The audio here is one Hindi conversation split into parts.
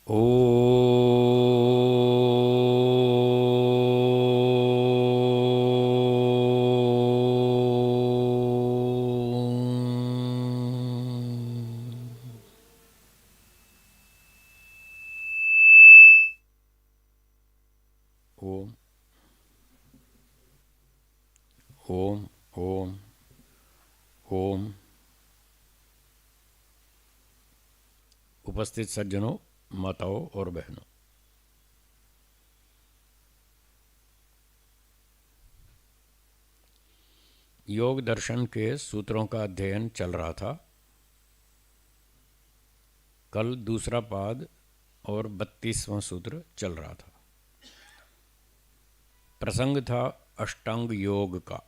ओ ओम ओम ओम ओम। उपस्थित सज्जनों, माताओं और बहनों, योग दर्शन के सूत्रों का अध्ययन चल रहा था। कल दूसरा पाद और 32वां सूत्र चल रहा था। प्रसंग था अष्टांग योग का।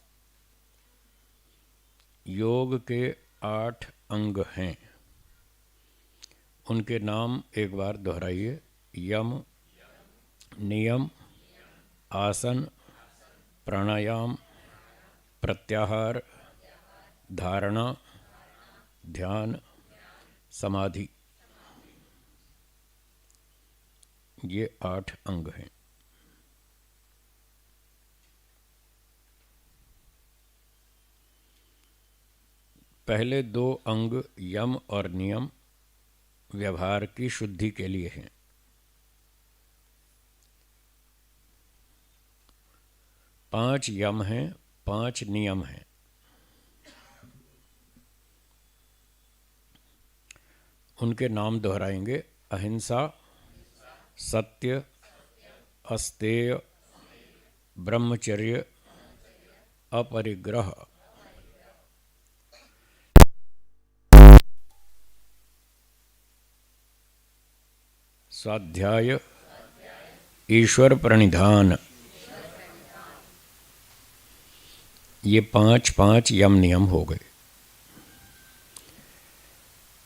योग के 8 अंग हैं, उनके नाम एक बार दोहराइए। यम, नियम, आसन, प्राणायाम, प्रत्याहार, धारणा, ध्यान, समाधि। ये 8 अंग हैं। पहले 2 अंग यम और नियम व्यवहार की शुद्धि के लिए हैं। 5 यम हैं, 5 नियम हैं। उनके नाम दोहराएंगे। अहिंसा, सत्य, अस्तेय, ब्रह्मचर्य, अपरिग्रह। स्वाध्याय, ईश्वर प्रणिधान। ये 5 यम नियम हो गए।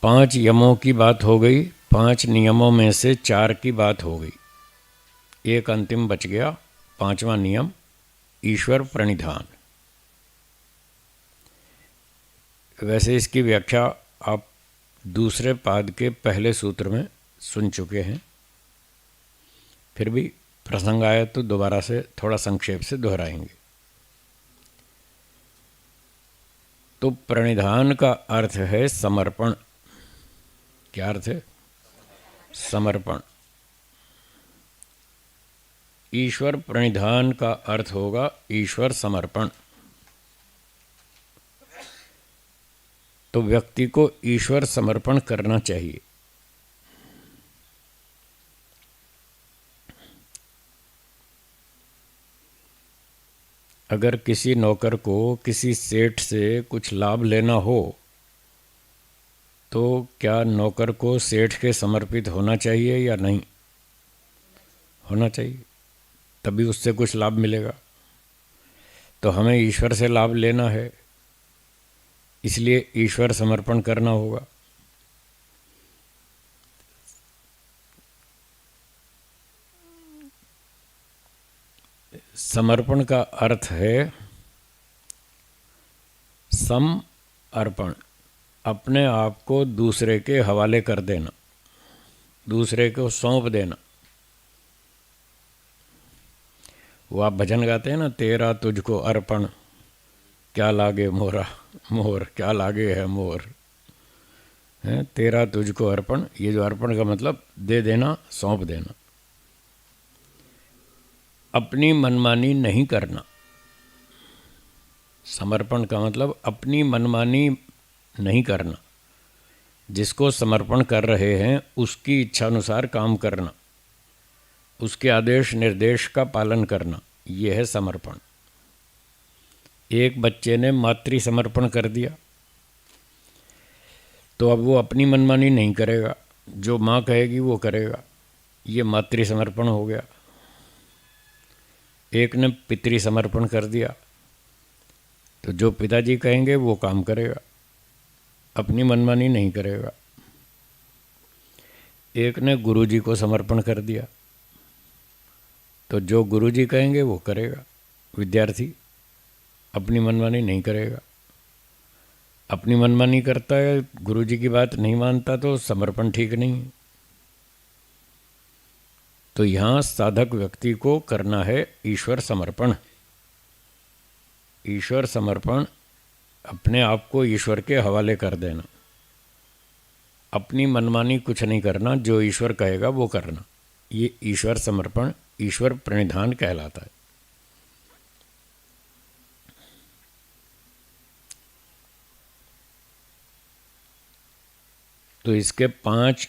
5 यमों की बात हो गई। 5 नियमों में से 4 की बात हो गई। एक अंतिम बच गया, 5वां नियम, ईश्वर प्रणिधान। वैसे इसकी व्याख्या आप दूसरे पाद के पहले सूत्र में सुन चुके हैं, फिर भी प्रसंग आया तो दोबारा से थोड़ा संक्षेप से दोहराएंगे। तो प्रणिधान का अर्थ है समर्पण। क्या अर्थ है? समर्पण। ईश्वर प्रणिधान का अर्थ होगा ईश्वर समर्पण। तो व्यक्ति को ईश्वर समर्पण करना चाहिए। अगर किसी नौकर को किसी सेठ से कुछ लाभ लेना हो तो क्या नौकर को सेठ के समर्पित होना चाहिए या नहीं? होना चाहिए, तभी उससे कुछ लाभ मिलेगा। तो हमें ईश्वर से लाभ लेना है, इसलिए ईश्वर समर्पण करना होगा। समर्पण का अर्थ है सम अर्पण, अपने आप को दूसरे के हवाले कर देना, दूसरे को सौंप देना। वो आप भजन गाते हैं ना, तेरा तुझको अर्पण, क्या लागे मोरा मोर, क्या लागे है मोर, है तेरा तुझको अर्पण। ये जो अर्पण का मतलब दे देना, सौंप देना। अपनी मनमानी नहीं करना। समर्पण का मतलब अपनी मनमानी नहीं करना। जिसको समर्पण कर रहे हैं उसकी इच्छा अनुसार काम करना, उसके आदेश निर्देश का पालन करना, यह है समर्पण। एक बच्चे ने मातृ समर्पण कर दिया तो अब वो अपनी मनमानी नहीं करेगा, जो माँ कहेगी वो करेगा, ये मातृ समर्पण हो गया। एक ने पितृ समर्पण कर दिया तो जो पिताजी कहेंगे वो काम करेगा, अपनी मनमानी नहीं करेगा। एक ने गुरुजी को समर्पण कर दिया तो जो गुरुजी कहेंगे वो करेगा। विद्यार्थी अपनी मनमानी नहीं करेगा। अपनी मनमानी करता है, गुरुजी की बात नहीं मानता, तो समर्पण ठीक नहीं है। तो यहाँ साधक व्यक्ति को करना है ईश्वर समर्पण। ईश्वर समर्पण, अपने आप को ईश्वर के हवाले कर देना, अपनी मनमानी कुछ नहीं करना, जो ईश्वर कहेगा वो करना। ये ईश्वर समर्पण, ईश्वर प्रणिधान कहलाता है। तो इसके 5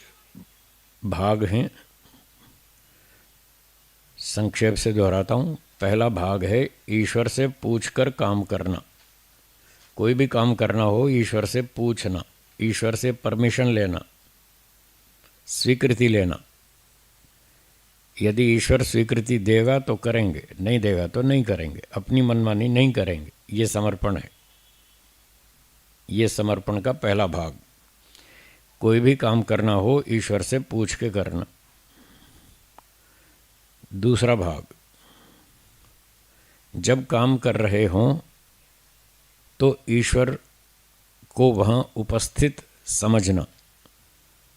भाग हैं, संक्षेप से दोहराता हूँ। पहला भाग है ईश्वर से पूछकर काम करना। कोई भी काम करना हो ईश्वर से पूछना, ईश्वर से परमिशन लेना, स्वीकृति लेना। यदि ईश्वर स्वीकृति देगा तो करेंगे, नहीं देगा तो नहीं करेंगे, अपनी मनमानी नहीं करेंगे। ये समर्पण है, ये समर्पण का पहला भाग। कोई भी काम करना हो ईश्वर से पूछ के करना। दूसरा भाग, जब काम कर रहे हों तो ईश्वर को वहाँ उपस्थित समझना,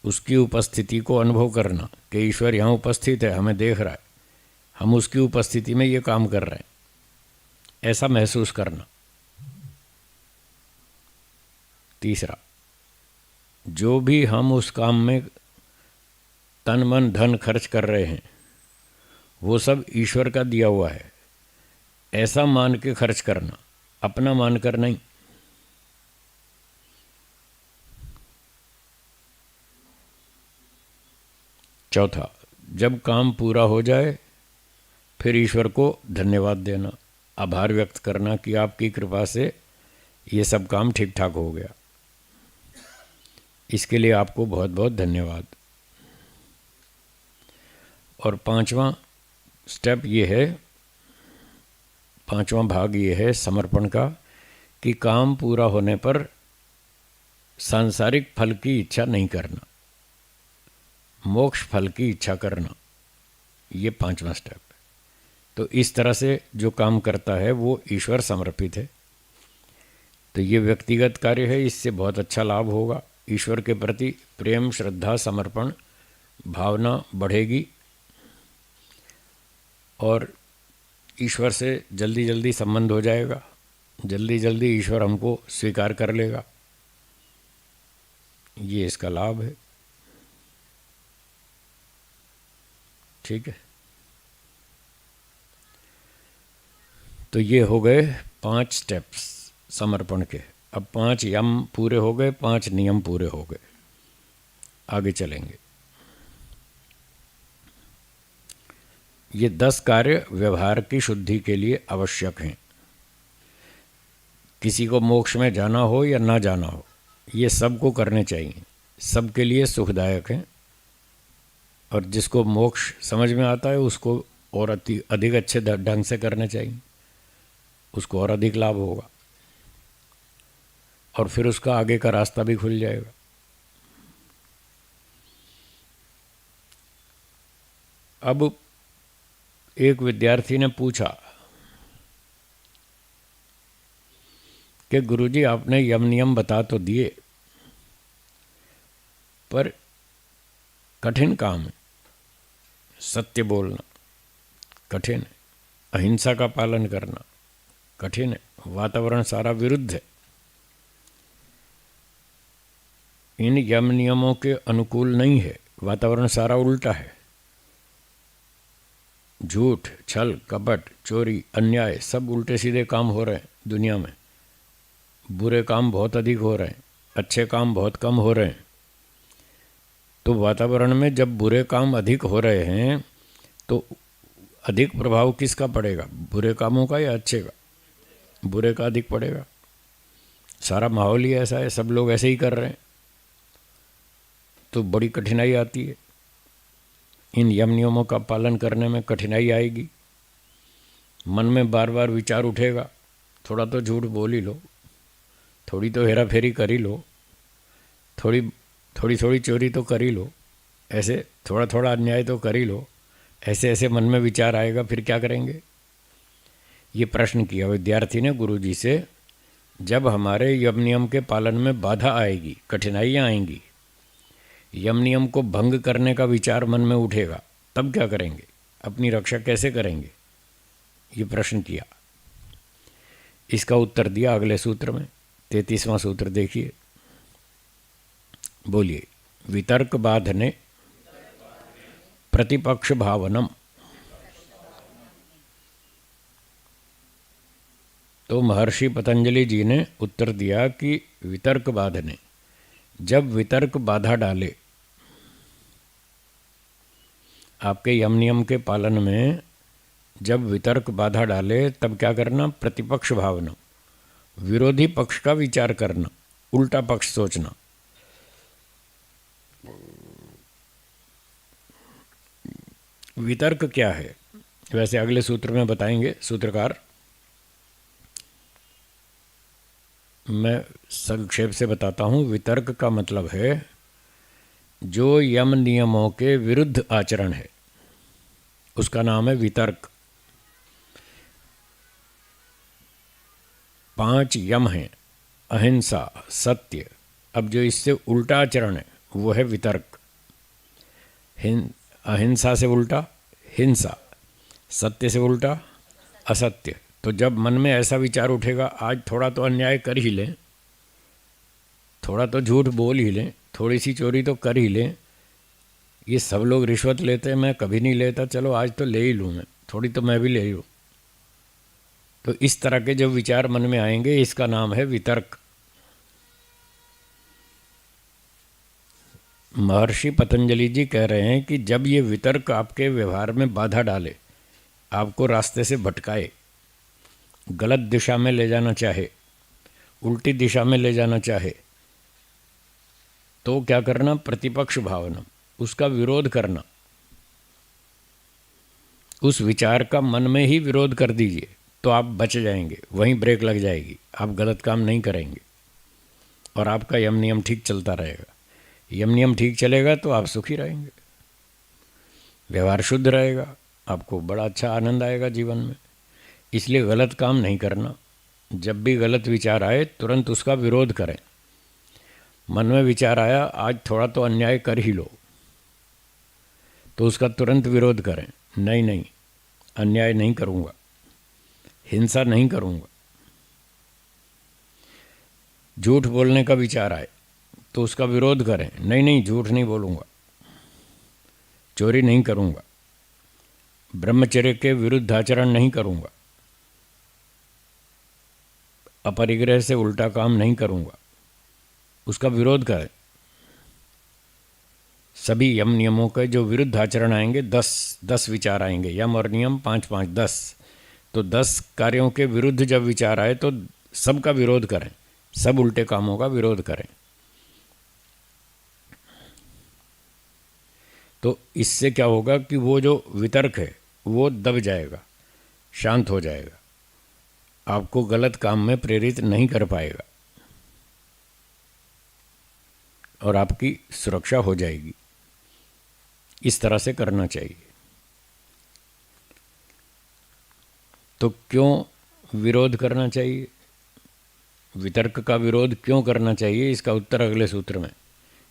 उसकी उपस्थिति को अनुभव करना कि ईश्वर यहाँ उपस्थित है, हमें देख रहा है, हम उसकी उपस्थिति में ये काम कर रहे हैं, ऐसा महसूस करना। तीसरा, जो भी हम उस काम में तन मन धन खर्च कर रहे हैं वो सब ईश्वर का दिया हुआ है, ऐसा मान के खर्च करना, अपना मानकर नहीं। चौथा, जब काम पूरा हो जाए फिर ईश्वर को धन्यवाद देना, आभार व्यक्त करना कि आपकी कृपा से ये सब काम ठीक ठाक हो गया, इसके लिए आपको बहुत बहुत धन्यवाद। और 5वां स्टेप ये है, 5वां भाग ये है समर्पण का कि काम पूरा होने पर सांसारिक फल की इच्छा नहीं करना, मोक्ष फल की इच्छा करना। ये 5वां स्टेप है। तो इस तरह से जो काम करता है वो ईश्वर समर्पित है। तो ये व्यक्तिगत कार्य है, इससे बहुत अच्छा लाभ होगा। ईश्वर के प्रति प्रेम, श्रद्धा, समर्पण भावना बढ़ेगी और ईश्वर से जल्दी जल्दी संबंध हो जाएगा, जल्दी जल्दी ईश्वर हमको स्वीकार कर लेगा। ये इसका लाभ है। ठीक है, तो ये हो गए 5 स्टेप्स समर्पण के। अब 5 यम पूरे हो गए, 5 नियम पूरे हो गए। आगे चलेंगे। ये 10 कार्य व्यवहार की शुद्धि के लिए आवश्यक हैं। किसी को मोक्ष में जाना हो या ना जाना हो, ये सबको करने चाहिए, सबके लिए सुखदायक हैं। और जिसको मोक्ष समझ में आता है उसको और अधिक अच्छे ढंग से करने चाहिए, उसको और अधिक लाभ होगा और फिर उसका आगे का रास्ता भी खुल जाएगा। अब एक विद्यार्थी ने पूछा कि गुरुजी आपने यम नियम बता तो दिए, पर कठिन काम है, सत्य बोलना कठिन है, अहिंसा का पालन करना कठिन है, वातावरण सारा विरुद्ध है, इन यम नियमों के अनुकूल नहीं है, वातावरण सारा उल्टा है, झूठ, छल, कपट, चोरी, अन्याय सब उल्टे सीधे काम हो रहे हैं दुनिया में, बुरे काम बहुत अधिक हो रहे हैं, अच्छे काम बहुत कम हो रहे हैं। तो वातावरण में जब बुरे काम अधिक हो रहे हैं तो अधिक प्रभाव किसका पड़ेगा, बुरे कामों का या अच्छे का? बुरे का अधिक पड़ेगा। सारा माहौल ही ऐसा है, सब लोग ऐसे ही कर रहे हैं, तो बड़ी कठिनाई आती है। इन यम नियमों का पालन करने में कठिनाई आएगी। मन में बार बार विचार उठेगा, थोड़ा तो झूठ बोल ही लो, थोड़ी तो हेरा फेरी कर ही लो, थोड़ी चोरी तो कर ही लो, ऐसे थोड़ा थोड़ा अन्याय तो कर ही लो, ऐसे ऐसे मन में विचार आएगा, फिर क्या करेंगे? ये प्रश्न किया विद्यार्थी ने गुरुजी से। जब हमारे यम नियम के पालन में बाधा आएगी, कठिनाइयाँ आएंगी, यम नियम को भंग करने का विचार मन में उठेगा, तब क्या करेंगे? अपनी रक्षा कैसे करेंगे, ये प्रश्न किया। इसका उत्तर दिया अगले सूत्र में। 33वां सूत्र देखिए, बोलिए। वितर्क बाधने प्रतिपक्ष भावनम। तो महर्षि पतंजलि जी ने उत्तर दिया कि वितर्क बाधने, जब वितर्क बाधा डाले आपके यम नियम के पालन में, जब वितर्क बाधा डाले तब क्या करना, प्रतिपक्ष भावना, विरोधी पक्ष का विचार करना, उल्टा पक्ष सोचना। वितर्क क्या है वैसे अगले सूत्र में बताएंगे सूत्रकार। मैं संक्षेप से बताता हूँ। वितर्क का मतलब है जो यम नियमों के विरुद्ध आचरण है, उसका नाम है वितर्क। 5 यम हैं, अहिंसा, सत्य। अब जो इससे उल्टा आचरण है वो है वितर्क। अहिंसा से उल्टा हिंसा, सत्य से उल्टा असत्य। तो जब मन में ऐसा विचार उठेगा, आज थोड़ा तो अन्याय कर ही लें, थोड़ा तो झूठ बोल ही लें, थोड़ी सी चोरी तो कर ही लें, ये सब लोग रिश्वत लेते हैं, मैं कभी नहीं लेता, चलो आज तो ले ही लूँ, मैं थोड़ी तो मैं भी ले लूँ। तो इस तरह के जब विचार मन में आएंगे, इसका नाम है वितर्क। महर्षि पतंजलि जी कह रहे हैं कि जब ये वितर्क आपके व्यवहार में बाधा डाले, आपको रास्ते से भटकाए, गलत दिशा में ले जाना चाहे, उल्टी दिशा में ले जाना चाहे, तो क्या करना, प्रतिपक्ष भावना, उसका विरोध करना। उस विचार का मन में ही विरोध कर दीजिए तो आप बच जाएंगे, वहीं ब्रेक लग जाएगी, आप गलत काम नहीं करेंगे और आपका यम नियम ठीक चलता रहेगा। यम नियम ठीक चलेगा तो आप सुखी रहेंगे, व्यवहार शुद्ध रहेगा, आपको बड़ा अच्छा आनंद आएगा जीवन में। इसलिए गलत काम नहीं करना। जब भी गलत विचार आए तुरंत उसका विरोध करें। मन में विचार आया आज थोड़ा तो अन्याय कर ही लो, तो उसका तुरंत विरोध करें। नहीं नहीं, अन्याय नहीं करूँगा, हिंसा नहीं करूँगा। झूठ बोलने का विचार आए तो उसका विरोध करें। नहीं नहीं, झूठ नहीं बोलूँगा, चोरी नहीं करूँगा, ब्रह्मचर्य के विरुद्ध आचरण नहीं करूँगा, अपरिग्रह से उल्टा काम नहीं करूँगा, उसका विरोध करें। सभी यम नियमों के जो विरुद्ध आचरण आएंगे, 10 विचार आएंगे, यम और नियम 5 5 10। तो 10 कार्यों के विरुद्ध जब विचार आए तो सबका विरोध करें, सब उल्टे कामों का विरोध करें। तो इससे क्या होगा कि वो जो वितर्क है वो दब जाएगा, शांत हो जाएगा, आपको गलत काम में प्रेरित नहीं कर पाएगा और आपकी सुरक्षा हो जाएगी। इस तरह से करना चाहिए। तो क्यों विरोध करना चाहिए, वितर्क का विरोध क्यों करना चाहिए, इसका उत्तर अगले सूत्र में,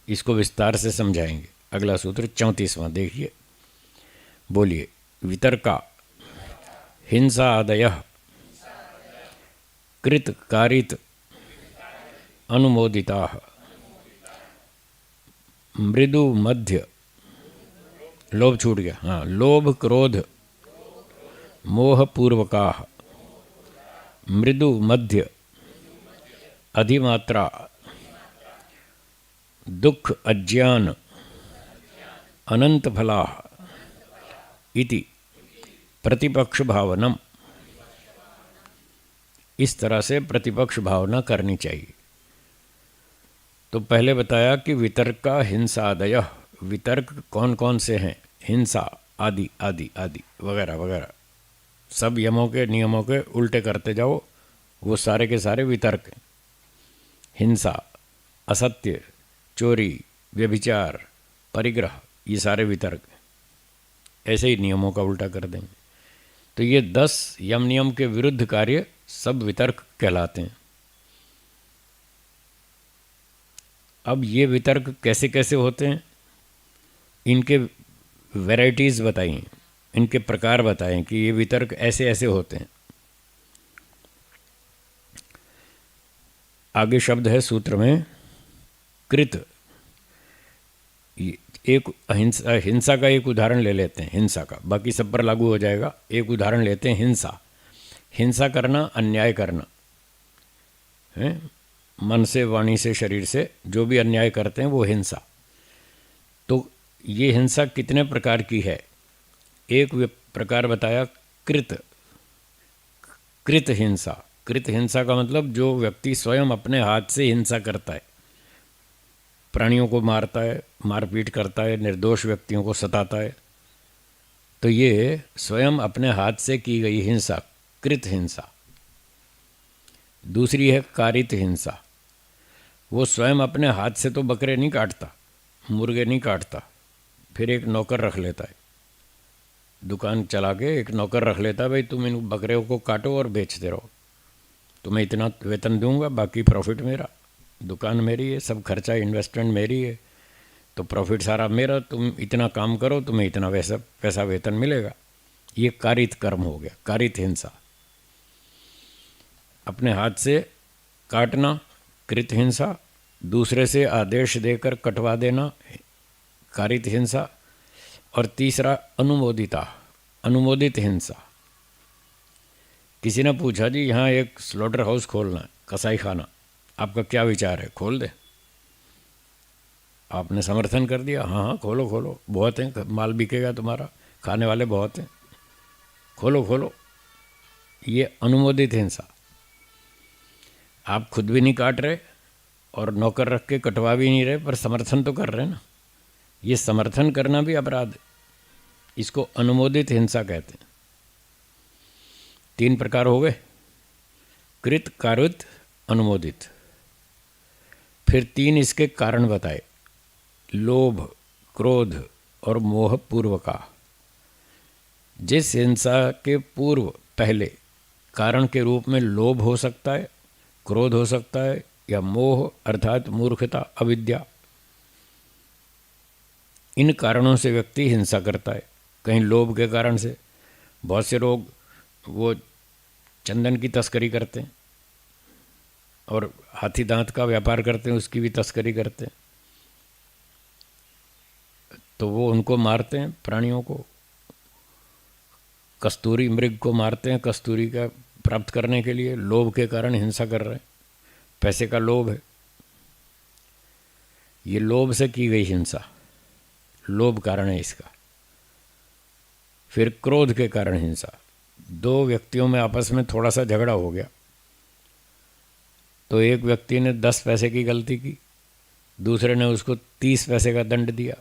इसको विस्तार से समझाएंगे। अगला सूत्र 34वां देखिए, बोलिए। वितर्का हिंसा आदयः कृत कारित अनुमोदिताः मृदु मध्य, लोभ छूट गया, हाँ, लोभ क्रोध मोहपूर्वकाः मृदु मध्य अधिमात्रा दुख अज्ञान अनंत फलाः इति प्रतिपक्ष भावनम। इस तरह से प्रतिपक्ष भावना करनी चाहिए। तो पहले बताया कि वितर्क का हिंसादय, वितर्क कौन कौन से हैं, हिंसा आदि आदि आदि वगैरह वगैरह, सब यमों के नियमों के उल्टे करते जाओ, वो सारे के सारे वितर्क हैं। हिंसा, असत्य, चोरी, व्यभिचार, परिग्रह, ये सारे वितर्क हैं। ऐसे ही नियमों का उल्टा कर देंगे तो ये 10 यम नियम के विरुद्ध कार्य सब वितर्क कहलाते हैं। अब ये वितर्क कैसे कैसे होते हैं, इनके वैराइटीज़ बताइए। इनके प्रकार बताएं कि ये वितर्क ऐसे ऐसे होते हैं। आगे शब्द है सूत्र में कृत। एक हिंसा का एक उदाहरण ले लेते हैं, हिंसा का, बाकी सब पर लागू हो जाएगा। एक उदाहरण लेते हैं हिंसा। हिंसा करना, अन्याय करना है, मन से, वाणी से, शरीर से जो भी अन्याय करते हैं वो हिंसा। तो ये हिंसा कितने प्रकार की है? एक प्रकार बताया कृत। कृत हिंसा। कृत हिंसा का मतलब जो व्यक्ति स्वयं अपने हाथ से हिंसा करता है, प्राणियों को मारता है, मारपीट करता है, निर्दोष व्यक्तियों को सताता है, तो ये स्वयं अपने हाथ से की गई हिंसा, कृत हिंसा। दूसरी है कारित हिंसा। वो स्वयं अपने हाथ से तो बकरे नहीं काटता, मुर्गे नहीं काटता, फिर एक नौकर रख लेता है, दुकान चला के एक नौकर रख लेता है, भाई तुम इन बकरियों को काटो और बेचते रहो, तुम्हें इतना वेतन दूंगा, बाकी प्रॉफिट मेरा, दुकान मेरी है, सब खर्चा इन्वेस्टमेंट मेरी है, तो प्रॉफिट सारा मेरा, तुम इतना काम करो, तुम्हें इतना पैसा वेतन मिलेगा। ये कारित कर्म हो गया, कारित हिंसा। अपने हाथ से काटना, कृत हिंसा। दूसरे से आदेश देकर कटवा देना, कारित हिंसा। और तीसरा अनुमोदिता, अनुमोदित हिंसा। किसी ने पूछा जी यहाँ एक स्लॉटर हाउस खोलना है, कसाई खाना, आपका क्या विचार है, खोल दे? आपने समर्थन कर दिया, हाँ हाँ खोलो खोलो, बहुत हैं, माल बिकेगा तुम्हारा, खाने वाले बहुत हैं, खोलो खोलो। ये अनुमोदित हिंसा। आप खुद भी नहीं काट रहे और नौकर रख के कटवा भी नहीं रहे, पर समर्थन तो कर रहे हैं ना। ये समर्थन करना भी अपराध है, इसको अनुमोदित हिंसा कहते हैं। 3 प्रकार हो गए, कृत, कारित, अनुमोदित। फिर 3 इसके कारण बताए, लोभ, क्रोध और मोह पूर्व का। जिस हिंसा के पूर्व, पहले कारण के रूप में लोभ हो सकता है, क्रोध हो सकता है, या मोह अर्थात मूर्खता, अविद्या, इन कारणों से व्यक्ति हिंसा करता है। कहीं लोभ के कारण से, बहुत से लोग वो चंदन की तस्करी करते हैं और हाथी दांत का व्यापार करते हैं, उसकी भी तस्करी करते हैं, तो वो उनको मारते हैं, प्राणियों को। कस्तूरी मृग को मारते हैं, कस्तूरी का प्राप्त करने के लिए, लोभ के कारण हिंसा कर रहे हैं, पैसे का लोभ है। ये लोभ से की गई हिंसा, लोभ कारण है इसका। फिर क्रोध के कारण हिंसा। 2 व्यक्तियों में आपस में थोड़ा सा झगड़ा हो गया, तो एक व्यक्ति ने 10 पैसे की गलती की, दूसरे ने उसको 30 पैसे का दंड दिया।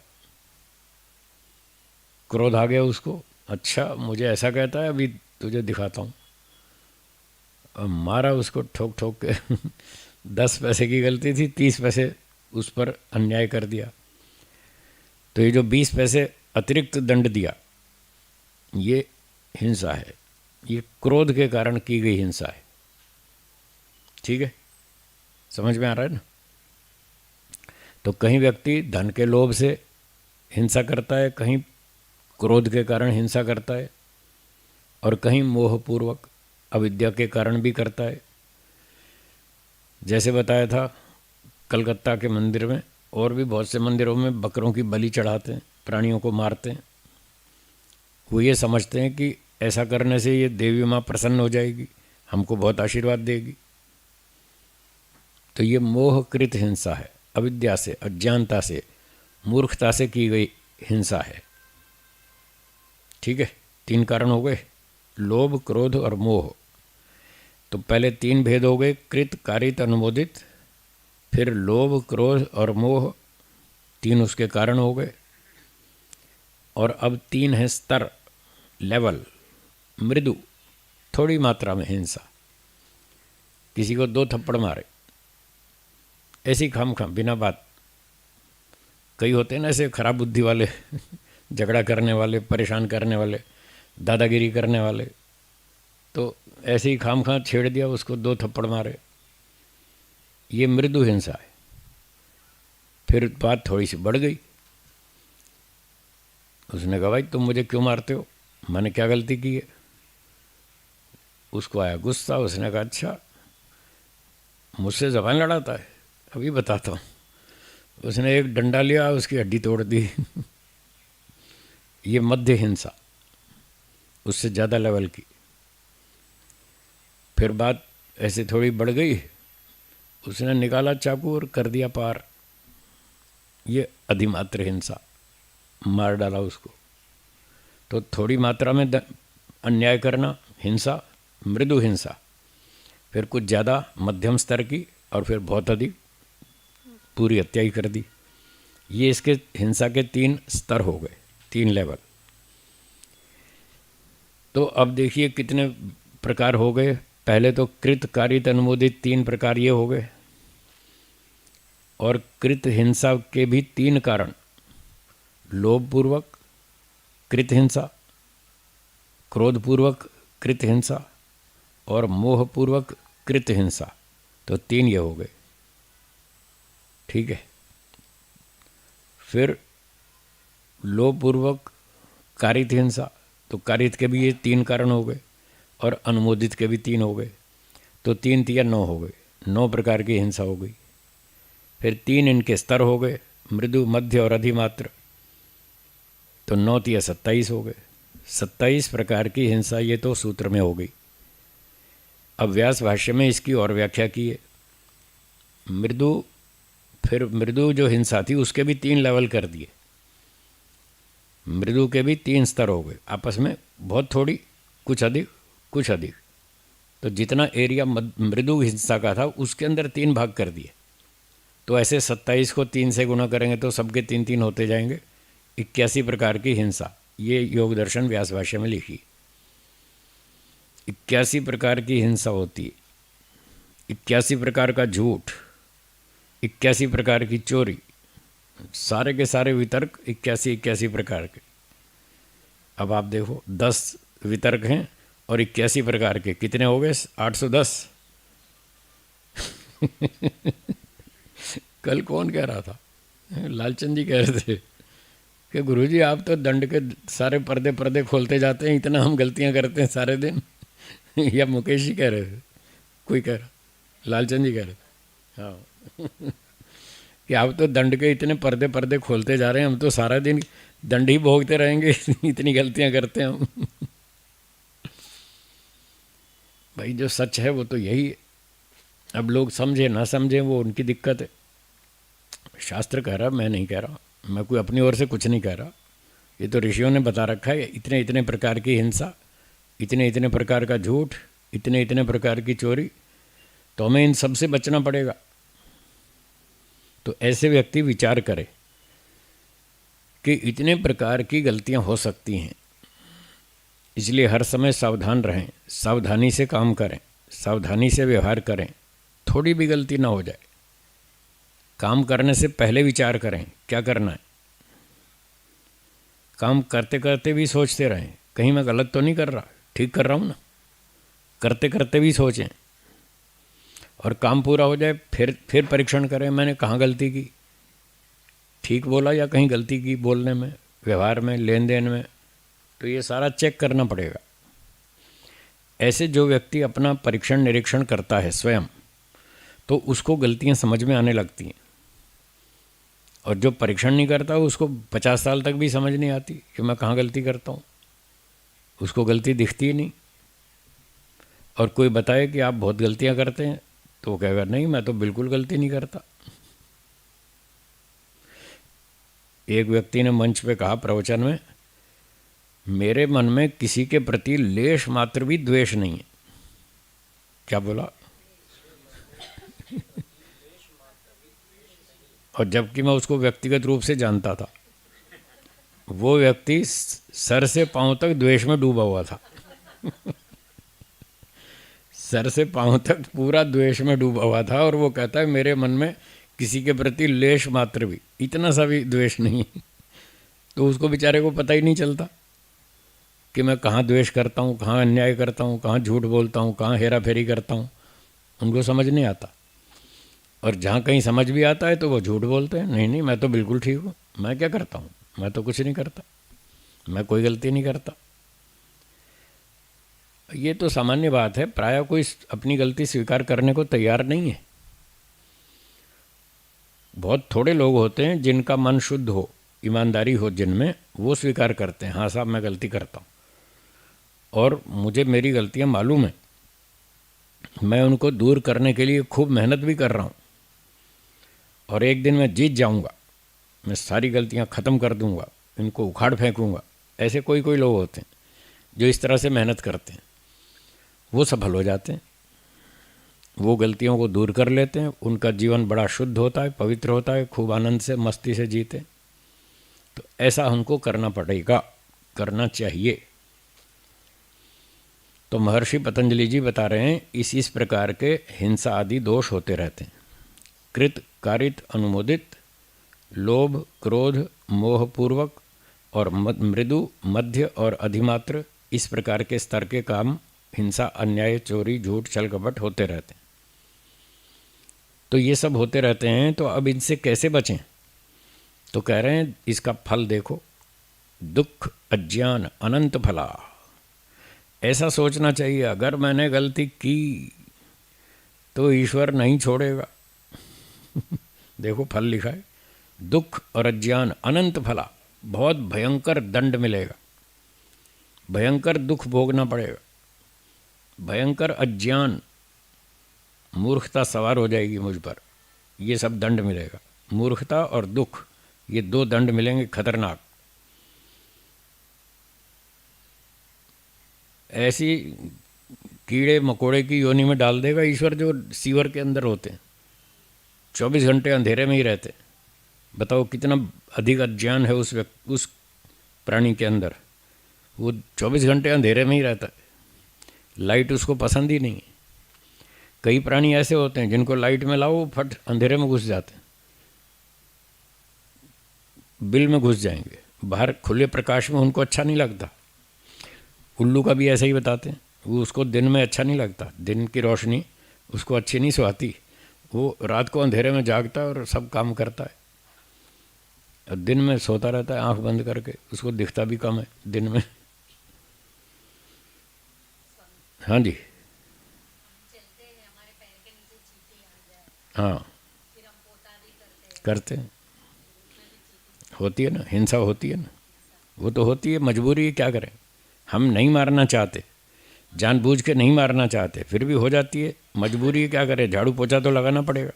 क्रोध आ गया उसको, अच्छा मुझे ऐसा कहता है, अभी तुझे दिखाता हूँ। अब मारा उसको ठोक ठोक के 10 पैसे की गलती थी, 30 पैसे उस पर अन्याय कर दिया। तो ये जो 20 पैसे अतिरिक्त दंड दिया, ये हिंसा है, ये क्रोध के कारण की गई हिंसा है। ठीक है, समझ में आ रहा है ना? तो कहीं व्यक्ति धन के लोभ से हिंसा करता है, कहीं क्रोध के कारण हिंसा करता है, और कहीं मोहपूर्वक अविद्या के कारण भी करता है। जैसे बताया था, कलकत्ता के मंदिर में और भी बहुत से मंदिरों में बकरों की बलि चढ़ाते हैं, प्राणियों को मारते हैं। वो ये समझते हैं कि ऐसा करने से ये देवी माँ प्रसन्न हो जाएगी, हमको बहुत आशीर्वाद देगी। तो ये मोहकृत हिंसा है, अविद्या से, अज्ञानता से, मूर्खता से की गई हिंसा है। ठीक है, 3 कारण हो गए, लोभ, क्रोध और मोह। तो पहले 3 भेद हो गए, कृत, कारित, अनुमोदित। फिर लोभ, क्रोध और मोह, 3 उसके कारण हो गए। और अब 3 है स्तर, लेवल, मृदु, थोड़ी मात्रा में हिंसा। किसी को 2 थप्पड़ मारे, ऐसी खाम बिना बात। कई होते हैं ना ऐसे खराब बुद्धि वाले झगड़ा करने वाले, परेशान करने वाले, दादागिरी करने वाले, तो ऐसे ही खाम छेड़ दिया, उसको 2 थप्पड़ मारे, ये मृदु हिंसा है। फिर बात थोड़ी सी बढ़ गई, उसने कहा भाई तुम मुझे क्यों मारते हो, मैंने क्या गलती की है? उसको आया गुस्सा, उसने कहा अच्छा मुझसे ज़बान लड़ाता है, अभी बताता हूँ। उसने एक डंडा लिया, उसकी हड्डी तोड़ दी। ये मध्य हिंसा, उससे ज़्यादा लेवल की। फिर बात ऐसे थोड़ी बढ़ गई, उसने निकाला चाकू और कर दिया पार। ये अधिमात्र हिंसा, मार डाला उसको। तो थोड़ी मात्रा में अन्याय करना हिंसा, मृदु हिंसा, फिर कुछ ज़्यादा मध्यम स्तर की, और फिर बहुत अधिक पूरी हत्या ही कर दी। ये इसके हिंसा के 3 स्तर हो गए, 3 लेवल। तो अब देखिए कितने प्रकार हो गए। पहले तो कृत, कारित, अनुमोदित 3 प्रकार ये हो गए। और कृत हिंसा के भी 3 कारण, लोभपूर्वक कृत हिंसा, क्रोधपूर्वक कृत हिंसा और मोहपूर्वक कृत हिंसा। तो 3 ये हो गए, ठीक है। फिर लोभपूर्वक कारित हिंसा, तो कारित के भी ये 3 कारण हो गए, और अनुमोदित के भी 3 हो गए। तो 3 3 9 हो गए, 9 प्रकार की हिंसा हो गई। फिर 3 इनके स्तर हो गए, मृदु, मध्य और अधिमात्र। तो 9 3 27 हो गए, 27 प्रकार की हिंसा ये तो सूत्र में हो गई। अब व्यास भाष्य में इसकी और व्याख्या की है। मृदु, फिर मृदु जो हिंसा थी उसके भी 3 लेवल कर दिए। मृदु के भी 3 स्तर हो गए, आपस में बहुत थोड़ी, कुछ अधिक कुछ अधिक। तो जितना एरिया मृदु हिंसा का था उसके अंदर 3 भाग कर दिए। तो ऐसे 27 को 3 से गुना करेंगे तो सबके 3 3 होते जाएंगे। 81 प्रकार की हिंसा, ये योग दर्शन व्यास भाष्य में लिखी। 81 प्रकार की हिंसा होती है, 81 प्रकार का झूठ, 81 प्रकार की चोरी, सारे के सारे वितर्क 81 प्रकार के। अब आप देखो 10 वितर्क हैं और 81 प्रकार के, कितने हो गए? 810। कल कौन कह रहा था? लालचंद जी कह रहे थे कि गुरुजी आप तो दंड के सारे पर्दे पर्दे खोलते जाते हैं, इतना हम गलतियां करते हैं सारे दिन। या मुकेश जी कह रहे थे, कोई कह रहा, लालचंद जी कह रहे थे, हाँ। कि आप तो दंड के इतने पर्दे पर्दे खोलते जा रहे हैं, हम तो सारा दिन दंड ही भोगते रहेंगे। इतनी गलतियां करते हैं हम। भाई जो सच है वो तो यही है। अब लोग समझे ना समझे वो उनकी दिक्कत है। शास्त्र कह रहा, मैं नहीं कह रहा, मैं कोई अपनी ओर से कुछ नहीं कह रहा। ये तो ऋषियों ने बता रखा है, इतने इतने प्रकार की हिंसा, इतने इतने प्रकार का झूठ, इतने इतने प्रकार की चोरी, तो हमें इन सब से बचना पड़ेगा। तो ऐसे व्यक्ति विचार करे कि इतने प्रकार की गलतियां हो सकती हैं, इसलिए हर समय सावधान रहें, सावधानी से काम करें, सावधानी से व्यवहार करें, थोड़ी भी गलती ना हो जाए। काम करने से पहले विचार करें क्या करना है। काम करते करते भी सोचते रहें, कहीं मैं गलत तो नहीं कर रहा, ठीक कर रहा हूँ ना। करते करते भी सोचें, और काम पूरा हो जाए फिर परीक्षण करें, मैंने कहाँ गलती की, ठीक बोला या कहीं गलती की बोलने में, व्यवहार में, लेन देन में। तो ये सारा चेक करना पड़ेगा। ऐसे जो व्यक्ति अपना परीक्षण निरीक्षण करता है स्वयं, तो उसको गलतियां समझ में आने लगती हैं। और जो परीक्षण नहीं करता उसको 50 साल तक भी समझ नहीं आती कि मैं कहाँ गलती करता हूँ, उसको गलती दिखती ही नहीं। और कोई बताए कि आप बहुत गलतियाँ करते हैं, तो वो कहेगा नहीं मैं तो बिल्कुल गलती नहीं करता। एक व्यक्ति ने मंच पे कहा प्रवचन में, मेरे मन में किसी के प्रति लेश मात्र भी द्वेष नहीं है। क्या बोला? और जबकि मैं उसको व्यक्तिगत रूप से जानता था। वो व्यक्ति सर से पांव तक द्वेष में डूबा हुआ था। सर से पांव तक पूरा द्वेष में डूबा हुआ था, और वो कहता है मेरे मन में किसी के प्रति लेश मात्र भी, इतना सा भी द्वेष नहीं। तो उसको बेचारे को पता ही नहीं चलता कि मैं कहाँ द्वेष करता हूँ, कहाँ अन्याय करता हूँ, कहाँ झूठ बोलता हूँ, कहाँ हेरा फेरी करता हूँ। उनको समझ नहीं आता। और जहाँ कहीं समझ भी आता है तो वो झूठ बोलते हैं, नहीं नहीं मैं तो बिल्कुल ठीक हूँ, मैं क्या करता हूँ, मैं तो कुछ नहीं करता, मैं कोई गलती नहीं करता। ये तो सामान्य बात है, प्रायः कोई अपनी गलती स्वीकार करने को तैयार नहीं है। बहुत थोड़े लोग होते हैं जिनका मन शुद्ध हो, ईमानदारी हो जिनमें, वो स्वीकार करते हैं, हाँ साहब मैं गलती करता हूँ और मुझे मेरी गलतियाँ मालूम है, मैं उनको दूर करने के लिए खूब मेहनत भी कर रहा हूँ और एक दिन मैं जीत जाऊँगा, मैं सारी गलतियाँ ख़त्म कर दूँगा, इनको उखाड़ फेंकूँगा। ऐसे कोई कोई लोग होते हैं जो इस तरह से मेहनत करते हैं, वो सफल हो जाते हैं, वो गलतियों को दूर कर लेते हैं, उनका जीवन बड़ा शुद्ध होता है, पवित्र होता है, खूब आनंद से मस्ती से जीते। तो ऐसा हमको करना पड़ेगा, करना चाहिए। तो महर्षि पतंजलि जी बता रहे हैं इस प्रकार के हिंसा आदि दोष होते रहते हैं। कृत, कारित, अनुमोदित, लोभ, क्रोध, मोहपूर्वक और मृदु, मध्य और अधिमात्र, इस प्रकार के स्तर के काम, हिंसा, अन्याय, चोरी, झूठ, छल कपट होते रहते हैं। तो ये सब होते रहते हैं, तो अब इनसे कैसे बचें? तो कह रहे हैं इसका फल देखो, दुख, अज्ञान, अनंत फला। ऐसा सोचना चाहिए अगर मैंने गलती की तो ईश्वर नहीं छोड़ेगा। देखो फल लिखा है, दुख और अज्ञान अनंत फला, बहुत भयंकर दंड मिलेगा, भयंकर दुख भोगना पड़ेगा, भयंकर अज्ञान, मूर्खता सवार हो जाएगी मुझ पर, ये सब दंड मिलेगा। मूर्खता और दुख, ये दो दंड मिलेंगे खतरनाक। ऐसी कीड़े मकोड़े की योनि में डाल देगा ईश्वर जो सीवर के अंदर होते हैं, 24 घंटे अंधेरे में ही रहते। बताओ कितना अधिक अज्ञान है उस प्राणी के अंदर, वो 24 घंटे अंधेरे में ही रहता है, लाइट उसको पसंद ही नहीं है। कई प्राणी ऐसे होते हैं जिनको लाइट में लाओ फट अंधेरे में घुस जाते हैं, बिल में घुस जाएंगे, बाहर खुले प्रकाश में उनको अच्छा नहीं लगता। उल्लू का भी ऐसा ही बताते हैं, वो उसको दिन में अच्छा नहीं लगता, दिन की रोशनी उसको अच्छी नहीं सुहाती, वो रात को अंधेरे में जागता है और सब काम करता है, और दिन में सोता रहता है आंख बंद करके, उसको दिखता भी कम है दिन में। हाँ जी, हाँ करते हैं, होती है ना हिंसा, होती है ना, वो तो होती है, मजबूरी है, क्या करें। हम नहीं मारना चाहते, जानबूझ के नहीं मारना चाहते, फिर भी हो जाती है, मजबूरी है, क्या करें। झाड़ू पोछा तो लगाना पड़ेगा,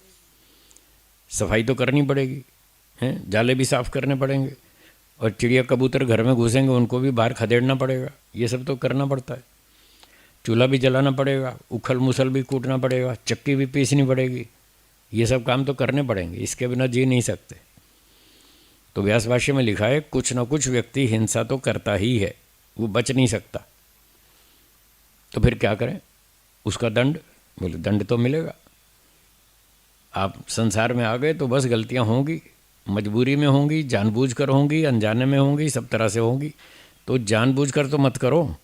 सफाई तो करनी पड़ेगी, हैं, जाले भी साफ़ करने पड़ेंगे, और चिड़िया कबूतर घर में घुसेंगे उनको भी बाहर खदेड़ना पड़ेगा, ये सब तो करना पड़ता है। चूल्हा भी जलाना पड़ेगा, उखल मुसल भी कूटना पड़ेगा, चक्की भी पीसनी पड़ेगी, ये सब काम तो करने पड़ेंगे, इसके बिना जी नहीं सकते। तो व्यास भाष्य में लिखा है कुछ न कुछ व्यक्ति हिंसा तो करता ही है, वो बच नहीं सकता। तो फिर क्या करें, उसका दंड, बोले दंड तो मिलेगा। आप संसार में आ गए तो बस गलतियां होंगी, मजबूरी में होंगी, जानबूझकर होंगी, अनजाने में होंगी, सब तरह से होंगी। तो जानबूझकर तो मत करो,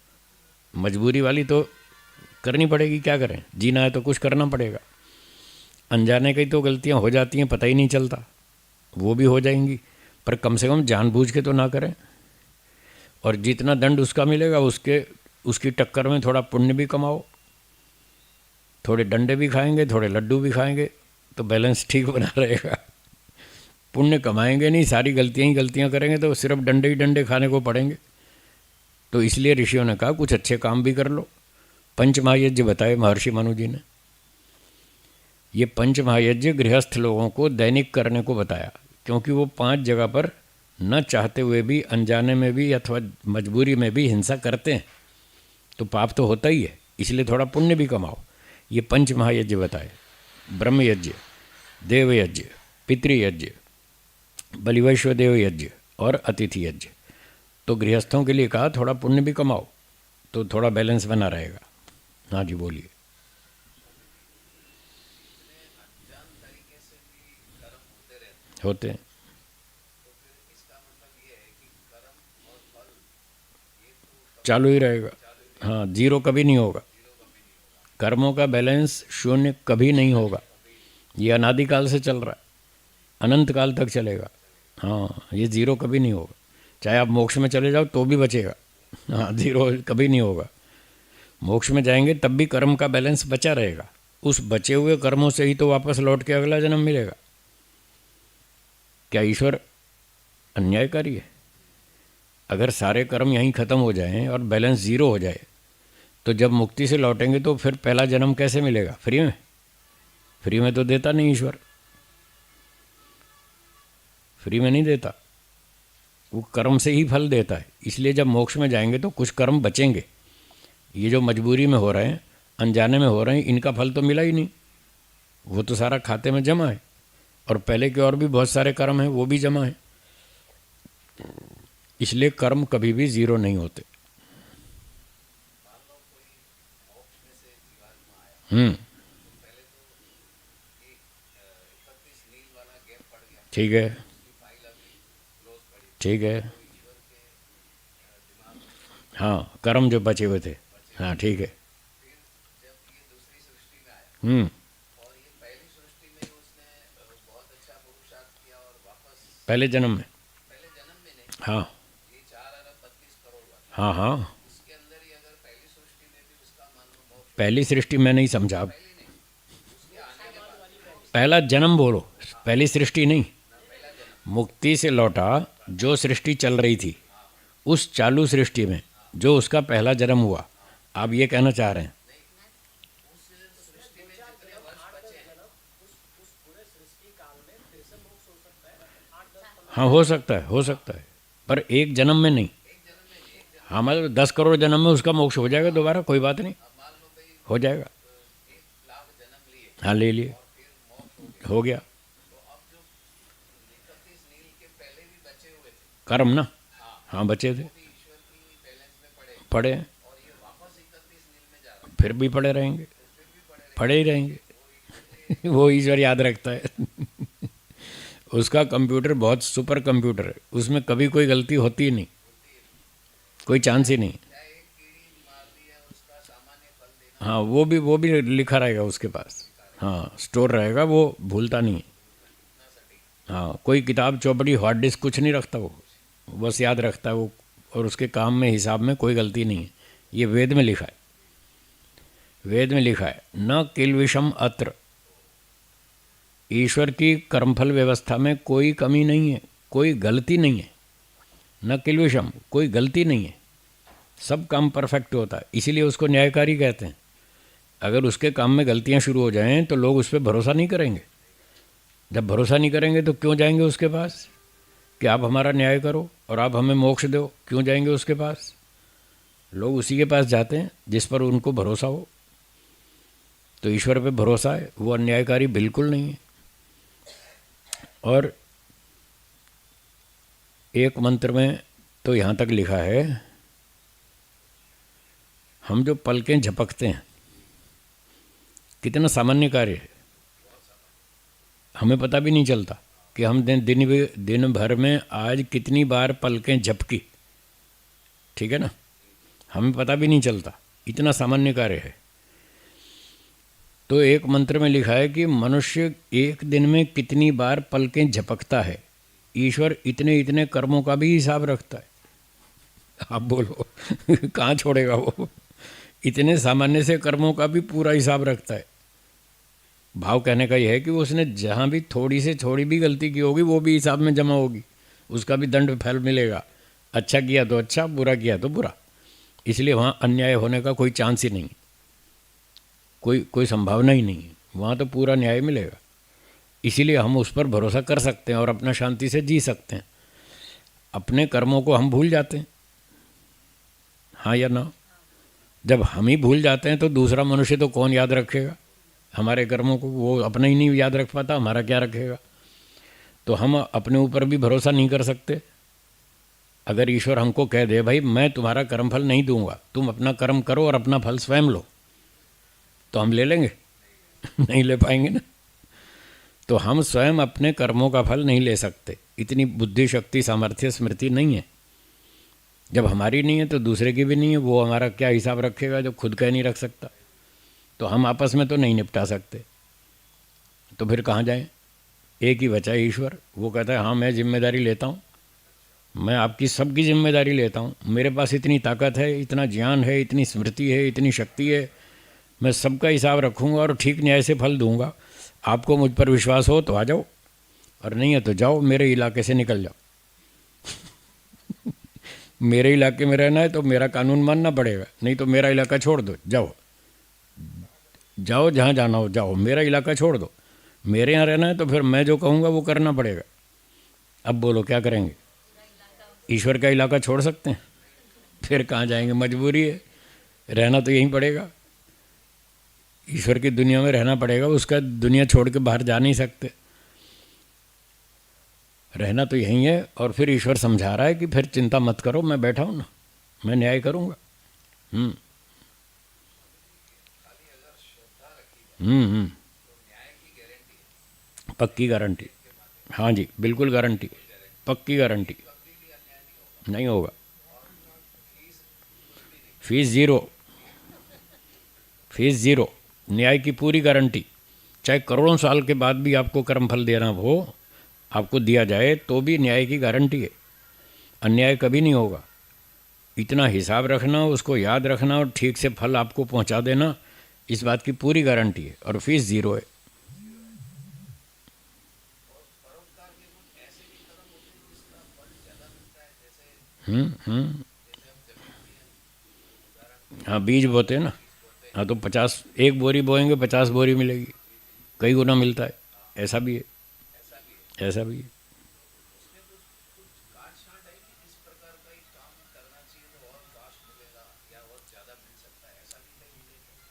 मजबूरी वाली तो करनी पड़ेगी, क्या करें, जीना है तो कुछ करना पड़ेगा। अनजाने की तो गलतियां हो जाती हैं, पता ही नहीं चलता, वो भी हो जाएंगी, पर कम से कम जानबूझ के तो ना करें। और जितना दंड उसका मिलेगा उसकी टक्कर में थोड़ा पुण्य भी कमाओ, थोड़े डंडे भी खाएंगे, थोड़े लड्डू भी खाएंगे, तो बैलेंस ठीक बना रहेगा। पुण्य कमाएंगे नहीं, सारी गलतियां ही गलतियां करेंगे तो सिर्फ डंडे ही डंडे खाने को पड़ेंगे। तो इसलिए ऋषियों ने कहा कुछ अच्छे काम भी कर लो। पंच महायज्ञ बताए महर्षि मनु जी ने। ये पंच महायज्ञ गृहस्थ लोगों को दैनिक करने को बताया, क्योंकि वो 5 जगह पर न चाहते हुए भी, अनजाने में भी अथवा मजबूरी में भी हिंसा करते हैं, तो पाप तो होता ही है, इसलिए थोड़ा पुण्य भी कमाओ। ये पंच महायज्ञ बताए, ब्रह्म यज्ञ, देव यज्ञ, पितृयज्ञ, बलिवैश्वदेव यज्ञ और अतिथि यज्ञ। तो गृहस्थों के लिए कहा थोड़ा पुण्य भी कमाओ, तो थोड़ा बैलेंस बना रहेगा। हाँ जी बोलिए। होते हैं, चालू ही रहेगा, हाँ, जीरो कभी नहीं होगा, कर्मों का बैलेंस शून्य कभी नहीं होगा। ये अनादिकाल से चल रहा है, अनंत काल तक चलेगा। हाँ, ये जीरो कभी नहीं होगा, चाहे आप मोक्ष में चले जाओ तो भी बचेगा। हाँ, जीरो कभी नहीं होगा। मोक्ष में जाएंगे तब भी कर्म का बैलेंस बचा रहेगा, उस बचे हुए कर्मों से ही तो वापस लौट के अगला जन्म मिलेगा। क्या ईश्वर अन्यायकारी है? अगर सारे कर्म यहीं ख़त्म हो जाएं और बैलेंस ज़ीरो हो जाए तो जब मुक्ति से लौटेंगे तो फिर पहला जन्म कैसे मिलेगा? फ्री में? फ्री में तो देता नहीं ईश्वर, फ्री में नहीं देता, वो कर्म से ही फल देता है। इसलिए जब मोक्ष में जाएंगे तो कुछ कर्म बचेंगे। ये जो मजबूरी में हो रहे हैं, अनजाने में हो रहे हैं, इनका फल तो मिला ही नहीं, वो तो सारा खाते में जमा है। और पहले के और भी बहुत सारे कर्म हैं, वो भी जमा है। इसलिए कर्म कभी भी ज़ीरो नहीं होते। ठीक है, ठीक है। हाँ, कर्म जो बचे हुए थे, हाँ ठीक है। हम्म। पहले जन्म में, हाँ हाँ हाँ। पहली सृष्टि मैं नहीं समझा, पहला जन्म बोलो, पहली सृष्टि नहीं। मुक्ति से लौटा जो सृष्टि चल रही थी, उस चालू सृष्टि में जो उसका पहला जन्म हुआ, आप ये कहना चाह रहे हैं? हाँ हो सकता है, हो सकता है, पर एक जन्म में नहीं। हाँ मतलब 10 करोड़ जन्म में उसका मोक्ष हो जाएगा दोबारा, कोई बात नहीं, हो जाएगा। हाँ ले लिए, हो गया कर्म ना। हाँ बचे थे, पड़े हैं, फिर भी पड़े रहेंगे, पड़े ही रहेंगे। वो ईश्वर याद रखता है। उसका कंप्यूटर बहुत सुपर कंप्यूटर है, उसमें कभी कोई गलती होती ही नहीं, कोई चांस ही नहीं। हाँ वो भी लिखा रहेगा उसके पास, हाँ स्टोर रहेगा, वो भूलता नहीं है। हाँ कोई किताब चौपड़ी हार्ड डिस्क कुछ नहीं रखता वो, बस याद रखता है वो। और उसके काम में हिसाब में कोई गलती नहीं है। ये वेद में लिखा है, वेद में लिखा है, न किल विषम अत्र। ईश्वर की कर्मफल व्यवस्था में कोई कमी नहीं है, कोई गलती नहीं है। न किल विषम, कोई गलती नहीं है, सब काम परफेक्ट होता है। इसीलिए उसको न्यायकारी कहते हैं। अगर उसके काम में गलतियां शुरू हो जाएं तो लोग उस पर भरोसा नहीं करेंगे। जब भरोसा नहीं करेंगे तो क्यों जाएंगे उसके पास कि आप हमारा न्याय करो और आप हमें मोक्ष दो? क्यों जाएंगे उसके पास? लोग उसी के पास जाते हैं जिस पर उनको भरोसा हो। तो ईश्वर पे भरोसा है, वो अन्यायकारी बिल्कुल नहीं है। और एक मंत्र में तो यहाँ तक लिखा है, हम जो पलकें झपकते हैं, कितना सामान्य कार्य है, हमें पता भी नहीं चलता कि हम दिन भर में आज कितनी बार पलकें झपकी, ठीक है ना, हमें पता भी नहीं चलता, इतना सामान्य कार्य है। तो एक मंत्र में लिखा है कि मनुष्य एक दिन में कितनी बार पलकें झपकता है, ईश्वर इतने इतने कर्मों का भी हिसाब रखता है। आप बोलो कहाँ छोड़ेगा वो? इतने सामान्य से कर्मों का भी पूरा हिसाब रखता है। भाव कहने का यह है कि उसने जहाँ भी थोड़ी से थोड़ी भी गलती की होगी वो भी हिसाब में जमा होगी, उसका भी दंड फल मिलेगा। अच्छा किया तो अच्छा, बुरा किया तो बुरा। इसलिए वहाँ अन्याय होने का कोई चांस ही नहीं, कोई संभावना ही नहीं है, वहाँ तो पूरा न्याय मिलेगा। इसीलिए हम उस पर भरोसा कर सकते हैं और अपना शांति से जी सकते हैं। अपने कर्मों को हम भूल जाते हैं, हाँ या ना? जब हम ही भूल जाते हैं तो दूसरा मनुष्य तो कौन याद रखेगा हमारे कर्मों को? वो अपना ही नहीं याद रख पाता, हमारा क्या रखेगा? तो हम अपने ऊपर भी भरोसा नहीं कर सकते। अगर ईश्वर हमको कह दे भाई मैं तुम्हारा कर्म फल नहीं दूंगा, तुम अपना कर्म करो और अपना फल स्वयं लो, तो हम ले लेंगे? नहीं ले पाएंगे ना। तो हम स्वयं अपने कर्मों का फल नहीं ले सकते, इतनी बुद्धि शक्ति सामर्थ्य स्मृति नहीं है। जब हमारी नहीं है तो दूसरे की भी नहीं है, वो हमारा क्या हिसाब रखेगा जब खुद का नहीं रख सकता? तो हम आपस में तो नहीं निपटा सकते, तो फिर कहाँ जाएं? एक ही बचा है ईश्वर, वो कहता है हाँ मैं जिम्मेदारी लेता हूँ, मैं आपकी सबकी जिम्मेदारी लेता हूँ। मेरे पास इतनी ताकत है, इतना ज्ञान है, इतनी स्मृति है, इतनी शक्ति है, मैं सबका हिसाब रखूँगा और ठीक न्याय से फल दूँगा। आपको मुझ पर विश्वास हो तो आ जाओ, और नहीं है तो जाओ, मेरे इलाके से निकल जाओ। मेरे इलाके में रहना है तो मेरा कानून मानना पड़ेगा, नहीं तो मेरा इलाका छोड़ दो, जाओ जाओ जहाँ जाना हो जाओ, मेरा इलाका छोड़ दो। मेरे यहाँ रहना है तो फिर मैं जो कहूँगा वो करना पड़ेगा। अब बोलो क्या करेंगे? ईश्वर का इलाका छोड़ सकते हैं? फिर कहाँ जाएंगे? मजबूरी है, रहना तो यहीं पड़ेगा। ईश्वर की दुनिया में रहना पड़ेगा, उसका दुनिया छोड़ के बाहर जा नहीं सकते, रहना तो यहीं है। और फिर ईश्वर समझा रहा है कि फिर चिंता मत करो, मैं बैठा हूँ ना, मैं न्याय करूँगा। पक्की गारंटी। हाँ जी, बिल्कुल गारंटी, पक्की गारंटी। नहीं होगा। फीस ज़ीरो, फीस ज़ीरो, न्याय की पूरी गारंटी। चाहे करोड़ों साल के बाद भी आपको कर्मफल देना हो, आपको दिया जाए तो भी न्याय की गारंटी है, अन्याय कभी नहीं होगा। इतना हिसाब रखना, उसको याद रखना और ठीक से फल आपको पहुंचा देना, इस बात की पूरी गारंटी है, और फीस ज़ीरो है। हाँ, बीज बोते हैं ना। हाँ तो 50, एक बोरी बोएंगे 50 बोरी मिलेगी, कई गुना मिलता है। ऐसा भी है, ऐसा भी है।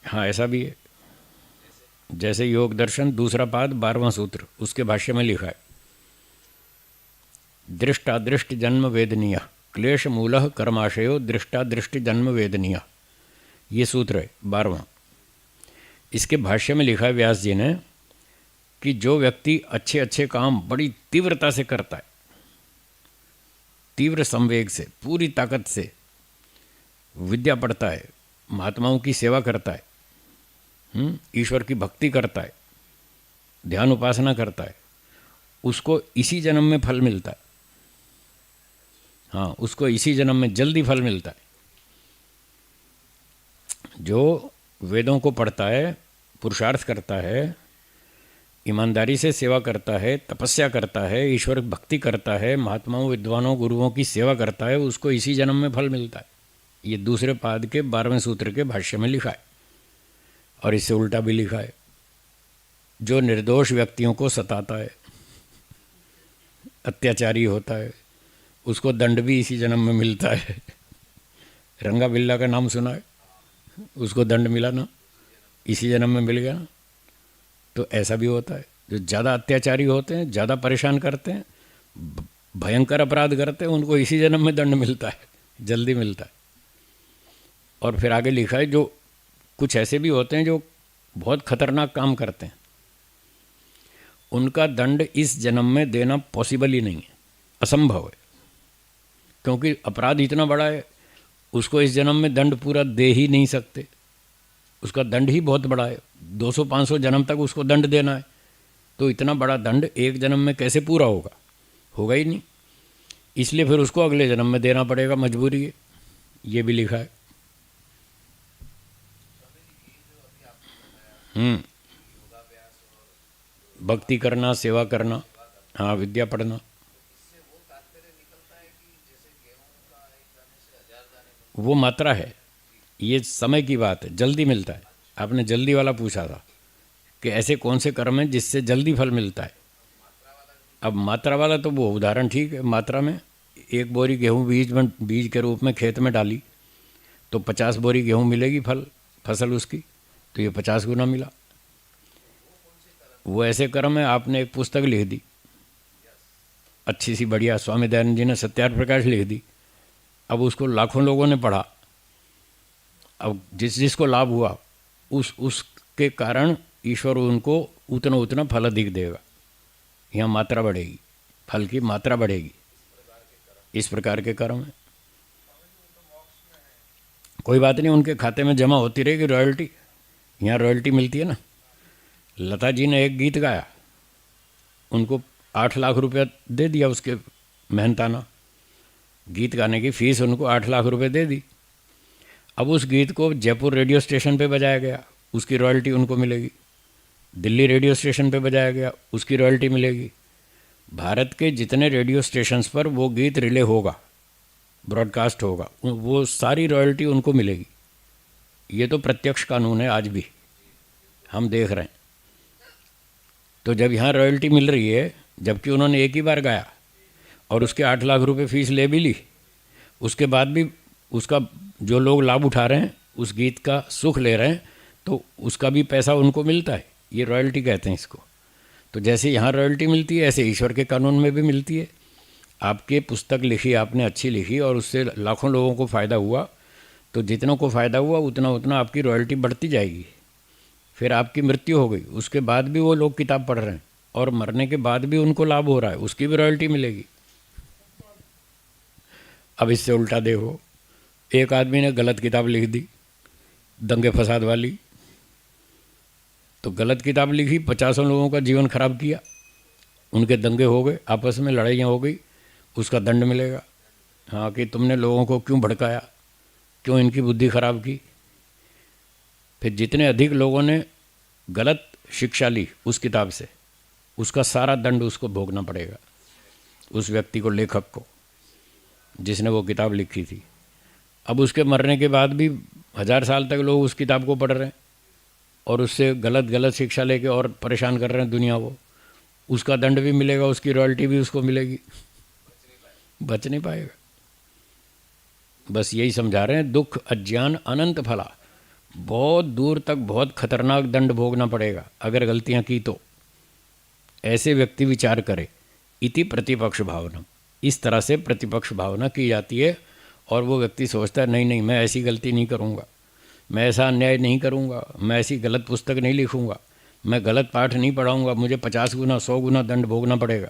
हाँ ऐसा भी है। जैसे योग दर्शन दूसरा पाद 12वां सूत्र, उसके भाष्य में लिखा है, दृष्टादृष्ट जन्म वेदनीय क्लेश मूलः कर्माशयो दृष्टादृष्ट जन्म वेदनीय, ये सूत्र है 12वां। इसके भाष्य में लिखा है व्यास जी ने कि जो व्यक्ति अच्छे अच्छे काम बड़ी तीव्रता से करता है, तीव्र संवेग से, पूरी ताकत से विद्या पढ़ता है, महात्माओं की सेवा करता है, ईश्वर की भक्ति करता है, ध्यान उपासना करता है, उसको इसी जन्म में फल मिलता है। हाँ, उसको इसी जन्म में जल्दी फल मिलता है। जो वेदों को पढ़ता है, पुरुषार्थ करता है, ईमानदारी से सेवा करता है, तपस्या करता है, ईश्वर भक्ति करता है, महात्माओं विद्वानों गुरुओं की सेवा करता है, उसको इसी जन्म में फल मिलता है। ये दूसरे पाद के 12वें सूत्र के भाष्य में लिखा है। और इससे उल्टा भी लिखा है, जो निर्दोष व्यक्तियों को सताता है, अत्याचारी होता है, उसको दंड भी इसी जन्म में मिलता है। रंगा बिल्ला का नाम सुना है? उसको दंड मिला ना, इसी जन्म में मिल गया ना। तो ऐसा भी होता है, जो ज़्यादा अत्याचारी होते हैं, ज़्यादा परेशान करते हैं, भयंकर अपराध करते हैं, उनको इसी जन्म में दंड मिलता है, जल्दी मिलता है। और फिर आगे लिखा है, जो कुछ ऐसे भी होते हैं जो बहुत खतरनाक काम करते हैं, उनका दंड इस जन्म में देना पॉसिबल ही नहीं है, असंभव है। क्योंकि अपराध इतना बड़ा है, उसको इस जन्म में दंड पूरा दे ही नहीं सकते, उसका दंड ही बहुत बड़ा है, 200-500 जन्म तक उसको दंड देना है। तो इतना बड़ा दंड एक जन्म में कैसे पूरा होगा? होगा ही नहीं। इसलिए फिर उसको अगले जन्म में देना पड़ेगा, मजबूरी है। ये भी लिखा है। भक्ति करना, सेवा करना, हाँ, विद्या पढ़ना, वो मात्रा है। ये समय की बात है, जल्दी मिलता है। आपने जल्दी वाला पूछा था कि ऐसे कौन से कर्म हैं जिससे जल्दी फल मिलता है। अब मात्रा वाला तो वो उदाहरण ठीक है। मात्रा में 1 बोरी गेहूँ बीज के रूप में खेत में डाली तो 50 बोरी गेहूँ मिलेगी, फसल उसकी, तो ये 50 गुना मिला। वो ऐसे कर्म है, आपने एक पुस्तक लिख दी अच्छी सी बढ़िया, स्वामी दयानंद जी ने सत्यार्थ प्रकाश लिख दी, अब उसको लाखों लोगों ने पढ़ा, अब जिसको लाभ हुआ उसके कारण ईश्वर उनको उतना उतना फल अधिक देगा। यहाँ मात्रा बढ़ेगी, फल की मात्रा बढ़ेगी। इस प्रकार के कर्म है। कोई बात नहीं, उनके खाते में जमा होती रहेगी रॉयल्टी। यहाँ रॉयल्टी मिलती है ना। लता जी ने एक गीत गाया, उनको 8 लाख रुपया दे दिया उसके मेहनताना, गीत गाने की फीस उनको 8 लाख रुपए दे दी। अब उस गीत को जयपुर रेडियो स्टेशन पे बजाया गया, उसकी रॉयल्टी उनको मिलेगी। दिल्ली रेडियो स्टेशन पे बजाया गया, उसकी रॉयल्टी मिलेगी। भारत के जितने रेडियो स्टेशंस पर वो गीत रिले होगा, ब्रॉडकास्ट होगा, वो सारी रॉयल्टी उनको मिलेगी। ये तो प्रत्यक्ष कानून है, आज भी हम देख रहे हैं। तो जब यहाँ रॉयल्टी मिल रही है, जबकि उन्होंने एक ही बार गाया और उसके 8 लाख रुपए फीस ले भी ली, उसके बाद भी उसका जो लोग लाभ उठा रहे हैं, उस गीत का सुख ले रहे हैं, तो उसका भी पैसा उनको मिलता है। ये रॉयल्टी कहते हैं इसको। तो जैसे यहाँ रॉयल्टी मिलती है, ऐसे ईश्वर के कानून में भी मिलती है। आपके पुस्तक लिखी, आपने अच्छी लिखी और उससे लाखों लोगों को फ़ायदा हुआ, तो जितनों को फ़ायदा हुआ उतना उतना आपकी रॉयल्टी बढ़ती जाएगी। फिर आपकी मृत्यु हो गई, उसके बाद भी वो लोग किताब पढ़ रहे हैं और मरने के बाद भी उनको लाभ हो रहा है, उसकी भी रॉयल्टी मिलेगी। अब इससे उल्टा देखो, एक आदमी ने गलत किताब लिख दी, दंगे फसाद वाली, तो गलत किताब लिखी, 50 लोगों का जीवन खराब किया, उनके दंगे हो गए, आपस में लड़ाइयाँ हो गई, उसका दंड मिलेगा। हाँ, कि तुमने लोगों को क्यों भड़काया, क्यों इनकी बुद्धि खराब की। फिर जितने अधिक लोगों ने गलत शिक्षा ली उस किताब से, उसका सारा दंड उसको भोगना पड़ेगा, उस व्यक्ति को, लेखक को, जिसने वो किताब लिखी थी। अब उसके मरने के बाद भी 1000 साल तक लोग उस किताब को पढ़ रहे हैं और उससे गलत गलत शिक्षा लेके और परेशान कर रहे हैं दुनिया को। उसका दंड भी मिलेगा, उसकी रॉयल्टी भी उसको मिलेगी, बच नहीं पाएगा। बस यही समझा रहे हैं, दुख अज्ञान अनंत फला, बहुत दूर तक बहुत खतरनाक दंड भोगना पड़ेगा अगर गलतियां की तो। ऐसे व्यक्ति विचार करे, इति प्रतिपक्ष भावना, इस तरह से प्रतिपक्ष भावना की जाती है। और वो व्यक्ति सोचता है नहीं नहीं, मैं ऐसी गलती नहीं करूँगा, मैं ऐसा अन्याय नहीं करूँगा, मैं ऐसी गलत पुस्तक नहीं लिखूँगा, मैं गलत पाठ नहीं पढ़ाऊँगा, मुझे 50 गुना 100 गुना दंड भोगना पड़ेगा।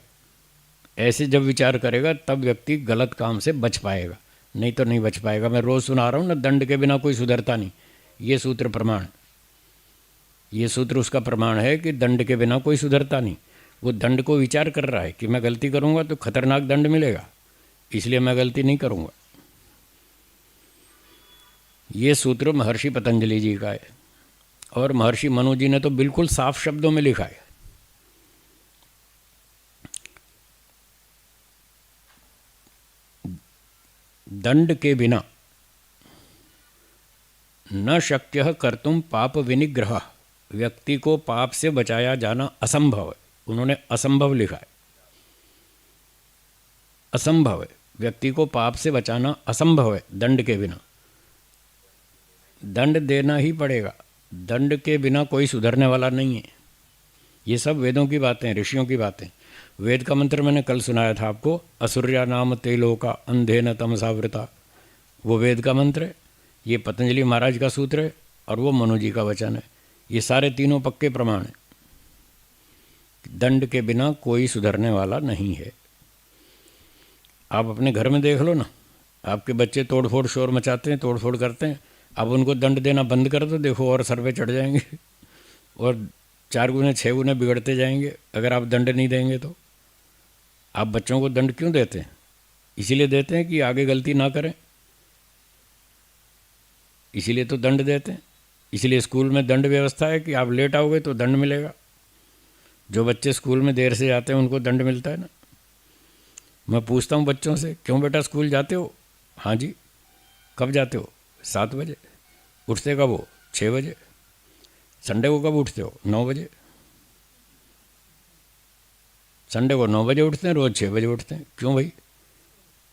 ऐसे जब विचार करेगा तब व्यक्ति गलत काम से बच पाएगा, नहीं तो नहीं बच पाएगा। मैं रोज़ सुना रहा हूँ ना, दंड के बिना कोई सुधरता नहीं। ये सूत्र प्रमाण, ये सूत्र उसका प्रमाण है कि दंड के बिना कोई सुधरता नहीं। वो दंड को विचार कर रहा है कि मैं गलती करूँगा तो खतरनाक दंड मिलेगा, इसलिए मैं गलती नहीं करूँगा। ये सूत्र महर्षि पतंजलि जी का है और महर्षि मनु जी ने तो बिल्कुल साफ शब्दों में लिखा है। दंड के बिना न शक्य कर्तुम पाप विनिग्रह, व्यक्ति को पाप से बचाया जाना असंभव है। उन्होंने असंभव लिखा है, असंभव है, व्यक्ति को पाप से बचाना असंभव है दंड के बिना। दंड देना ही पड़ेगा, दंड के बिना कोई सुधरने वाला नहीं है। ये सब वेदों की बातें, ऋषियों की बातें। वेद का मंत्र मैंने कल सुनाया था आपको, असुर्या नाम तेलोका अंधेन तमसावृता, वो वेद का मंत्र है। ये पतंजलि महाराज का सूत्र है और वो मनु जी का वचन है। ये सारे तीनों पक्के प्रमाण हैं। दंड के बिना कोई सुधरने वाला नहीं है। आप अपने घर में देख लो ना, आपके बच्चे तोड़ फोड़ शोर मचाते हैं, तोड़ फोड़ करते हैं, अब उनको दंड देना बंद कर दो, देखो और सर पे चढ़ जाएंगे और 4 गुने 6 गुने बिगड़ते जाएंगे अगर आप दंड नहीं देंगे तो। आप बच्चों को दंड क्यों देते हैं? इसीलिए देते हैं कि आगे गलती ना करें, इसीलिए तो दंड देते हैं। इसलिए स्कूल में दंड व्यवस्था है कि आप लेट आओगे तो दंड मिलेगा। जो बच्चे स्कूल में देर से जाते हैं उनको दंड मिलता है ना। मैं पूछता हूँ बच्चों से, क्यों बेटा स्कूल जाते हो? हाँ जी। कब जाते हो? 7 बजे। उठते कब हो? 6 बजे। संडे को कब उठते हो? 9 बजे। संडे को 9 बजे उठते हैं, रोज़ 6 बजे उठते हैं। क्यों भाई?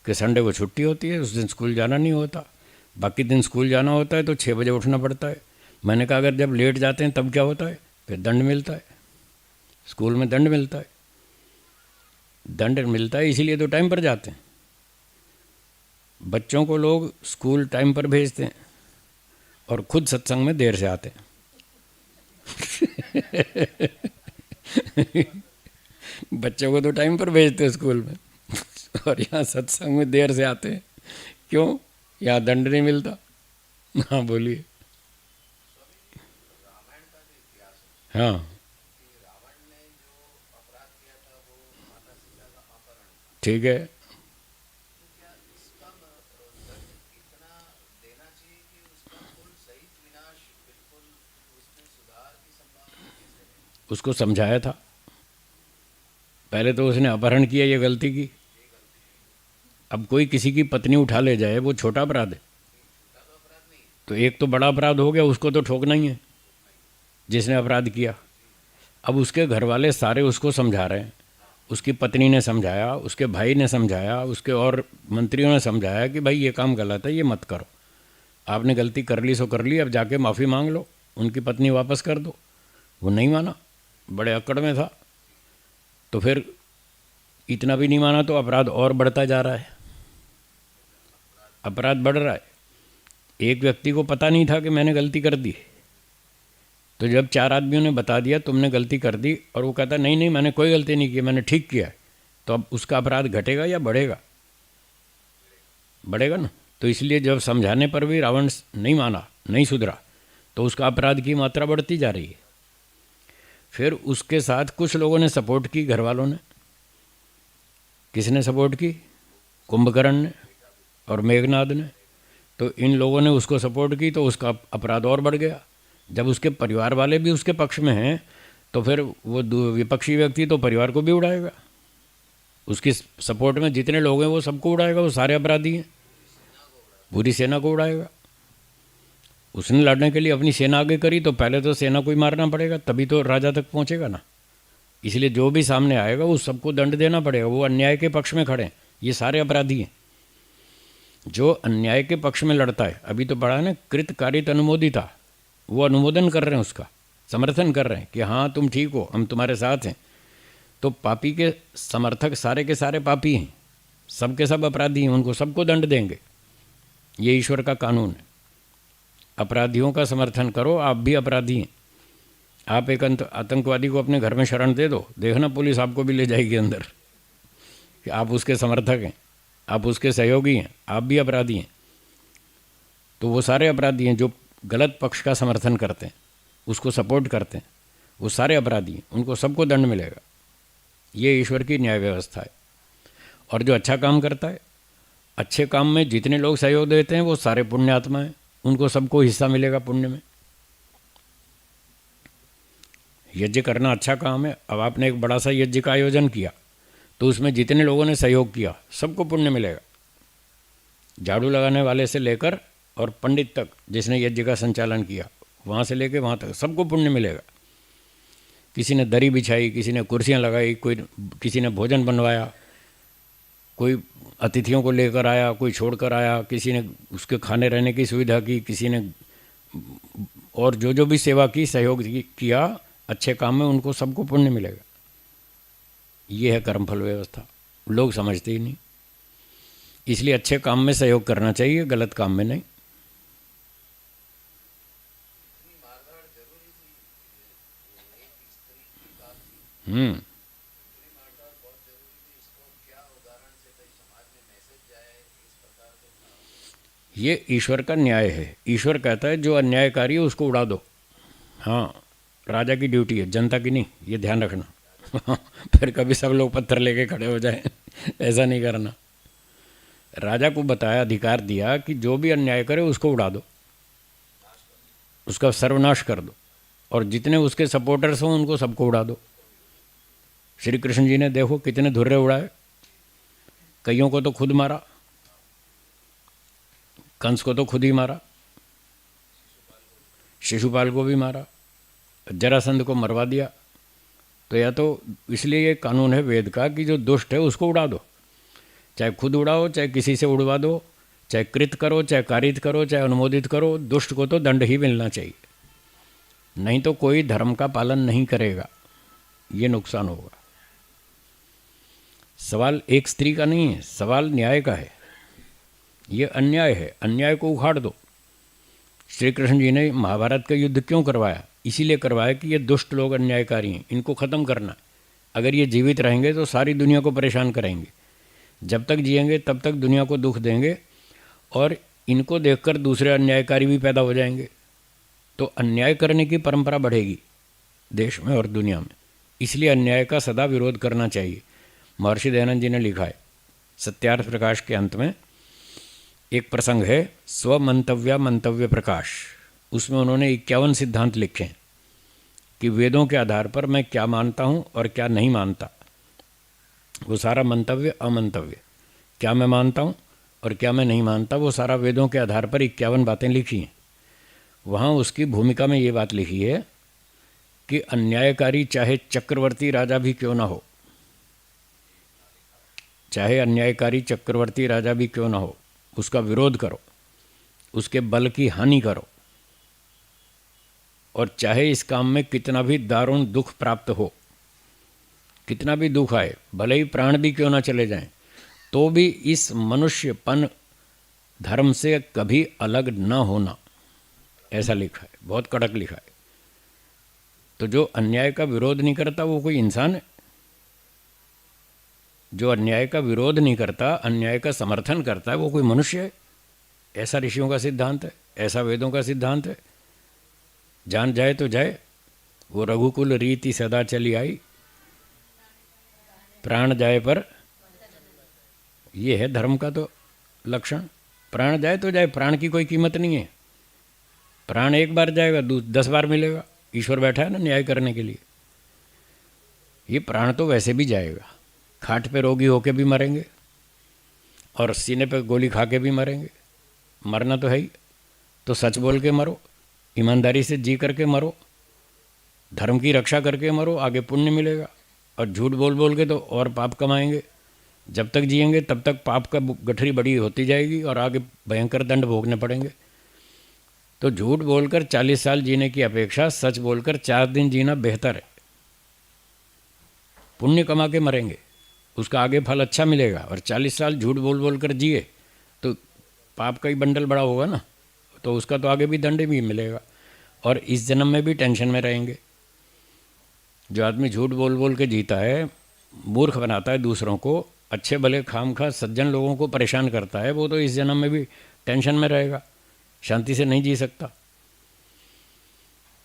कि संडे को छुट्टी होती है, उस दिन स्कूल जाना नहीं होता, बाकी दिन स्कूल जाना होता है तो 6 बजे उठना पड़ता है। मैंने कहा अगर जब लेट जाते हैं तब क्या होता है? फिर दंड मिलता है, स्कूल में दंड मिलता है। दंड मिलता है इसीलिए तो टाइम पर जाते हैं। बच्चों को लोग स्कूल टाइम पर भेजते हैं और खुद सत्संग में देर से आते हैं बच्चों को तो टाइम पर भेजते हैं स्कूल में और यहाँ सत्संग में देर से आते हैं। क्यों? यहाँ दंड नहीं मिलता। हाँ बोलिए। हाँ ठीक है। उसको समझाया था। पहले तो उसने अपहरण किया, ये गलती की। अब कोई किसी की पत्नी उठा ले जाए, वो छोटा अपराध है? तो एक तो बड़ा अपराध हो गया, उसको तो ठोकना ही है जिसने अपराध किया। अब उसके घर वाले सारे उसको समझा रहे हैं, उसकी पत्नी ने समझाया, उसके भाई ने समझाया, उसके और मंत्रियों ने समझाया कि भाई ये काम गलत है, ये मत करो। आपने गलती कर ली सो कर ली, अब जाके माफ़ी मांग लो, उनकी पत्नी वापस कर दो। वो नहीं माना, बड़े अकड़ में था। तो फिर इतना भी नहीं माना तो अपराध और बढ़ता जा रहा है, अपराध बढ़ रहा है। एक व्यक्ति को पता नहीं था कि मैंने गलती कर दी, तो जब 4 आदमियों ने बता दिया तुमने गलती कर दी, और वो कहता नहीं नहीं मैंने कोई गलती नहीं की, मैंने ठीक किया है, तो अब उसका अपराध घटेगा या बढ़ेगा? बढ़ेगा ना। तो इसलिए जब समझाने पर भी रावण नहीं माना, नहीं सुधरा, तो उसका अपराध की मात्रा बढ़ती जा रही है। फिर उसके साथ कुछ लोगों ने सपोर्ट की, घर वालों ने। किसने सपोर्ट की? कुंभकर्ण ने और मेघनाद ने। तो इन लोगों ने उसको सपोर्ट की, तो उसका अपराध और बढ़ गया। जब उसके परिवार वाले भी उसके पक्ष में हैं, तो फिर वो विपक्षी व्यक्ति तो परिवार को भी उड़ाएगा। उसकी सपोर्ट में जितने लोग हैं वो सबको उड़ाएगा, वो सारे अपराधी हैं, पूरी सेना को उड़ाएगा। उसने लड़ने के लिए अपनी सेना आगे करी, तो पहले तो सेना को ही मारना पड़ेगा, तभी तो राजा तक पहुंचेगा ना। इसलिए जो भी सामने आएगा वो सबको दंड देना पड़ेगा। वो अन्याय के पक्ष में खड़े हैं, ये सारे अपराधी हैं। जो अन्याय के पक्ष में लड़ता है, अभी तो पढ़ा है ना, कृत कारित अनुमोदिता, वो अनुमोदन कर रहे हैं, उसका समर्थन कर रहे हैं कि हाँ तुम ठीक हो, हम तुम्हारे साथ हैं। तो पापी के समर्थक सारे के सारे पापी हैं, सब के सब अपराधी हैं, उनको सबको दंड देंगे। ये ईश्वर का कानून है। अपराधियों का समर्थन करो, आप भी अपराधी हैं। आप एक आतंकवादी को अपने घर में शरण दे दो, देखना पुलिस आपको भी ले जाएगी अंदर कि आप उसके समर्थक हैं, आप उसके सहयोगी हैं, आप भी अपराधी हैं। तो वो सारे अपराधी हैं जो गलत पक्ष का समर्थन करते हैं, उसको सपोर्ट करते हैं, वो सारे अपराधी हैं, उनको सबको दंड मिलेगा। ये ईश्वर की न्याय व्यवस्था है। और जो अच्छा काम करता है, अच्छे काम में जितने लोग सहयोग देते हैं वो सारे पुण्य आत्मा हैं, उनको सबको हिस्सा मिलेगा पुण्य में। यज्ञ करना अच्छा काम है। अब आपने एक बड़ा सा यज्ञ का आयोजन किया, तो उसमें जितने लोगों ने सहयोग किया सबको पुण्य मिलेगा। झाड़ू लगाने वाले से लेकर और पंडित तक, जिसने यज्ञ का संचालन किया, वहाँ से लेकर वहाँ तक सबको पुण्य मिलेगा। किसी ने दरी बिछाई, किसी ने कुर्सियाँ लगाई, किसी ने भोजन बनवाया, कोई अतिथियों को लेकर आया, कोई छोड़कर आया, किसी ने उसके खाने रहने की सुविधा की, किसी ने और जो भी सेवा की, सहयोग किया अच्छे काम में, उनको सबको पुण्य मिलेगा। ये है कर्मफल व्यवस्था। लोग समझते ही नहीं। इसलिए अच्छे काम में सहयोग करना चाहिए, गलत काम में नहीं। ये ईश्वर का न्याय है। ईश्वर कहता है जो अन्यायकारी है उसको उड़ा दो। हाँ, राजा की ड्यूटी है, जनता की नहीं, ये ध्यान रखना। फिर कभी सब लोग पत्थर लेके खड़े हो जाएं, ऐसा नहीं करना। राजा को बताया, अधिकार दिया कि जो भी अन्याय करे उसको उड़ा दो, उसका सर्वनाश कर दो, और जितने उसके सपोर्टर्स हों उनको सबको उड़ा दो। श्री कृष्ण जी ने देखो कितने धुर्रे उड़ाए, कईयों को तो खुद मारा, कंस को तो खुद ही मारा, शिशुपाल को भी मारा, जरासंध को मरवा दिया। तो या तो इसलिए ये कानून है वेद का कि जो दुष्ट है उसको उड़ा दो, चाहे खुद उड़ाओ, चाहे किसी से उड़वा दो, चाहे कृत करो, चाहे कारित करो, चाहे अनुमोदित करो, दुष्ट को तो दंड ही मिलना चाहिए। नहीं तो कोई धर्म का पालन नहीं करेगा, ये नुकसान होगा। सवाल एक स्त्री का नहीं है, सवाल न्याय का है। ये अन्याय है, अन्याय को उखाड़ दो। श्री कृष्ण जी ने महाभारत का युद्ध क्यों करवाया? इसीलिए करवाया कि ये दुष्ट लोग अन्यायकारी हैं, इनको ख़त्म करना। अगर ये जीवित रहेंगे तो सारी दुनिया को परेशान करेंगे, जब तक जिएंगे तब तक दुनिया को दुख देंगे, और इनको देखकर दूसरे अन्यायकारी भी पैदा हो जाएंगे। तो अन्याय करने की परंपरा बढ़ेगी देश में और दुनिया में। इसलिए अन्याय का सदा विरोध करना चाहिए। महर्षि दयानंद जी ने लिखा है सत्यार्थ प्रकाश के अंत में, एक प्रसंग है स्वमंतव्य मंतव्य प्रकाश, उसमें उन्होंने 51 सिद्धांत लिखे हैं। कि वेदों के आधार पर मैं क्या मानता हूँ और क्या नहीं मानता। वो सारा मंतव्य अमंतव्य, क्या मैं मानता हूँ और क्या मैं नहीं मानता, वो सारा वेदों के आधार पर 51 बातें लिखी हैं। वहाँ उसकी भूमिका में ये बात लिखी है कि अन्यायकारी चाहे चक्रवर्ती राजा भी क्यों ना हो, चाहे अन्यायकारी चक्रवर्ती राजा भी क्यों ना हो, उसका विरोध करो, उसके बल की हानि करो, और चाहे इस काम में कितना भी दारुण दुख प्राप्त हो, कितना भी दुख आए, भले ही प्राण भी क्यों ना चले जाएं, तो भी इस मनुष्यपन धर्म से कभी अलग न होना, ऐसा लिखा है। बहुत कड़क लिखा है। तो जो अन्याय का विरोध नहीं करता वो कोई इंसान है? जो अन्याय का विरोध नहीं करता, अन्याय का समर्थन करता है, वो कोई मनुष्य है? ऐसा ऋषियों का सिद्धांत है, ऐसा वेदों का सिद्धांत है। जान जाए तो जाए, वो रघुकुल रीति सदा चली आई, प्राण जाए पर, ये है धर्म का तो लक्षण। प्राण जाए तो जाए, प्राण की कोई कीमत नहीं है। प्राण एक बार जाएगा, 10 बार मिलेगा। ईश्वर बैठा है ना न्याय करने के लिए। ये प्राण तो वैसे भी जाएगा, खाट पे रोगी होके भी मरेंगे और सीने पे गोली खा के भी मरेंगे। मरना तो है ही, तो सच बोल के मरो, ईमानदारी से जी करके मरो, धर्म की रक्षा करके मरो, आगे पुण्य मिलेगा। और झूठ बोल बोल के तो और पाप कमाएंगे। जब तक जिएंगे तब तक पाप का गठरी बड़ी होती जाएगी और आगे भयंकर दंड भोगने पड़ेंगे। तो झूठ बोलकर 40 साल जीने की अपेक्षा सच बोलकर 4 दिन जीना बेहतर है। पुण्य कमा के मरेंगे, उसका आगे फल अच्छा मिलेगा। और 40 साल झूठ बोल बोल कर जिए तो पाप का ही बंडल बड़ा होगा ना, तो उसका तो आगे भी दंड भी मिलेगा और इस जन्म में भी टेंशन में रहेंगे। जो आदमी झूठ बोल बोल के जीता है, मूर्ख बनाता है दूसरों को, अच्छे भले खामखा सज्जन लोगों को परेशान करता है, वो तो इस जन्म में भी टेंशन में रहेगा, शांति से नहीं जी सकता।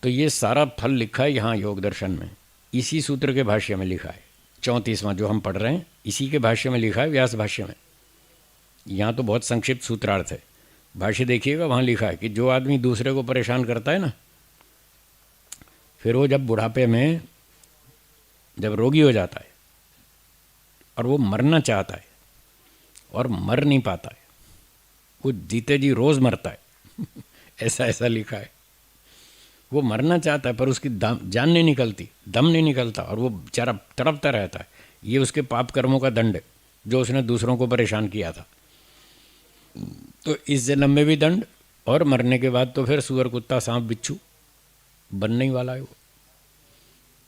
तो ये सारा फल लिखा है यहाँ योग दर्शन में, इसी सूत्र के भाष्य में लिखा है। 34वां जो हम पढ़ रहे हैं इसी के भाष्य में लिखा है, व्यास भाष्य में। यहाँ तो बहुत संक्षिप्त सूत्रार्थ है, भाष्य देखिएगा, वहाँ लिखा है कि जो आदमी दूसरे को परेशान करता है ना, फिर वो जब बुढ़ापे में जब रोगी हो जाता है और वो मरना चाहता है और मर नहीं पाता है, वो जीते जी रोज़ मरता है ऐसा ऐसा लिखा है। वो मरना चाहता है पर उसकी जान नहीं निकलती, दम नहीं निकलता और वो बेचारा तड़पता रहता है। ये उसके पाप कर्मों का दंड है जो उसने दूसरों को परेशान किया था। तो इस जन्म में भी दंड और मरने के बाद तो फिर सुअर कुत्ता सांप बिच्छू बनने ही वाला है वो।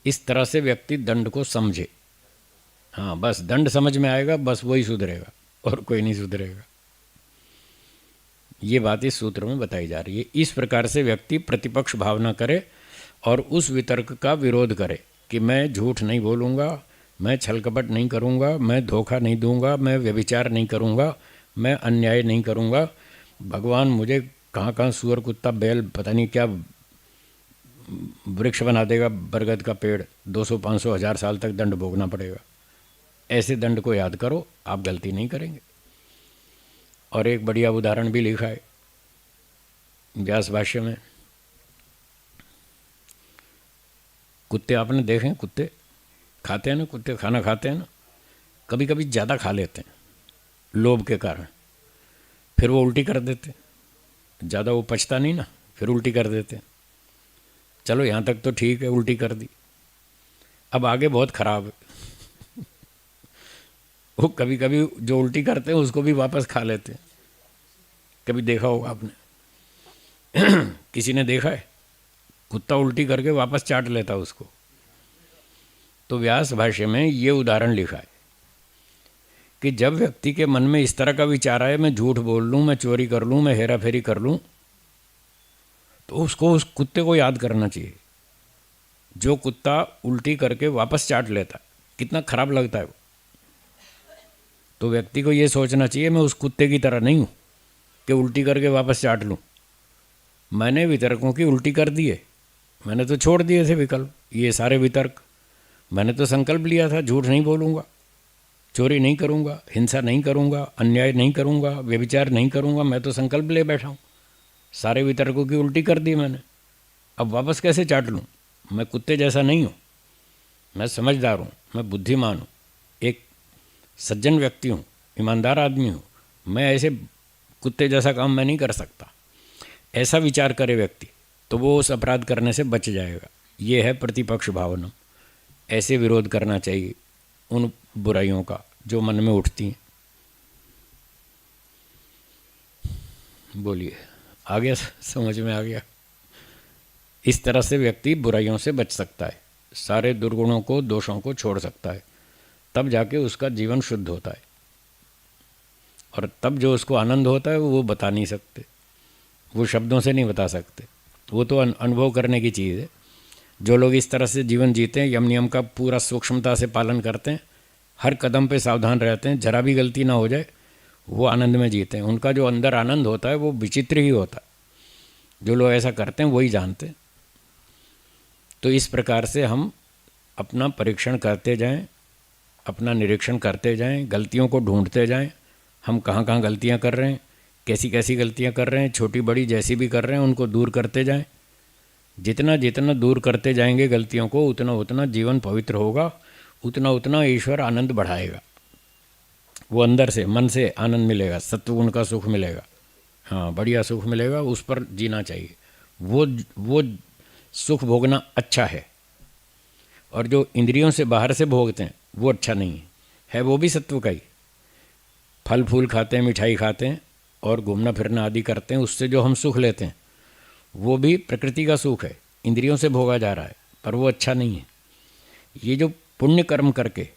इस तरह से व्यक्ति दंड को समझे। हाँ, बस दंड समझ में आएगा, बस वही सुधरेगा और कोई नहीं सुधरेगा। ये बात इस सूत्र में बताई जा रही है। इस प्रकार से व्यक्ति प्रतिपक्ष भावना करे और उस वितर्क का विरोध करे कि मैं झूठ नहीं बोलूँगा, मैं छल कपट नहीं करूँगा, मैं धोखा नहीं दूंगा, मैं व्यभिचार नहीं करूँगा, मैं अन्याय नहीं करूँगा। भगवान मुझे कहाँ कहाँ सुअर कुत्ता बैल पता नहीं क्या वृक्ष बना देगा, बरगद का पेड़, 200 500 1000 साल तक दंड भोगना पड़ेगा। ऐसे दंड को याद करो, आप गलती नहीं करेंगे। और एक बढ़िया उदाहरण भी लिखा है व्यास भाष्य में। कुत्ते आपने देखे, कुत्ते खाते हैं ना, कुत्ते खाना खाते हैं ना, कभी कभी ज़्यादा खा लेते हैं लोभ के कारण, फिर वो उल्टी कर देते। ज़्यादा वो पचता नहीं ना, फिर उल्टी कर देते। चलो यहाँ तक तो ठीक है, उल्टी कर दी, अब आगे बहुत ख़राब है। वो कभी कभी जो उल्टी करते हैं उसको भी वापस खा लेते हैं। कभी देखा होगा आपने किसी ने देखा है कुत्ता उल्टी करके वापस चाट लेता उसको। तो व्यास भाष्य में ये उदाहरण लिखा है कि जब व्यक्ति के मन में इस तरह का विचार आए, मैं झूठ बोल लूँ, मैं चोरी कर लूँ, मैं हेरा फेरी कर लूँ, तो उसको उस कुत्ते को याद करना चाहिए। जो कुत्ता उल्टी करके वापस चाट लेता, कितना खराब लगता है वो। तो व्यक्ति को ये सोचना चाहिए मैं उस कुत्ते की तरह नहीं हूँ कि उल्टी करके वापस चाट लूँ। मैंने वितर्कों की उल्टी कर दी है, मैंने तो छोड़ दिए थे विकल्प, ये सारे वितर्क। मैंने तो संकल्प लिया था झूठ नहीं बोलूँगा, चोरी नहीं करूँगा, हिंसा नहीं करूँगा, अन्याय नहीं करूँगा, व्यभिचार नहीं करूँगा। मैं तो संकल्प ले बैठा हूँ, सारे वितर्कों की उल्टी कर दी मैंने, अब वापस कैसे चाट लूँ? मैं कुत्ते जैसा नहीं हूँ, मैं समझदार हूँ, मैं बुद्धिमान हूँ, एक सज्जन व्यक्ति हूँ, ईमानदार आदमी हूँ, मैं ऐसे कुत्ते जैसा काम मैं नहीं कर सकता। ऐसा विचार करे व्यक्ति तो वो उस अपराध करने से बच जाएगा। ये है प्रतिपक्ष भावना। ऐसे विरोध करना चाहिए उन बुराइयों का जो मन में उठती हैं। बोलिए, आ गया? समझ में आ गया? इस तरह से व्यक्ति बुराइयों से बच सकता है, सारे दुर्गुणों को, दोषों को छोड़ सकता है, तब जाके उसका जीवन शुद्ध होता है। और तब जो उसको आनंद होता है वो बता नहीं सकते, वो शब्दों से नहीं बता सकते, वो तो अनुभव करने की चीज़ है। जो लोग इस तरह से जीवन जीते हैं, यम नियम का पूरा सूक्ष्मता से पालन करते हैं, हर कदम पे सावधान रहते हैं, जरा भी गलती ना हो जाए, वो आनंद में जीते हैं। उनका जो अंदर आनंद होता है वो विचित्र ही होता है। जो लोग ऐसा करते हैं वही जानते हैं। तो इस प्रकार से हम अपना परीक्षण करते जाएं, अपना निरीक्षण करते जाएं, गलतियों को ढूंढते जाएं। हम कहाँ कहाँ गलतियाँ कर रहे हैं, कैसी कैसी गलतियाँ कर रहे हैं, छोटी बड़ी जैसी भी कर रहे हैं, उनको दूर करते जाएं। जितना जितना दूर करते जाएंगे गलतियों को, उतना उतना जीवन पवित्र होगा, उतना उतना ईश्वर आनंद बढ़ाएगा। वो अंदर से, मन से आनंद मिलेगा, सत्वगुण का सुख मिलेगा। हाँ, बढ़िया सुख मिलेगा, उस पर जीना चाहिए। वो सुख भोगना अच्छा है। और जो इंद्रियों से बाहर से भोगते हैं वो अच्छा नहीं है वो भी सत्व का ही। फल फूल खाते हैं, मिठाई खाते हैं और घूमना फिरना आदि करते हैं, उससे जो हम सुख लेते हैं वो भी प्रकृति का सुख है, इंद्रियों से भोगा जा रहा है, पर वो अच्छा नहीं है। ये जो पुण्य कर्म करके,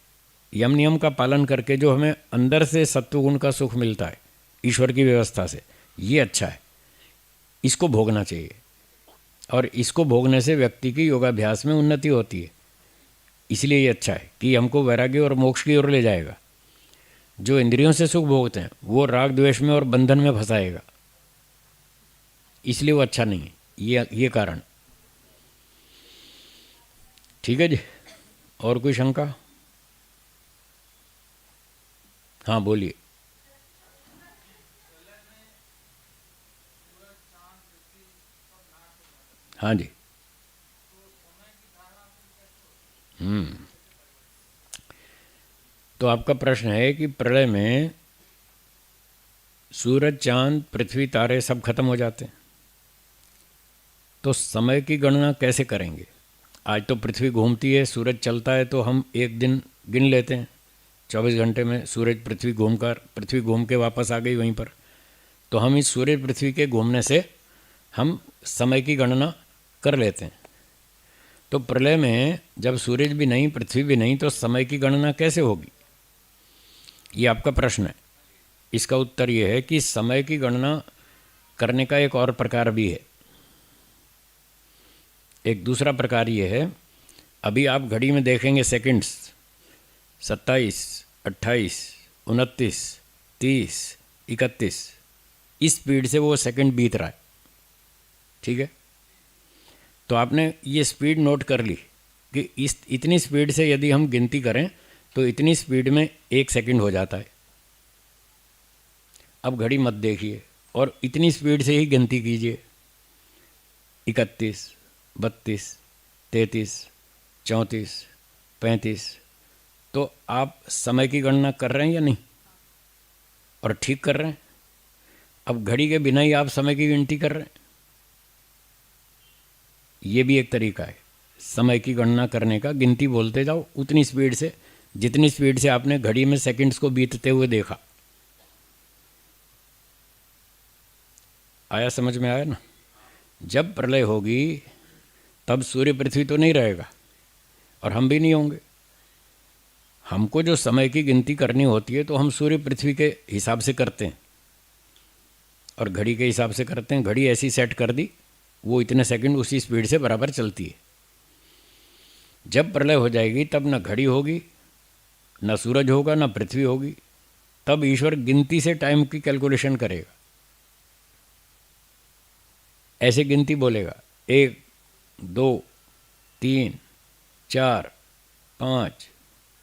यम नियम का पालन करके जो हमें अंदर से सत्वगुण का सुख मिलता है ईश्वर की व्यवस्था से, ये अच्छा है, इसको भोगना चाहिए। और इसको भोगने से व्यक्ति की योगाभ्यास में उन्नति होती है। इसलिए ये अच्छा है कि हमको वैराग्य और मोक्ष की ओर ले जाएगा। जो इंद्रियों से सुख भोगते हैं वो राग द्वेष में और बंधन में फंसाएगा, इसलिए वो अच्छा नहीं है। ये कारण। ठीक है जी, और कोई शंका? हाँ बोलिए। हाँ जी। तो आपका प्रश्न है कि प्रलय में सूरज, चांद, पृथ्वी, तारे सब खत्म हो जाते हैं, तो समय की गणना कैसे करेंगे? आज तो पृथ्वी घूमती है, सूरज चलता है, तो हम एक दिन गिन लेते हैं, 24 घंटे में सूरज पृथ्वी घूम के वापस आ गई वहीं पर। तो हम इस सूर्य पृथ्वी के घूमने से हम समय की गणना कर लेते हैं। तो प्रलय में जब सूरज भी नहीं, पृथ्वी भी नहीं, तो समय की गणना कैसे होगी? ये आपका प्रश्न है। इसका उत्तर ये है कि समय की गणना करने का एक और प्रकार भी है। एक दूसरा प्रकार ये है, अभी आप घड़ी में देखेंगे सेकंड्स 27, 28, 29, 30, 31, इस स्पीड से वो सेकंड बीत रहा है। ठीक है, तो आपने ये स्पीड नोट कर ली कि इतनी स्पीड से यदि हम गिनती करें तो इतनी स्पीड में एक सेकंड हो जाता है। अब घड़ी मत देखिए और इतनी स्पीड से ही गिनती कीजिए, 31, 32, 33, 34, 35। तो आप समय की गणना कर रहे हैं या नहीं? और ठीक कर रहे हैं। अब घड़ी के बिना ही आप समय की गिनती कर रहे हैं। ये भी एक तरीका है समय की गणना करने का। गिनती बोलते जाओ उतनी स्पीड से जितनी स्पीड से आपने घड़ी में सेकंड्स को बीतते हुए देखा। आया, समझ में आया ना? जब प्रलय होगी तब सूर्य पृथ्वी तो नहीं रहेगा और हम भी नहीं होंगे। हमको जो समय की गिनती करनी होती है तो हम सूर्य पृथ्वी के हिसाब से करते हैं और घड़ी के हिसाब से करते हैं। घड़ी ऐसी सेट कर दी, वो इतने सेकंड उसी स्पीड से बराबर चलती है। जब प्रलय हो जाएगी तब ना घड़ी होगी, ना सूरज होगा, ना पृथ्वी होगी। तब ईश्वर गिनती से टाइम की कैलकुलेशन करेगा। ऐसे गिनती बोलेगा 1, 2, 3, 4, 5,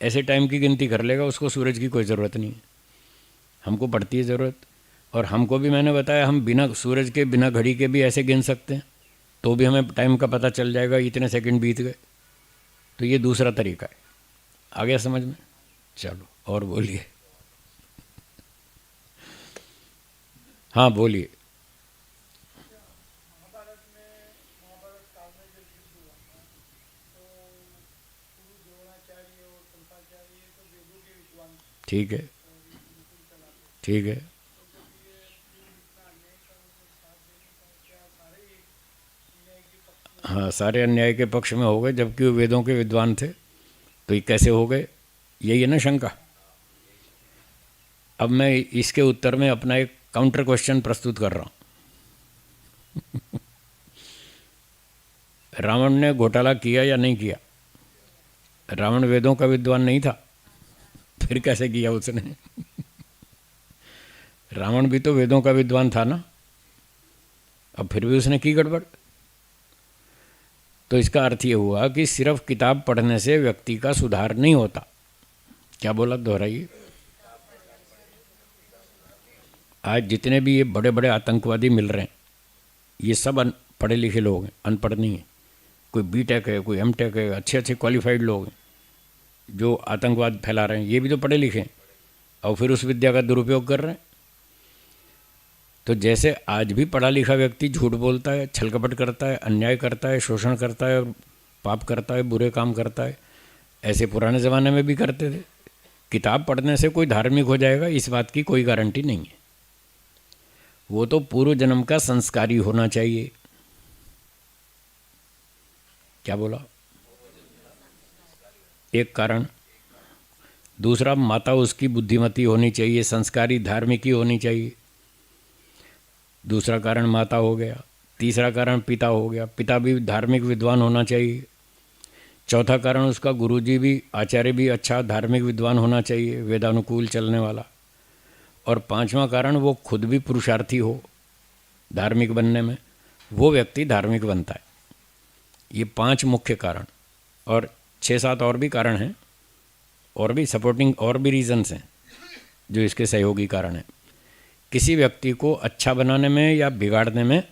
ऐसे टाइम की गिनती कर लेगा। उसको सूरज की कोई ज़रूरत नहीं है, हमको पड़ती है ज़रूरत। और हमको भी मैंने बताया हम बिना सूरज के, बिना घड़ी के भी ऐसे गिन सकते हैं। तो भी हमें टाइम का पता चल जाएगा, इतने सेकंड बीत गए। तो ये दूसरा तरीका है। आ गया समझ में? चलो और बोलिए। हाँ बोलिए। ठीक है, ठीक है। हाँ, सारे अन्याय के पक्ष में हो गए, जबकि वो वेदों के विद्वान थे। तो ये कैसे हो गए? यही है ना शंका। अब मैं इसके उत्तर में अपना एक काउंटर क्वेश्चन प्रस्तुत कर रहा हूँ। रावण ने घोटाला किया या नहीं किया? रावण वेदों का विद्वान नहीं था, फिर कैसे किया उसने? रावण भी तो वेदों का विद्वान था ना, अब फिर भी उसने की गड़बड़। तो इसका अर्थ ये हुआ कि सिर्फ किताब पढ़ने से व्यक्ति का सुधार नहीं होता। क्या बोला? दोहराइए। आज जितने भी ये बड़े बड़े आतंकवादी मिल रहे हैं, ये सब पढ़े लिखे लोग हैं, अनपढ़ नहीं है। कोई बीटेक है, कोई एमटेक है, अच्छे अच्छे क्वालिफाइड लोग हैं जो आतंकवाद फैला रहे हैं। ये भी तो पढ़े लिखे हैं और फिर उस विद्या का दुरुपयोग कर रहे हैं। तो जैसे आज भी पढ़ा लिखा व्यक्ति झूठ बोलता है, छलकपट करता है, अन्याय करता है, शोषण करता है और पाप करता है, बुरे काम करता है, ऐसे पुराने ज़माने में भी करते थे। किताब पढ़ने से कोई धार्मिक हो जाएगा, इस बात की कोई गारंटी नहीं है। वो तो पूर्व जन्म का संस्कारी होना चाहिए। क्या बोला? एक कारण। दूसरा, माता उसकी बुद्धिमती होनी चाहिए, संस्कारी धार्मिक ही होनी चाहिए। दूसरा कारण माता हो गया। तीसरा कारण पिता हो गया, पिता भी धार्मिक विद्वान होना चाहिए। चौथा कारण उसका गुरुजी भी, आचार्य भी अच्छा धार्मिक विद्वान होना चाहिए, वेदानुकूल चलने वाला। और पांचवा कारण, वो खुद भी पुरुषार्थी हो धार्मिक बनने में, वो व्यक्ति धार्मिक बनता है। ये 5 मुख्य कारण, और 6-7 और भी कारण हैं, और भी सपोर्टिंग और भी रीजंस हैं जो इसके सहयोगी कारण हैं। किसी व्यक्ति को अच्छा बनाने में या बिगाड़ने में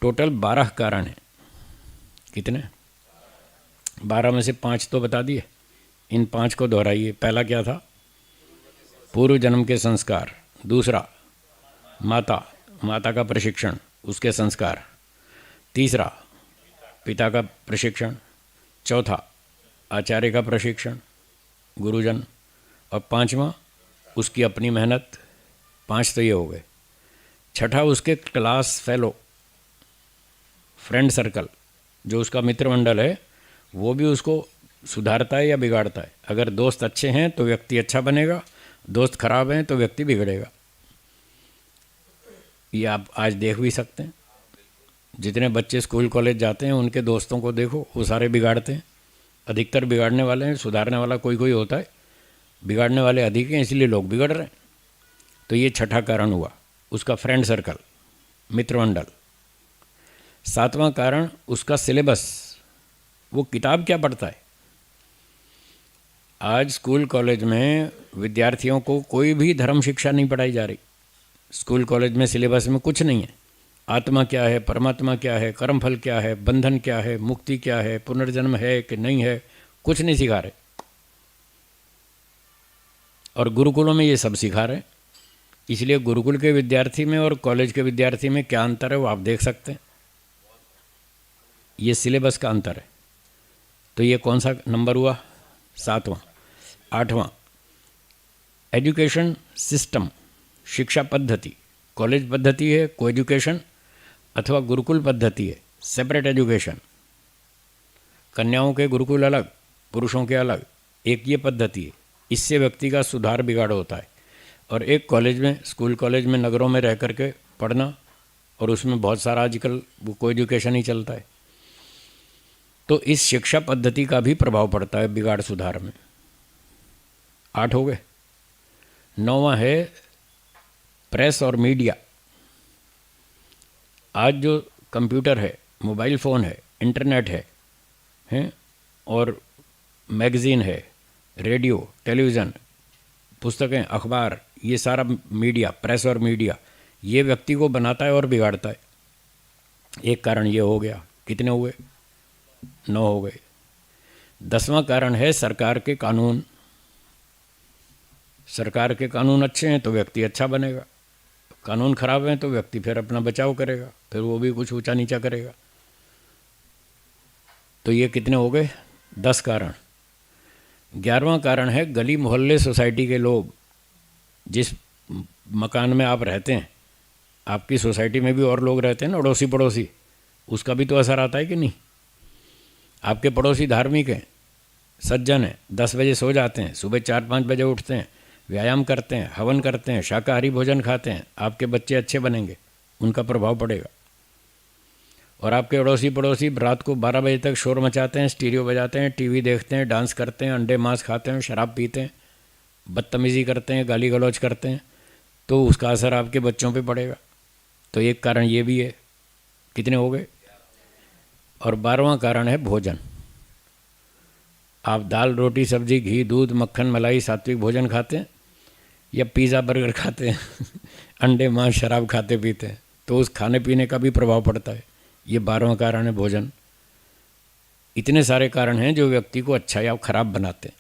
टोटल 12 कारण हैं। कितने? 12 में से 5 तो बता दिए। इन 5 को दोहराइए। पहला क्या था? पूर्व जन्म के संस्कार। दूसरा, माता का प्रशिक्षण, उसके संस्कार। तीसरा, पिता का प्रशिक्षण। चौथा, आचार्य का प्रशिक्षण, गुरुजन। और पांचवा, उसकी अपनी मेहनत। 5 तो ये हो गए। छठा, उसके क्लास फेलो, फ्रेंड सर्कल, जो उसका मित्र मंडल है, वो भी उसको सुधारता है या बिगाड़ता है। अगर दोस्त अच्छे हैं तो व्यक्ति अच्छा बनेगा, दोस्त खराब हैं तो व्यक्ति बिगड़ेगा। ये आप आज देख भी सकते हैं। जितने बच्चे स्कूल कॉलेज जाते हैं उनके दोस्तों को देखो, वो सारे बिगाड़ते हैं। अधिकतर बिगाड़ने वाले हैं, सुधारने वाला कोई कोई होता है। बिगाड़ने वाले अधिक हैं, इसलिए लोग बिगड़ रहे हैं। तो ये छठा कारण हुआ, उसका फ्रेंड सर्कल, मित्रमंडल। 7वां कारण, उसका सिलेबस, वो किताब क्या पढ़ता है। आज स्कूल कॉलेज में विद्यार्थियों को कोई भी धर्म शिक्षा नहीं पढ़ाई जा रही। स्कूल कॉलेज में सिलेबस में कुछ नहीं है। आत्मा क्या है, परमात्मा क्या है, कर्मफल क्या है, बंधन क्या है, मुक्ति क्या है, पुनर्जन्म है कि नहीं है, कुछ नहीं सिखा रहे। और गुरुकुलों में ये सब सिखा रहे हैं। इसलिए गुरुकुल के विद्यार्थी में और कॉलेज के विद्यार्थी में क्या अंतर है वो आप देख सकते हैं। ये सिलेबस का अंतर है। तो ये कौन सा नंबर हुआ? 7वां। 8वां, एजुकेशन सिस्टम, शिक्षा पद्धति। कॉलेज पद्धति है को एजुकेशन, अथवा गुरुकुल पद्धति है सेपरेट एजुकेशन। कन्याओं के गुरुकुल अलग, पुरुषों के अलग, एक ये पद्धति है। इससे व्यक्ति का सुधार बिगाड़ होता है। और एक कॉलेज में, स्कूल कॉलेज में नगरों में रह करके पढ़ना, और उसमें बहुत सारा आजकल वो को एजुकेशन ही चलता है। तो इस शिक्षा पद्धति का भी प्रभाव पड़ता है बिगाड़ सुधार में। 8 हो गए। 9वां है प्रेस और मीडिया। आज जो कंप्यूटर है, मोबाइल फ़ोन है, इंटरनेट है और मैगज़ीन है, रेडियो, टेलीविज़न, पुस्तकें, अखबार, ये सारा मीडिया, प्रेस और मीडिया, ये व्यक्ति को बनाता है और बिगाड़ता है। एक कारण ये हो गया। कितने हुए? 9 हो गए। 10वां कारण है सरकार के कानून। सरकार के कानून अच्छे हैं तो व्यक्ति अच्छा बनेगा, कानून खराब हैं तो व्यक्ति फिर अपना बचाव करेगा, फिर वो भी कुछ ऊंचा नीचा करेगा। तो ये कितने हो गए? 10 कारण। 11वां कारण है गली मोहल्ले सोसाइटी के लोग। जिस मकान में आप रहते हैं, आपकी सोसाइटी में भी और लोग रहते हैं ना, अड़ोसी पड़ोसी, उसका भी तो असर आता है कि नहीं? आपके पड़ोसी धार्मिक हैं, सज्जन हैं, 10 बजे सो जाते हैं, सुबह 4-5 बजे उठते हैं, व्यायाम करते हैं, हवन करते हैं, शाकाहारी भोजन खाते हैं, आपके बच्चे अच्छे बनेंगे, उनका प्रभाव पड़ेगा। और आपके अड़ोसी पड़ोसी रात को 12 बजे तक शोर मचाते हैं, स्टीरियो बजाते हैं, टीवी देखते हैं, डांस करते हैं, अंडे मांस खाते हैं, शराब पीते हैं, बदतमीज़ी करते हैं, गाली गलौज करते हैं, तो उसका असर आपके बच्चों पे पड़ेगा। तो एक कारण ये भी है। कितने हो गए? और 12वां कारण है भोजन। आप दाल रोटी सब्जी घी दूध मक्खन मलाई सात्विक भोजन खाते हैं या पिज़्ज़ा बर्गर खाते हैं अंडे मांस शराब खाते पीते हैं, तो उस खाने पीने का भी प्रभाव पड़ता है। ये 12वां कारण है भोजन। इतने सारे कारण हैं जो व्यक्ति को अच्छा या खराब बनाते हैं।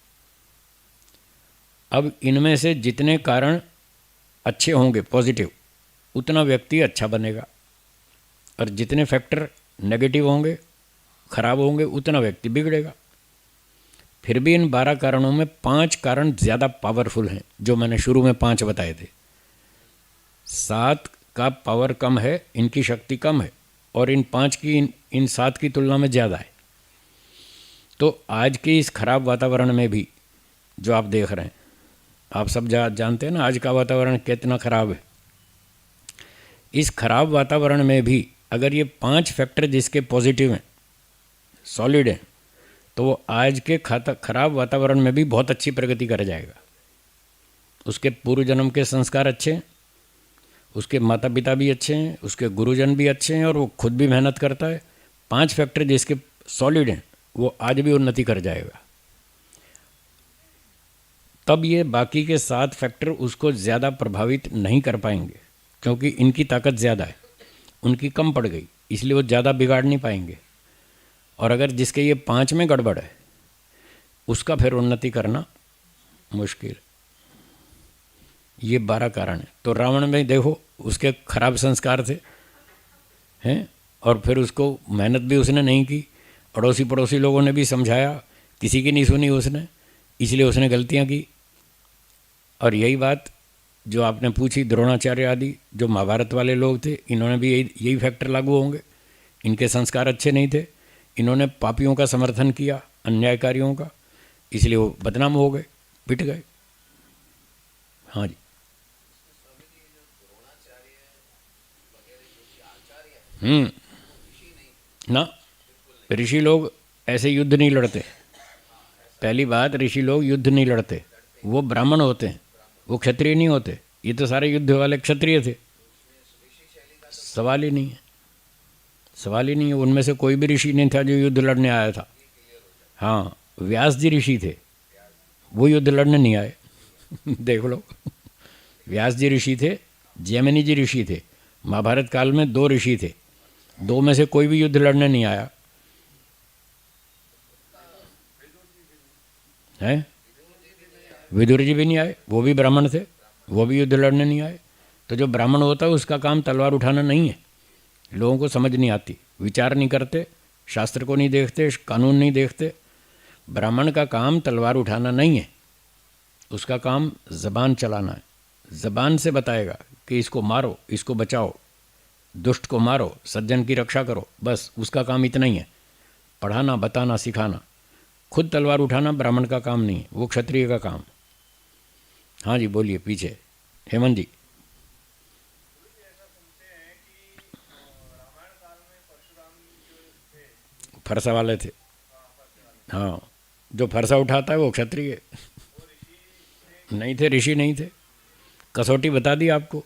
अब इनमें से जितने कारण अच्छे होंगे पॉजिटिव, उतना व्यक्ति अच्छा बनेगा, और जितने फैक्टर नेगेटिव होंगे खराब होंगे, उतना व्यक्ति बिगड़ेगा। फिर भी इन 12 कारणों में 5 कारण ज़्यादा पावरफुल हैं, जो मैंने शुरू में 5 बताए थे। 7 का पावर कम है, इनकी शक्ति कम है, और इन 5 की इन 7 की तुलना में ज़्यादा है। तो आज के इस खराब वातावरण में भी जो आप देख रहे हैं, आप सब जानते हैं ना आज का वातावरण कितना खराब है। इस खराब वातावरण में भी अगर ये 5 फैक्टर जिसके पॉजिटिव हैं, सॉलिड हैं, तो वो आज के खराब वातावरण में भी बहुत अच्छी प्रगति कर जाएगा। उसके पूर्व जन्म के संस्कार अच्छे हैं, उसके माता पिता भी अच्छे हैं, उसके गुरुजन भी अच्छे हैं, और वो खुद भी मेहनत करता है। 5 फैक्टर जिसके सॉलिड हैं वो आज भी उन्नति कर जाएगा। तब ये बाकी के 7 फैक्टर उसको ज़्यादा प्रभावित नहीं कर पाएंगे, क्योंकि इनकी ताकत ज़्यादा है, उनकी कम पड़ गई, इसलिए वो ज़्यादा बिगाड़ नहीं पाएंगे। और अगर जिसके ये 5 में गड़बड़ है, उसका फिर उन्नति करना मुश्किल। ये 12 कारण है। तो रावण में देखो, उसके खराब संस्कार थे हैं, और फिर उसको मेहनत भी उसने नहीं की, अड़ोसी पड़ोसी लोगों ने भी समझाया, किसी की नहीं सुनी उसने, इसलिए उसने गलतियां की। और यही बात जो आपने पूछी, द्रोणाचार्य आदि जो महाभारत वाले लोग थे, इन्होंने भी यही फैक्टर लागू होंगे। इनके संस्कार अच्छे नहीं थे, इन्होंने पापियों का समर्थन किया, अन्यायकारियों का, इसलिए वो बदनाम हो गए, पिट गए। हाँ जी। ना, ऋषि लोग ऐसे युद्ध नहीं लड़ते। पहली बात, ऋषि लोग युद्ध नहीं लड़ते, वो ब्राह्मण होते हैं, वो क्षत्रिय नहीं होते। ये तो सारे युद्ध वाले क्षत्रिय थे। सवाल ही नहीं है, सवाल ही नहीं है। उनमें से कोई भी ऋषि नहीं था जो युद्ध लड़ने आया था। हाँ, व्यास जी ऋषि थे, वो युद्ध लड़ने नहीं आए देख लो, व्यास जी ऋषि थे, जैमिनी जी ऋषि थे। महाभारत काल में 2 ऋषि थे, 2 में से कोई भी युद्ध लड़ने नहीं आया है। विदुर जी भी नहीं आए, वो भी ब्राह्मण थे, वो भी युद्ध लड़ने नहीं आए। तो जो ब्राह्मण होता है उसका काम तलवार उठाना नहीं है। लोगों को समझ नहीं आती, विचार नहीं करते, शास्त्र को नहीं देखते, कानून नहीं देखते। ब्राह्मण का काम तलवार उठाना नहीं है, उसका काम ज़बान चलाना है। ज़बान से बताएगा कि इसको मारो, इसको बचाओ, दुष्ट को मारो, सज्जन की रक्षा करो, बस उसका काम इतना ही है। पढ़ाना बताना सिखाना, खुद तलवार उठाना ब्राह्मण का काम नहीं है, वो क्षत्रिय का काम। हाँ जी, बोलिए पीछे हेमंत जी। फरसा वाले थे। हाँ, जो फरसा उठाता है वो क्षत्रिय नहीं थे, ऋषि नहीं थे। कसौटी बता दी आपको,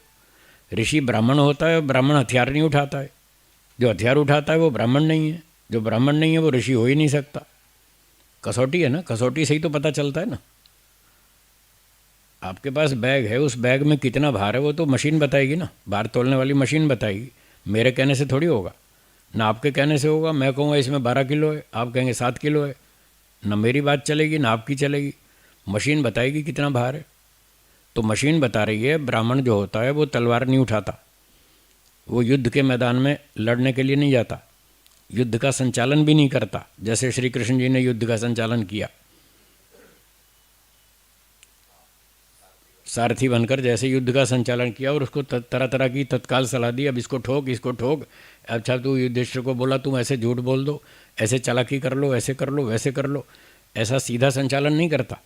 ऋषि ब्राह्मण होता है, ब्राह्मण हथियार नहीं उठाता है। जो हथियार उठाता है वो ब्राह्मण नहीं है, जो ब्राह्मण नहीं है वो ऋषि हो ही नहीं सकता। कसौटी है ना, कसौटी से ही तो पता चलता है ना। आपके पास बैग है, उस बैग में कितना भार है वो तो मशीन बताएगी ना, भार तोलने वाली मशीन बताएगी, मेरे कहने से थोड़ी होगा। ना आपके कहने से होगा, मैं कहूँगा इसमें 12 किलो है, आप कहेंगे 7 किलो है, ना मेरी बात चलेगी ना आपकी चलेगी, मशीन बताएगी कितना भार है। तो मशीन बता रही है ब्राह्मण जो होता है वो तलवार नहीं उठाता, वो युद्ध के मैदान में लड़ने के लिए नहीं जाता, युद्ध का संचालन भी नहीं करता, जैसे श्री कृष्ण जी ने युद्ध का संचालन किया, सारथी बनकर जैसे युद्ध का संचालन किया और उसको तरह तरह की तत्काल सलाह दी, अब इसको ठोक, इसको ठोक, अच्छा तू युधिष्ठिर को बोला तुम ऐसे झूठ बोल दो, ऐसे चालाकी कर लो, ऐसे कर लो, वैसे कर लो, ऐसा सीधा संचालन नहीं करता।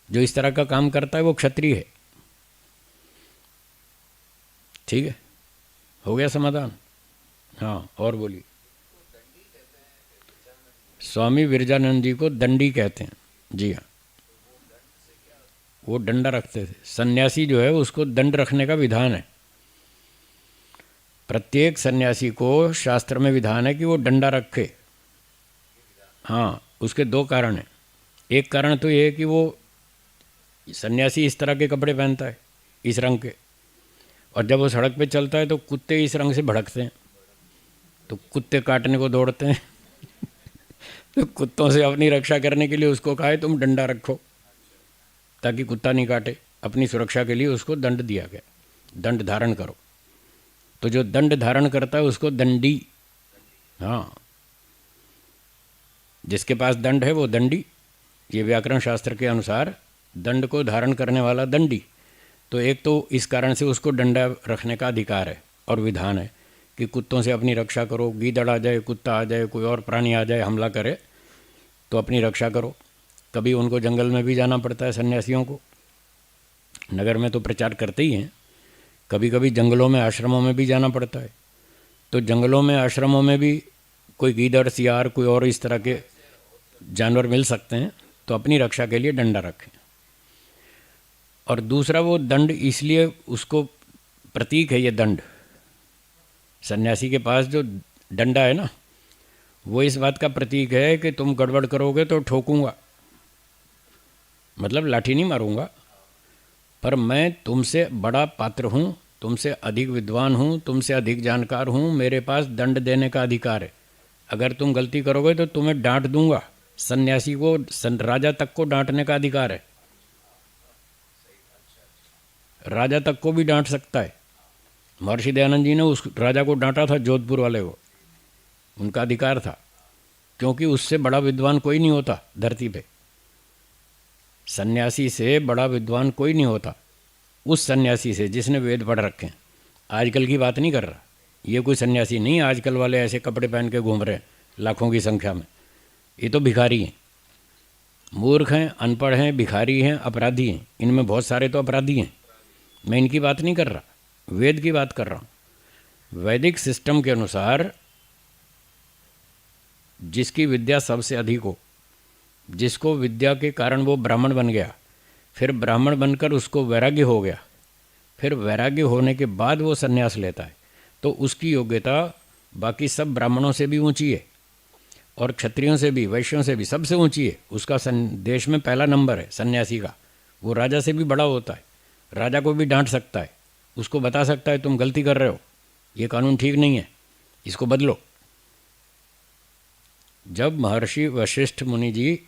जो इस तरह का काम करता है वो क्षत्रिय है। ठीक है, हो गया समाधान। हाँ, और बोलिए। स्वामी विरजानंद जी को दंडी कहते हैं। जी हाँ, वो डंडा रखते थे। सन्यासी जो है उसको दंड रखने का विधान है, प्रत्येक सन्यासी को शास्त्र में विधान है कि वो डंडा रखे। हाँ, उसके दो कारण हैं। एक कारण तो ये है कि वो सन्यासी इस तरह के कपड़े पहनता है, इस रंग के, और जब वो सड़क पे चलता है तो कुत्ते इस रंग से भड़कते हैं, तो कुत्ते काटने को दौड़ते हैं तो कुत्तों से अपनी रक्षा करने के लिए उसको कहा है तुम डंडा रखो ताकि कुत्ता नहीं काटे, अपनी सुरक्षा के लिए उसको दंड दिया गया, दंड धारण करो। तो जो दंड धारण करता है उसको दंडी। हाँ, जिसके पास दंड है वो दंडी। ये व्याकरण शास्त्र के अनुसार दंड को धारण करने वाला दंडी। तो एक तो इस कारण से उसको डंडा रखने का अधिकार है और विधान है कि कुत्तों से अपनी रक्षा करो, गीदड़ आ जाए, कुत्ता आ जाए, कोई और प्राणी आ जाए हमला करे तो अपनी रक्षा करो। कभी उनको जंगल में भी जाना पड़ता है सन्यासियों को, नगर में तो प्रचार करते ही हैं, कभी कभी जंगलों में आश्रमों में भी जाना पड़ता है। तो जंगलों में आश्रमों में भी कोई गीदड़, सियार, कोई और इस तरह के जानवर मिल सकते हैं, तो अपनी रक्षा के लिए डंडा रखें। और दूसरा वो दंड इसलिए उसको प्रतीक है, ये दंड सन्यासी के पास जो डंडा है ना, वो इस बात का प्रतीक है कि तुम गड़बड़ करोगे तो ठोकूंगा, मतलब लाठी नहीं मारूंगा, पर मैं तुमसे बड़ा पात्र हूँ, तुमसे अधिक विद्वान हूँ, तुमसे अधिक जानकार हूँ, मेरे पास दंड देने का अधिकार है। अगर तुम गलती करोगे तो तुम्हें डांट दूंगा। सन्यासी को राजा तक को डांटने का अधिकार है, राजा तक को भी डांट सकता है। महर्षि दयानंद जी ने उस राजा को डांटा था, जोधपुर वाले को, उनका अधिकार था, क्योंकि उससे बड़ा विद्वान कोई नहीं होता धरती पे। सन्यासी से बड़ा विद्वान कोई नहीं होता, उस सन्यासी से जिसने वेद पढ़ रखे हैं। आजकल की बात नहीं कर रहा, ये कोई सन्यासी नहीं, आजकल वाले ऐसे कपड़े पहन के घूम रहे हैं लाखों की संख्या में, ये तो भिखारी हैं, मूर्ख हैं, अनपढ़ हैं, भिखारी हैं, अपराधी हैं। इनमें बहुत सारे तो अपराधी हैं, मैं इनकी बात नहीं कर रहा, वेद की बात कर रहा हूँ। वैदिक सिस्टम के अनुसार जिसकी विद्या सबसे अधिक हो, जिसको विद्या के कारण वो ब्राह्मण बन गया, फिर ब्राह्मण बनकर उसको वैराग्य हो गया, फिर वैराग्य होने के बाद वो सन्यास लेता है, तो उसकी योग्यता बाकी सब ब्राह्मणों से भी ऊंची है और क्षत्रियों से भी, वैश्यों से भी, सबसे ऊंची है। उसका देश में पहला नंबर है सन्यासी का, वो राजा से भी बड़ा होता है, राजा को भी डांट सकता है, उसको बता सकता है तुम गलती कर रहे हो, ये कानून ठीक नहीं है, इसको बदलो। जब महर्षि वशिष्ठ मुनि जी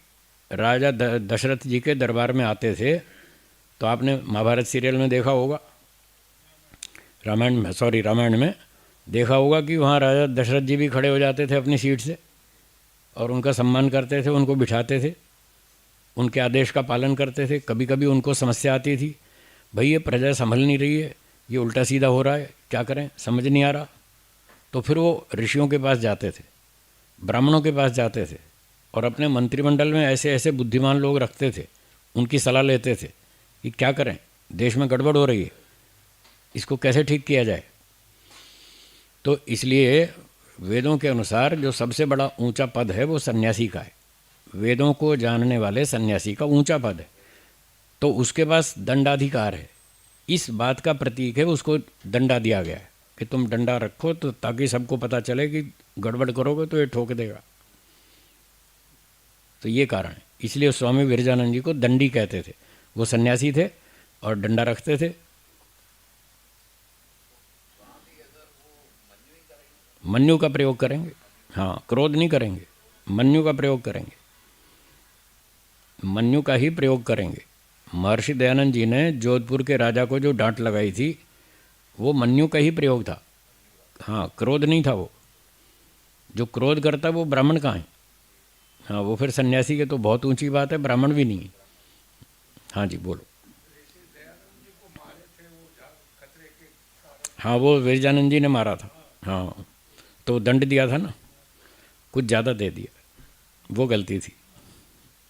राजा दशरथ जी के दरबार में आते थे, तो आपने महाभारत सीरियल में देखा होगा, रामायण में देखा होगा कि वहाँ राजा दशरथ जी भी खड़े हो जाते थे अपनी सीट से और उनका सम्मान करते थे, उनको बिठाते थे, उनके आदेश का पालन करते थे। कभी कभी उनको समस्या आती थी, भाई ये प्रजा संभल नहीं रही है, ये उल्टा सीधा हो रहा है, क्या करें, समझ नहीं आ रहा। तो फिर वो ऋषियों के पास जाते थे, ब्राह्मणों के पास जाते थे और अपने मंत्रिमंडल में ऐसे ऐसे बुद्धिमान लोग रखते थे, उनकी सलाह लेते थे कि क्या करें, देश में गड़बड़ हो रही है, इसको कैसे ठीक किया जाए। तो इसलिए वेदों के अनुसार जो सबसे बड़ा ऊंचा पद है वो सन्यासी का है, वेदों को जानने वाले सन्यासी का ऊंचा पद है, तो उसके पास दंडाधिकार है। इस बात का प्रतीक है, उसको दंडा दिया गया है कि तुम डंडा रखो, तो ताकि सबको पता चले कि गड़बड़ करोगे तो ये ठोक देगा। तो ये कारण है, इसलिए स्वामी विरजानंद जी को दंडी कहते थे। वो सन्यासी थे और डंडा रखते थे। मन्यु का प्रयोग करेंगे। हाँ, क्रोध नहीं करेंगे, मन्यु का प्रयोग करेंगे, मन्यु का ही प्रयोग करेंगे। महर्षि दयानंद जी ने जोधपुर के राजा को जो डांट लगाई थी वो मन्यु का ही प्रयोग था। हाँ, क्रोध नहीं था वो। जो क्रोध करता वो ब्राह्मण कहाँ है? हाँ, वो फिर सन्यासी के तो बहुत ऊंची बात है, ब्राह्मण भी नहीं है। हाँ जी, बोलो। हाँ, वो विरजानंद जी ने मारा था। हाँ, तो दंड दिया था ना, कुछ ज़्यादा दे दिया। वो गलती थी,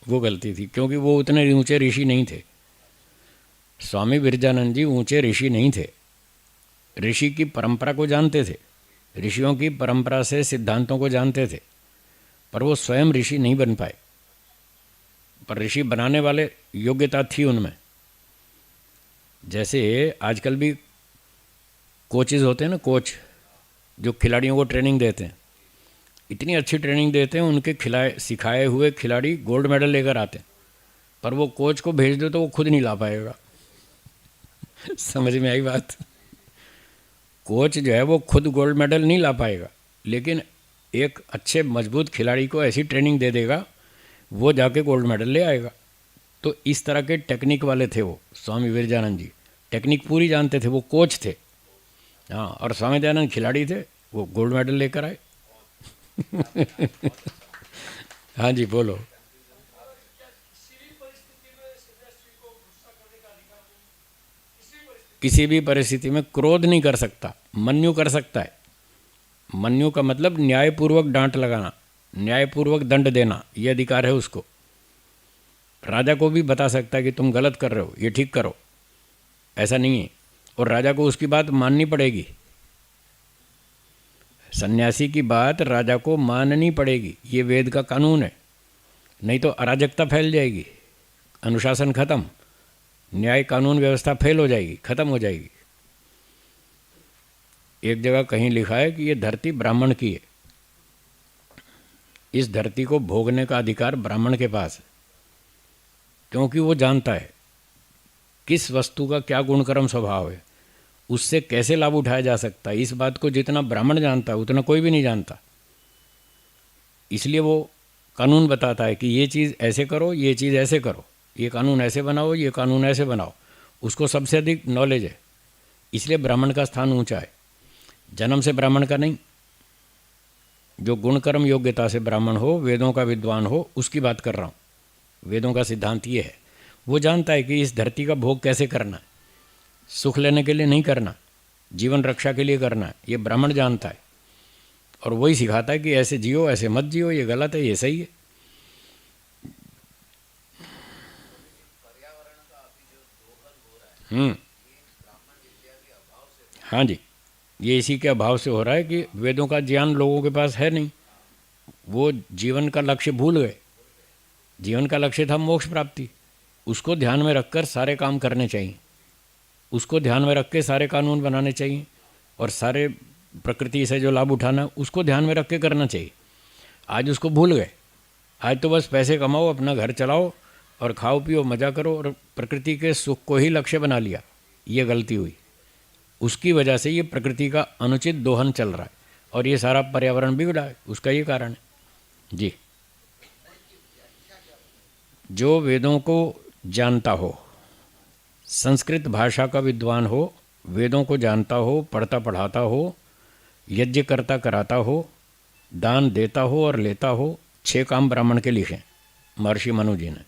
वो गलती थी, क्योंकि वो उतने ऊंचे ऋषि नहीं थे। स्वामी विरजानंद जी ऊंचे ऋषि नहीं थे। ऋषि की परंपरा को जानते थे, ऋषियों की परंपरा से सिद्धांतों को जानते थे, पर वो स्वयं ऋषि नहीं बन पाए। पर ऋषि बनाने वाले योग्यता थी उनमें। जैसे आजकल भी कोचेज होते हैं ना, कोच जो खिलाड़ियों को ट्रेनिंग देते हैं, इतनी अच्छी ट्रेनिंग देते हैं, उनके खिलाए सिखाए हुए खिलाड़ी गोल्ड मेडल लेकर आते हैं, पर वो कोच को भेज दो तो वो खुद नहीं ला पाएगा। समझ में आई बात? कोच जो है वो खुद गोल्ड मेडल नहीं ला पाएगा, लेकिन एक अच्छे मजबूत खिलाड़ी को ऐसी ट्रेनिंग दे देगा, वो जाके गोल्ड मेडल ले आएगा। तो इस तरह के टेक्निक वाले थे वो स्वामी विरजानंद जी, टेक्निक पूरी जानते थे, वो कोच थे। हाँ, और स्वामी दयानंद खिलाड़ी थे, वो गोल्ड मेडल लेकर आए। हाँ जी, बोलो। किसी भी परिस्थिति में क्रोध नहीं कर सकता, मन्यु कर सकता है। मन्यु का मतलब न्यायपूर्वक डांट लगाना, न्यायपूर्वक दंड देना, ये अधिकार है उसको। राजा को भी बता सकता है कि तुम गलत कर रहे हो, ये ठीक करो, ऐसा नहीं है। और राजा को उसकी बात माननी पड़ेगी। सन्यासी की बात राजा को माननी पड़ेगी, ये वेद का कानून है। नहीं तो अराजकता फैल जाएगी, अनुशासन खत्म, न्याय कानून व्यवस्था फेल हो जाएगी, खत्म हो जाएगी। एक जगह कहीं लिखा है कि ये धरती ब्राह्मण की है, इस धरती को भोगने का अधिकार ब्राह्मण के पास है, क्योंकि वो जानता है किस वस्तु का क्या गुणकर्म स्वभाव है, उससे कैसे लाभ उठाया जा सकता है। इस बात को जितना ब्राह्मण जानता है उतना कोई भी नहीं जानता। इसलिए वो कानून बताता है कि ये चीज़ ऐसे करो, ये चीज़ ऐसे करो, ये कानून ऐसे बनाओ, ये कानून ऐसे बनाओ। उसको सबसे अधिक नॉलेज है, इसलिए ब्राह्मण का स्थान ऊंचा है। जन्म से ब्राह्मण का नहीं, जो गुणकर्म योग्यता से ब्राह्मण हो, वेदों का विद्वान हो, उसकी बात कर रहा हूँ। वेदों का सिद्धांत ये है, वो जानता है कि इस धरती का भोग कैसे करना है, सुख लेने के लिए नहीं करना, जीवन रक्षा के लिए करना है, ये ब्राह्मण जानता है। और वही सिखाता है कि ऐसे जियो, ऐसे मत जियो, ये गलत है, ये सही है। हाँ जी, ये इसी के अभाव से हो रहा है कि वेदों का ज्ञान लोगों के पास है नहीं। वो जीवन का लक्ष्य भूल गए। जीवन का लक्ष्य था मोक्ष प्राप्ति, उसको ध्यान में रखकर सारे काम करने चाहिए, उसको ध्यान में रख के सारे कानून बनाने चाहिए, और सारे प्रकृति से जो लाभ उठाना उसको ध्यान में रख के करना चाहिए। आज उसको भूल गए। आज तो बस पैसे कमाओ, अपना घर चलाओ और खाओ पियो, मज़ा करो, और प्रकृति के सुख को ही लक्ष्य बना लिया। ये गलती हुई, उसकी वजह से ये प्रकृति का अनुचित दोहन चल रहा है, और ये सारा पर्यावरण बिगड़ा है, उसका ये कारण है जी। जो वेदों को जानता हो, संस्कृत भाषा का विद्वान हो, वेदों को जानता हो, पढ़ता पढ़ाता हो, यज्ञ करता कराता हो, दान देता हो और लेता हो, 6 काम ब्राह्मण के लिखे महर्षि मनु जी ने।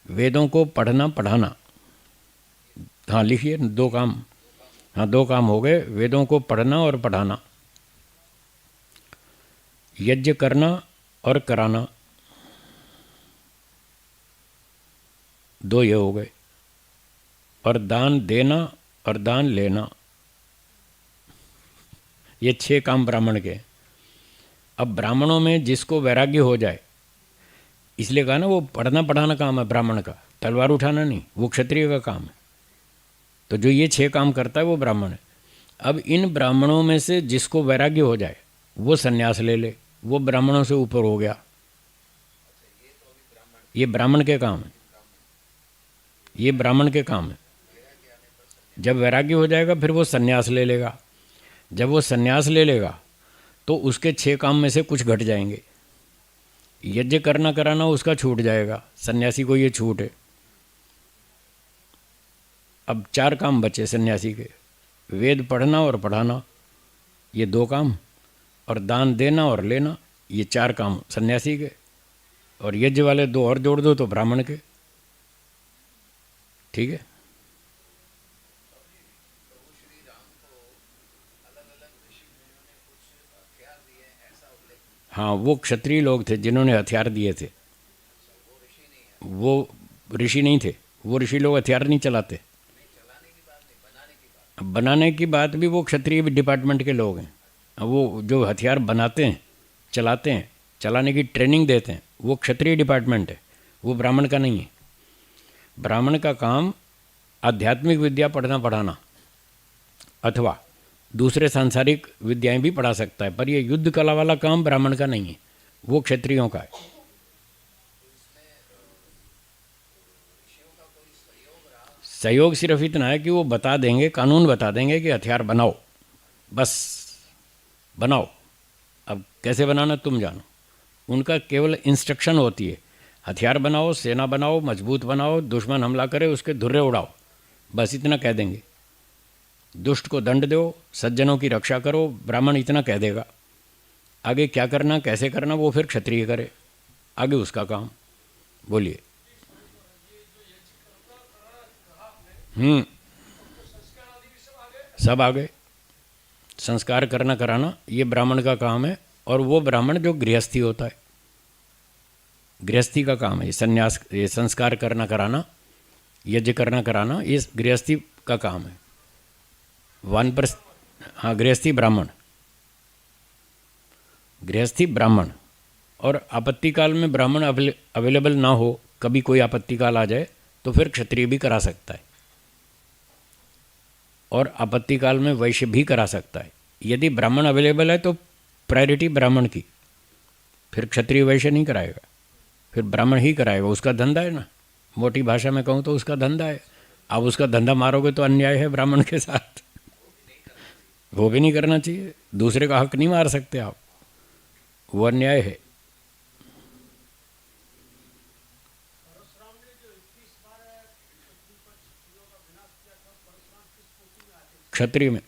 वेदों को पढ़ना पढ़ाना, हाँ लिखिए 2 काम, हाँ 2 काम हो गए, वेदों को पढ़ना और पढ़ाना, यज्ञ करना और कराना, 2 ये हो गए, और दान देना और दान लेना, ये 6 काम ब्राह्मण के। अब ब्राह्मणों में जिसको वैराग्य हो जाए, इसलिए कहा ना वो पढ़ना पढ़ाना काम है ब्राह्मण का, तलवार उठाना नहीं, वो क्षत्रिय का काम है। तो जो ये 6 काम करता है वो ब्राह्मण है। अब इन ब्राह्मणों में से जिसको वैराग्य हो जाए वो सन्यास ले ले, वो ब्राह्मणों से ऊपर हो गया। ये ब्राह्मण के काम है, ये ब्राह्मण के काम है। जब वैराग्य हो जाएगा फिर वो सन्यास ले लेगा। जब वो सन्यास ले लेगा तो उसके 6 काम में से कुछ घट जाएंगे। यज्ञ करना कराना उसका छूट जाएगा, सन्यासी को ये छूट है। अब 4 काम बचे सन्यासी के, वेद पढ़ना और पढ़ाना ये 2 काम, और दान देना और लेना ये 4 काम सन्यासी के, और यज्ञ वाले 2 और जोड़ दो तो ब्राह्मण के। ठीक है। हाँ, वो क्षत्रिय लोग थे जिन्होंने हथियार दिए थे। वो ऋषि नहीं थे, वो ऋषि लोग हथियार नहीं चलाते। बनाने की बात भी वो क्षत्रिय डिपार्टमेंट के लोग हैं। वो जो हथियार बनाते हैं, चलाते हैं, चलाने की ट्रेनिंग देते हैं, वो क्षत्रिय डिपार्टमेंट है, वो ब्राह्मण का नहीं है। ब्राह्मण का काम आध्यात्मिक विद्या पढ़ना पढ़ाना अथवा दूसरे सांसारिक विद्याएं भी पढ़ा सकता है, पर ये युद्ध कला वाला काम ब्राह्मण का नहीं है, वो क्षत्रियों का है। सहयोग सिर्फ इतना है कि वो बता देंगे, कानून बता देंगे कि हथियार बनाओ, बस बनाओ, अब कैसे बनाना तुम जानो। उनका केवल इंस्ट्रक्शन होती है, हथियार बनाओ, सेना बनाओ, मजबूत बनाओ, दुश्मन हमला करे उसके धुर्रे उड़ाओ, बस इतना कह देंगे। दुष्ट को दंड दो, सज्जनों की रक्षा करो, ब्राह्मण इतना कह देगा। आगे क्या करना, कैसे करना, वो फिर क्षत्रिय करे, आगे उसका काम। बोलिए। सब आ गए। संस्कार करना कराना ये ब्राह्मण का काम है, और वो ब्राह्मण जो गृहस्थी होता है, गृहस्थी का काम है ये संन्यास, ये संस्कार करना कराना, यज्ञ करना कराना, ये गृहस्थी का काम है। वानप्रस्थ, हाँ, गृहस्थी ब्राह्मण, गृहस्थी ब्राह्मण। और आपत्ति काल में ब्राह्मण अवेलेबल ना हो, कभी कोई आपत्ति काल आ जाए तो फिर क्षत्रिय भी करा सकता है, और आपत्ति काल में वैश्य भी करा सकता है। यदि ब्राह्मण अवेलेबल है तो प्रायोरिटी ब्राह्मण की, फिर क्षत्रिय वैश्य नहीं कराएगा, फिर ब्राह्मण ही कराएगा, उसका धंधा है ना। मोटी भाषा में कहूँ तो उसका धंधा है। आप उसका धंधा मारोगे तो अन्याय है ब्राह्मण के साथ, वो भी नहीं करना चाहिए। दूसरे का हक नहीं मार सकते आप, वो अन्याय है। क्षत्रिय में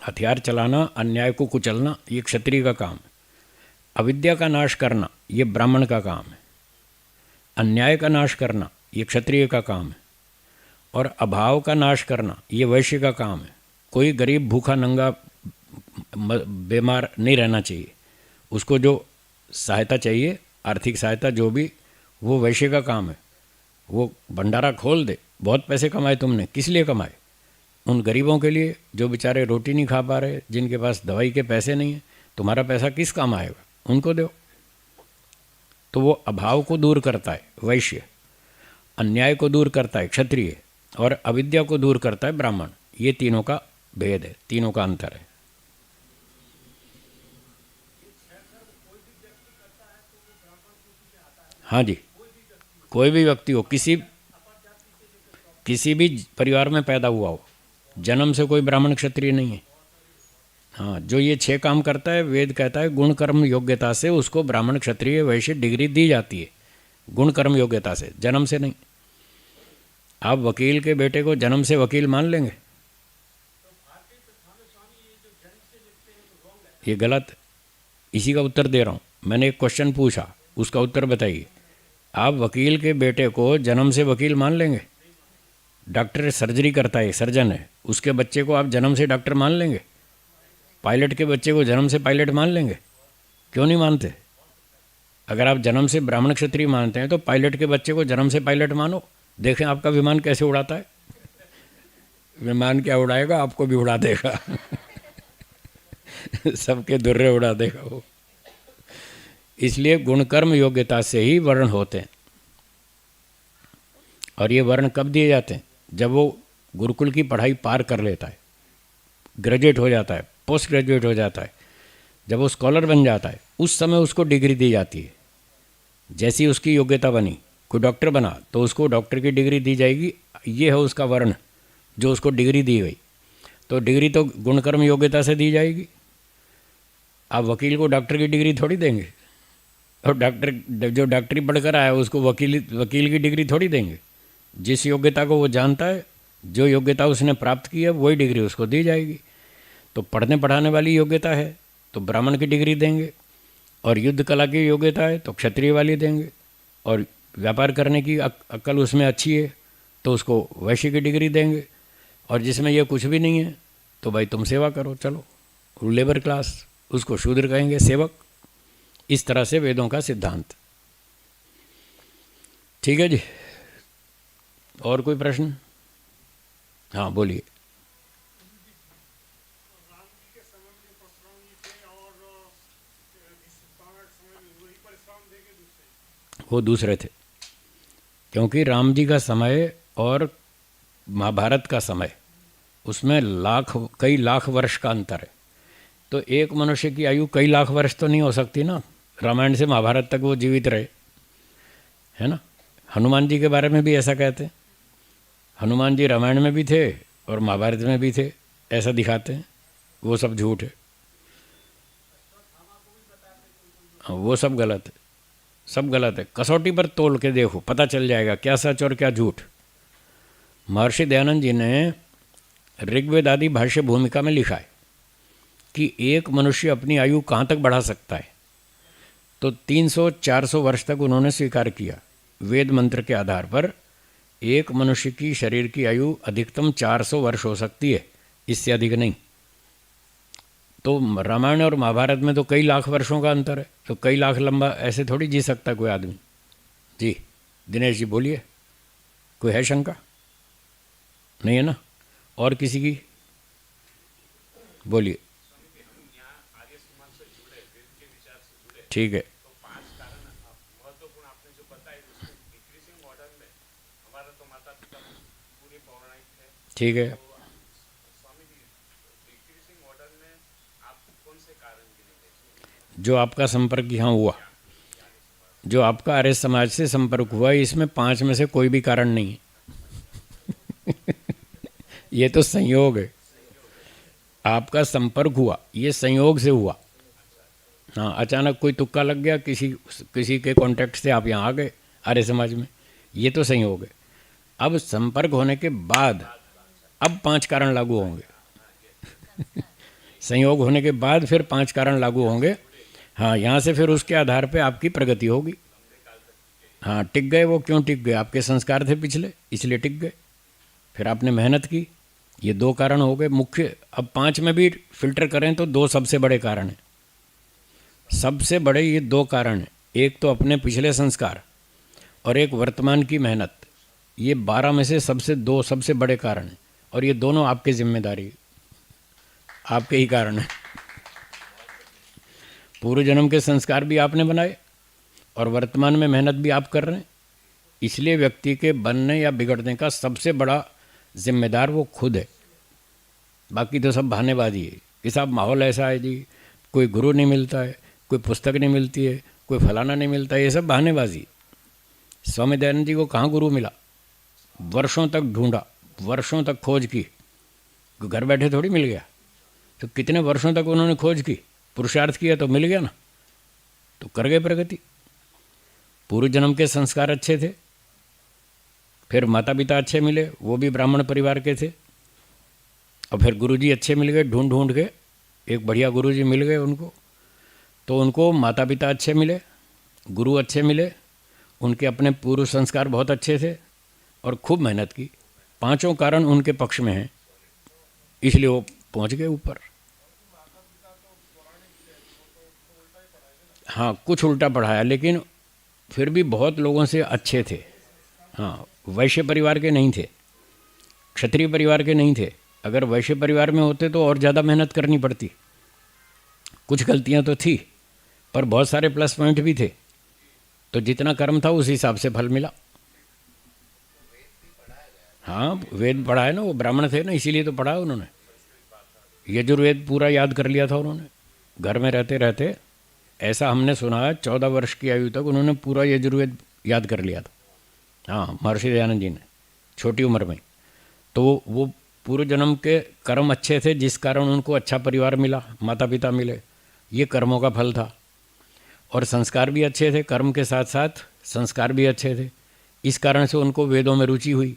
हथियार चलाना, अन्याय को कुचलना, ये क्षत्रिय का काम है। अविद्या का नाश करना ये ब्राह्मण का काम है। अन्याय का नाश करना ये क्षत्रिय का काम है, और अभाव का नाश करना ये वैश्य का काम है। कोई गरीब भूखा नंगा बीमार नहीं रहना चाहिए, उसको जो सहायता चाहिए, आर्थिक सहायता जो भी, वो वैश्य का काम है। वो भंडारा खोल दे, बहुत पैसे कमाए तुमने, किस लिए कमाए? उन गरीबों के लिए जो बेचारे रोटी नहीं खा पा रहे, जिनके पास दवाई के पैसे नहीं हैं। तुम्हारा पैसा किस काम आएगा? उनको दो। तो वो अभाव को दूर करता है वैश्य, अन्याय को दूर करता है क्षत्रिय, और अविद्या को दूर करता है ब्राह्मण। ये तीनों का भेद है, तीनों का अंतर है। हाँ जी, कोई भी व्यक्ति हो, किसी भी परिवार में पैदा हुआ हो, जन्म से कोई ब्राह्मण क्षत्रिय नहीं है। हाँ, जो ये 6 काम करता है, वेद कहता है गुण कर्म योग्यता से उसको ब्राह्मण क्षत्रिय वैश्य डिग्री दी जाती है। गुण कर्म योग्यता से, जन्म से नहीं। आप वकील के बेटे को जन्म से वकील मान लेंगे? ये गलत है। इसी का उत्तर दे रहा हूँ। मैंने एक क्वेश्चन पूछा, उसका उत्तर बताइए। आप वकील के बेटे को जन्म से वकील मान लेंगे? डॉक्टर सर्जरी करता है, सर्जन है, उसके बच्चे को आप जन्म से डॉक्टर मान लेंगे? पायलट के बच्चे को जन्म से पायलट मान लेंगे? क्यों नहीं मानते? अगर आप जन्म से ब्राह्मण क्षत्रिय मानते हैं तो पायलट के बच्चे को जन्म से पायलट मानो। देखें आपका विमान कैसे उड़ाता है। विमान क्या उड़ाएगा, आपको भी उड़ा देगा। सबके दुर्रे उड़ा देगा वो। इसलिए गुणकर्म योग्यता से ही वर्ण होते हैं। और ये वर्ण कब दिए जाते हैं? जब वो गुरुकुल की पढ़ाई पार कर लेता है, ग्रेजुएट हो जाता है, पोस्ट ग्रेजुएट हो जाता है, जब वो स्कॉलर बन जाता है, उस समय उसको डिग्री दी जाती है। जैसी उसकी योग्यता बनी, कोई डॉक्टर बना तो उसको डॉक्टर की डिग्री दी जाएगी। ये है उसका वर्ण जो उसको डिग्री दी गई। तो तो डिग्री तो गुणकर्म योग्यता से दी जाएगी। आप वकील को डॉक्टर की डिग्री थोड़ी देंगे, और डॉक्टर जो डॉक्टरी पढ़कर आया उसको वकील की डिग्री थोड़ी देंगे। जिस योग्यता को वो जानता है, जो योग्यता उसने प्राप्त की है, वही डिग्री उसको दी जाएगी। तो पढ़ने पढ़ाने वाली योग्यता है तो ब्राह्मण की डिग्री देंगे, और युद्ध कला की योग्यता है तो क्षत्रिय वाली देंगे, और व्यापार करने की अक्ल उसमें अच्छी है तो उसको वैश्य की डिग्री देंगे, और जिसमें ये कुछ भी नहीं है तो भाई तुम सेवा करो, चलो लेबर क्लास, उसको शूद्र कहेंगे, सेवक। इस तरह से वेदों का सिद्धांत। ठीक है जी, और कोई प्रश्न? हाँ बोलिए। वो दूसरे थे, क्योंकि राम जी का समय और महाभारत का समय, उसमें कई लाख वर्ष का अंतर है। तो एक मनुष्य की आयु कई लाख वर्ष तो नहीं हो सकती ना। रामायण से महाभारत तक वो जीवित रहे, है ना। हनुमान जी के बारे में भी ऐसा कहते हैं, हनुमान जी रामायण में भी थे और महाभारत में भी थे, ऐसा दिखाते हैं। वो सब झूठ है, वो सब गलत है, सब गलत है। कसौटी पर तोल के देखो, पता चल जाएगा क्या सच और क्या झूठ। महर्षि दयानंद जी ने ऋग्वेद आदि भाष्य भूमिका में लिखा है कि एक मनुष्य अपनी आयु कहाँ तक बढ़ा सकता है। तो 300-400 वर्ष तक उन्होंने स्वीकार किया। वेद मंत्र के आधार पर एक मनुष्य की शरीर की आयु अधिकतम 400 वर्ष हो सकती है, इससे अधिक नहीं। तो रामायण और महाभारत में तो कई लाख वर्षों का अंतर है, तो कई लाख लंबा ऐसे थोड़ी जी सकता कोई आदमी। जी दिनेश जी बोलिए, कोई है शंका? नहीं है ना? और किसी की? बोलिए। ठीक है, ठीक है। जो आपका संपर्क यहाँ हुआ, जो आपका आर्य समाज से संपर्क हुआ, इसमें 5 में से कोई भी कारण नहीं है। ये तो संयोग है। आपका संपर्क हुआ, ये संयोग से हुआ। हाँ, अचानक कोई तुक्का लग गया, किसी के कांटेक्ट से आप यहाँ आ गए आर्य समाज में, ये तो संयोग है। अब संपर्क होने के बाद अब 5 कारण लागू होंगे। संयोग होने के बाद फिर 5 कारण लागू होंगे। हाँ, यहाँ से फिर उसके आधार पे आपकी प्रगति होगी। हाँ, टिक गए। वो क्यों टिक गए? आपके संस्कार थे पिछले, इसलिए टिक गए। फिर आपने मेहनत की, ये 2 कारण हो गए मुख्य। अब 5 में भी फिल्टर करें तो 2 सबसे बड़े कारण हैं। सबसे बड़े ये 2 कारण हैं, एक तो अपने पिछले संस्कार और एक वर्तमान की मेहनत। ये 12 में से 2 सबसे बड़े कारण हैं, और ये दोनों आपकी जिम्मेदारी, आपके ही कारण है। पूर्व जन्म के संस्कार भी आपने बनाए और वर्तमान में मेहनत भी आप कर रहे हैं। इसलिए व्यक्ति के बनने या बिगड़ने का सबसे बड़ा जिम्मेदार वो खुद है। बाकी तो सब बहानेबाजी है कि साहब माहौल ऐसा है जी, कोई गुरु नहीं मिलता है, कोई पुस्तक नहीं मिलती है, कोई फलाना नहीं मिलता है, ये सब बहानेबाजी। स्वामी दयानंद जी को कहाँ गुरु मिला? वर्षों तक ढूंढा, वर्षों तक खोज की, घर बैठे थोड़ी मिल गया। तो कितने वर्षों तक उन्होंने खोज की, पुरुषार्थ किया तो मिल गया ना, तो कर गए प्रगति। पूर्व जन्म के संस्कार अच्छे थे, फिर माता पिता अच्छे मिले, वो भी ब्राह्मण परिवार के थे, और फिर गुरुजी अच्छे मिल गए, ढूंढ ढूंढ के एक बढ़िया गुरुजी मिल गए उनको। तो उनको माता पिता अच्छे मिले, गुरु अच्छे मिले, उनके अपने पूर्व संस्कार बहुत अच्छे थे और खूब मेहनत की। 5 कारण उनके पक्ष में हैं, इसलिए वो पहुंच गए ऊपर। हाँ, कुछ उल्टा पढ़ाया, लेकिन फिर भी बहुत लोगों से अच्छे थे। हाँ, वैश्य परिवार के नहीं थे, क्षत्रिय परिवार के नहीं थे। अगर वैश्य परिवार में होते तो और ज़्यादा मेहनत करनी पड़ती। कुछ गलतियाँ तो थी, पर बहुत सारे प्लस पॉइंट भी थे। तो जितना कर्म था उस हिसाब से फल मिला। हाँ, वेद पढ़ा है ना, वो ब्राह्मण थे ना, इसीलिए तो पढ़ा उन्होंने। यजुर्वेद पूरा याद कर लिया था उन्होंने, घर में रहते रहते। ऐसा हमने सुना है 14 वर्ष की आयु तक उन्होंने पूरा यजुर्वेद याद कर लिया था। हाँ, महर्षि दयानंद जी ने छोटी उम्र में। तो वो पूर्व जन्म के कर्म अच्छे थे जिस कारण उनको अच्छा परिवार मिला, माता पिता मिले, ये कर्मों का फल था। और संस्कार भी अच्छे थे, कर्म के साथ साथ संस्कार भी अच्छे थे, इस कारण से उनको वेदों में रुचि हुई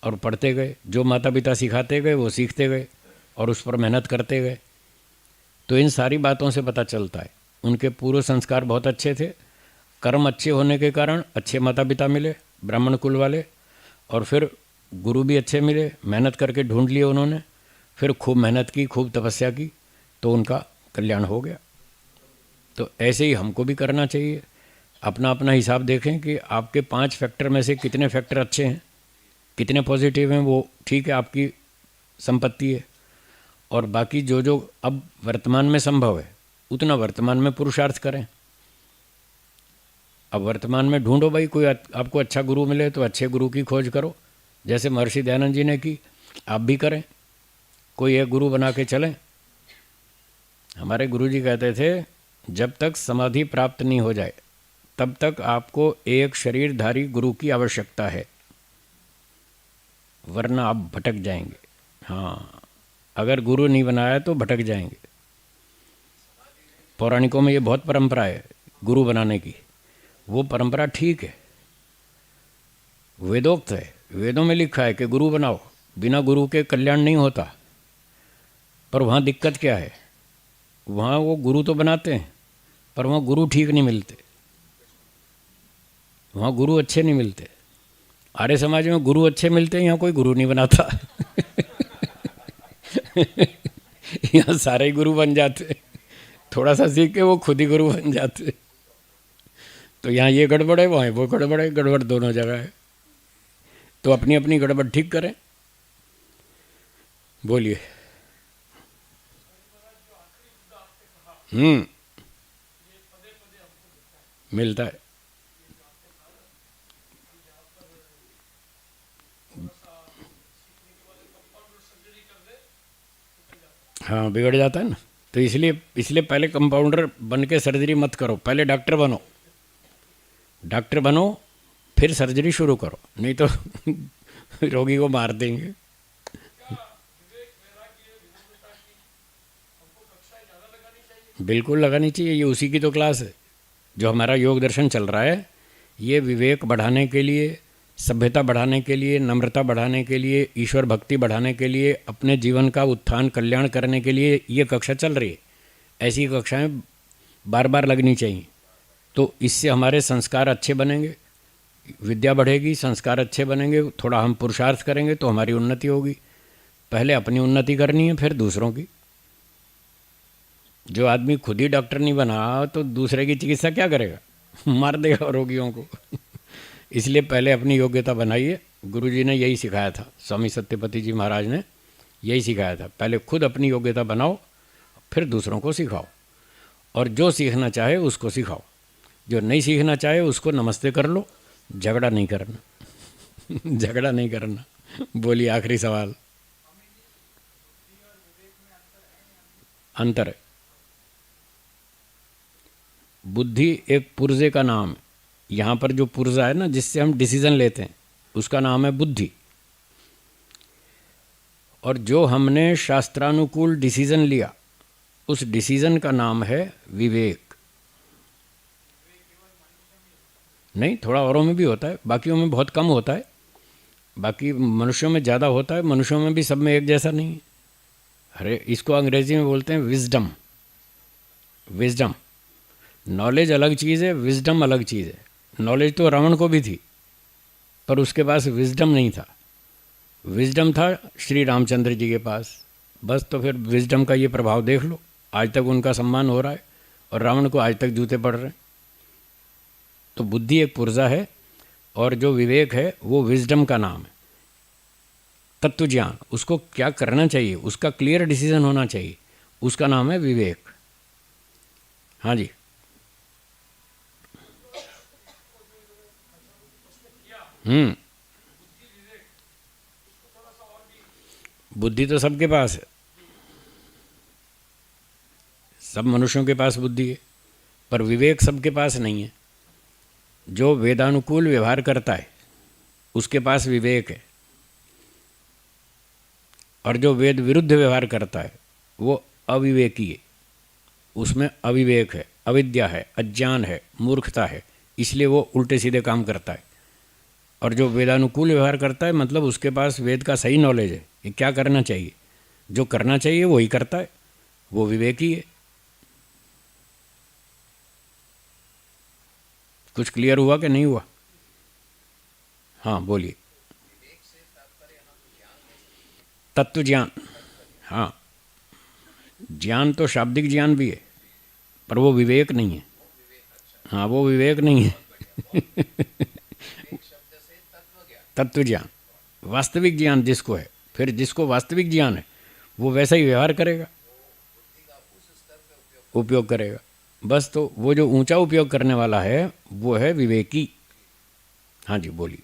और पढ़ते गए। जो माता पिता सिखाते गए वो सीखते गए और उस पर मेहनत करते गए। तो इन सारी बातों से पता चलता है उनके पूर्व संस्कार बहुत अच्छे थे, कर्म अच्छे होने के कारण अच्छे माता पिता मिले, ब्राह्मण कुल वाले, और फिर गुरु भी अच्छे मिले, मेहनत करके ढूंढ लिए उन्होंने, फिर खूब मेहनत की, खूब तपस्या की, तो उनका कल्याण हो गया। तो ऐसे ही हमको भी करना चाहिए। अपना अपना हिसाब देखें कि आपके 5 फैक्टर में से कितने फैक्टर अच्छे हैं, कितने पॉजिटिव हैं, वो ठीक है, आपकी संपत्ति है। और बाकी जो जो अब वर्तमान में संभव है उतना वर्तमान में पुरुषार्थ करें। अब वर्तमान में ढूंढो भाई, कोई आपको अच्छा गुरु मिले तो अच्छे गुरु की खोज करो, जैसे महर्षि दयानंद जी ने की, आप भी करें, कोई एक गुरु बना के चलें। हमारे गुरु जी कहते थे जब तक समाधि प्राप्त नहीं हो जाए तब तक आपको एक शरीरधारी गुरु की आवश्यकता है, वरना आप भटक जाएंगे। हाँ, अगर गुरु नहीं बनाया तो भटक जाएंगे। पौराणिकों में ये बहुत परंपरा है गुरु बनाने की, वो परंपरा ठीक है, वेदोक्त है, वेदों में लिखा है कि गुरु बनाओ, बिना गुरु के कल्याण नहीं होता। पर वहाँ दिक्कत क्या है, वहाँ वो गुरु तो बनाते हैं पर वहाँ गुरु ठीक नहीं मिलते, वहाँ गुरु अच्छे नहीं मिलते। आर्य समाज में गुरु अच्छे मिलते हैं, यहाँ कोई गुरु नहीं बनाता। यहाँ सारे ही गुरु बन जाते, थोड़ा सा सीख के वो खुद ही गुरु बन जाते। तो यहाँ ये गड़बड़ है, वहाँ वो गड़बड़ है, गड़बड़ दोनों जगह है। तो अपनी अपनी गड़बड़ ठीक करें। बोलिए। मिलता है। हाँ, बिगड़ जाता है ना। तो इसलिए पहले कंपाउंडर बन के सर्जरी मत करो, पहले डॉक्टर बनो। डॉक्टर बनो फिर सर्जरी शुरू करो, नहीं तो रोगी को मार देंगे। बिल्कुल लगानी चाहिए, ये उसी की तो क्लास है। जो हमारा योग दर्शन चल रहा है ये विवेक बढ़ाने के लिए, सभ्यता बढ़ाने के लिए, नम्रता बढ़ाने के लिए, ईश्वर भक्ति बढ़ाने के लिए, अपने जीवन का उत्थान कल्याण करने के लिए ये कक्षा चल रही है। ऐसी कक्षाएं बार बार लगनी चाहिए। तो इससे हमारे संस्कार अच्छे बनेंगे, विद्या बढ़ेगी, संस्कार अच्छे बनेंगे, थोड़ा हम पुरुषार्थ करेंगे तो हमारी उन्नति होगी। पहले अपनी उन्नति करनी है फिर दूसरों की। जो आदमी खुद ही डॉक्टर नहीं बना तो दूसरे की चिकित्सा क्या करेगा, मार देगा रोगियों को। इसलिए पहले अपनी योग्यता बनाइए। गुरुजी ने यही सिखाया था, स्वामी सत्यपति जी महाराज ने यही सिखाया था, पहले खुद अपनी योग्यता बनाओ फिर दूसरों को सिखाओ। और जो सीखना चाहे उसको सिखाओ, जो नहीं सीखना चाहे उसको नमस्ते कर लो, झगड़ा नहीं करना। झगड़ा नहीं करना। बोलिए, आखिरी सवाल। अंतर है। बुद्धि एक पुर्जे का नाम है। यहाँ पर जो पुर्जा है ना, जिससे हम डिसीजन लेते हैं, उसका नाम है बुद्धि। और जो हमने शास्त्रानुकूल डिसीजन लिया उस डिसीजन का नाम है विवेक। नहीं, थोड़ा औरों में भी होता है, बाकियों में बहुत कम होता है। बाकी मनुष्यों में ज़्यादा होता है, मनुष्यों में भी सब में एक जैसा नहीं है। अरे, इसको अंग्रेजी में बोलते हैं विजडम। विजडम, नॉलेज अलग चीज़ है, विजडम अलग चीज़ है। नॉलेज तो रावण को भी थी पर उसके पास विजडम नहीं था। विजडम था श्री रामचंद्र जी के पास, बस। तो फिर विजडम का ये प्रभाव देख लो, आज तक उनका सम्मान हो रहा है और रावण को आज तक जूते पड़ रहे हैं। तो बुद्धि एक पुर्जा है और जो विवेक है वो विजडम का नाम है। तत्व ज्ञान, उसको क्या करना चाहिए उसका क्लियर डिसीजन होना चाहिए, उसका नाम है विवेक। हाँ जी। बुद्धि तो सबके पास है, सब मनुष्यों के पास बुद्धि है, पर विवेक सबके पास नहीं है। जो वेदानुकूल व्यवहार करता है उसके पास विवेक है। और जो वेद विरुद्ध व्यवहार करता है वो अविवेकी है, उसमें अविवेक है, अविद्या है, अज्ञान है, मूर्खता है, इसलिए वो उल्टे सीधे काम करता है। और जो वेदानुकूल व्यवहार करता है मतलब उसके पास वेद का सही नॉलेज है कि क्या करना चाहिए, जो करना चाहिए वही करता है, वो विवेकी है। कुछ क्लियर हुआ कि नहीं हुआ? हाँ बोलिए। तत्व ज्ञान, हाँ ज्ञान तो शाब्दिक ज्ञान भी है पर वो विवेक नहीं है। हाँ वो विवेक नहीं है। तत्व ज्ञान वास्तविक ज्ञान जिसको है, फिर जिसको वास्तविक ज्ञान है वो वैसा ही व्यवहार करेगा, उपयोग करेगा बस। तो वो जो ऊंचा उपयोग करने वाला है वो है विवेकी। हाँ जी बोलिए।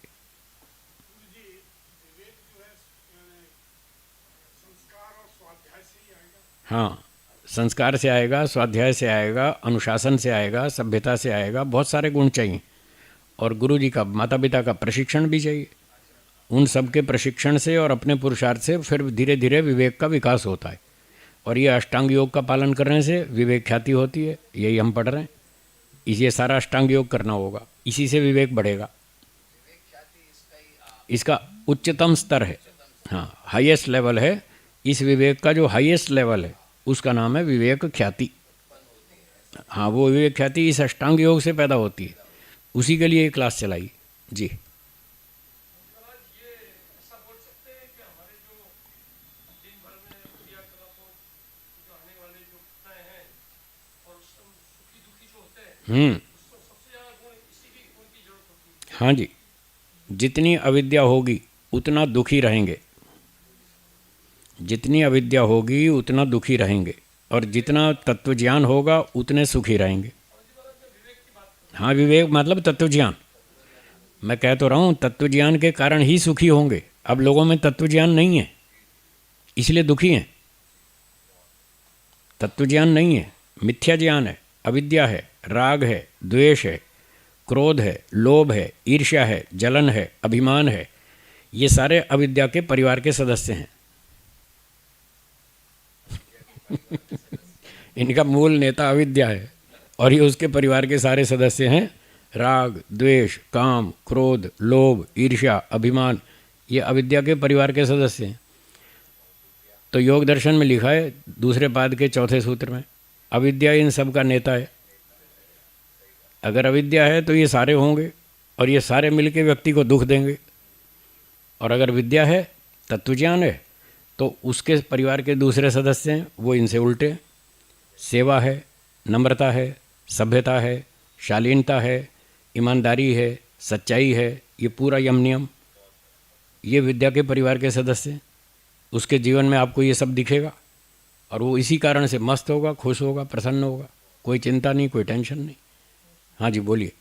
हाँ संस्कार से आएगा, स्वाध्याय से आएगा, अनुशासन से आएगा, सभ्यता से आएगा, बहुत सारे गुण चाहिए। और गुरु जी का, माता पिता का प्रशिक्षण भी चाहिए। उन सब के प्रशिक्षण से और अपने पुरुषार्थ से फिर धीरे धीरे विवेक का विकास होता है। और ये अष्टांग योग का पालन करने से विवेक ख्याति होती है, यही हम पढ़ रहे हैं। ये सारा अष्टांग योग करना होगा, इसी से विवेक बढ़ेगा। इसका उच्चतम स्तर है, हाँ हाईएस्ट लेवल है। इस विवेक का जो हाईएस्ट लेवल है उसका नाम है विवेक ख्याति। हाँ वो विवेक ख्याति इस अष्टांग योग से पैदा होती है, उसी के लिए ये क्लास चलाई जी। हाँ जी, जितनी अविद्या होगी उतना दुखी रहेंगे, जितनी अविद्या होगी उतना दुखी रहेंगे, और जितना तत्व ज्ञान होगा उतने सुखी रहेंगे। हाँ विवेक मतलब तत्व ज्ञान, मैं कह तो रहा हूँ तत्व ज्ञान के कारण ही सुखी होंगे। अब लोगों में तत्व ज्ञान नहीं है इसलिए दुखी हैं। तत्व ज्ञान नहीं है, मिथ्या ज्ञान है, अविद्या है, राग है, द्वेष है, क्रोध है, लोभ है, ईर्ष्या है, जलन है, अभिमान है, ये सारे अविद्या के परिवार के सदस्य हैं। इनका मूल नेता अविद्या है और ये उसके परिवार के सारे सदस्य हैं। राग, द्वेष, काम, क्रोध, लोभ, ईर्ष्या, अभिमान, ये अविद्या के परिवार के सदस्य हैं। तो योग दर्शन में लिखा है दूसरे पाद के चौथे सूत्र में, अविद्या इन सब का नेता है। अगर अविद्या है तो ये सारे होंगे और ये सारे मिलके व्यक्ति को दुख देंगे। और अगर विद्या है, तत्वज्ञान है, तो उसके परिवार के दूसरे सदस्य हैं वो इनसे उल्टे। सेवा है, नम्रता है, सभ्यता है, शालीनता है, ईमानदारी है, सच्चाई है, ये पूरा यम नियम, ये विद्या के परिवार के सदस्य हैं। उसके जीवन में आपको ये सब दिखेगा और वो इसी कारण से मस्त होगा, खुश होगा, प्रसन्न होगा, कोई चिंता नहीं, कोई टेंशन नहीं। हाँ जी बोलिए।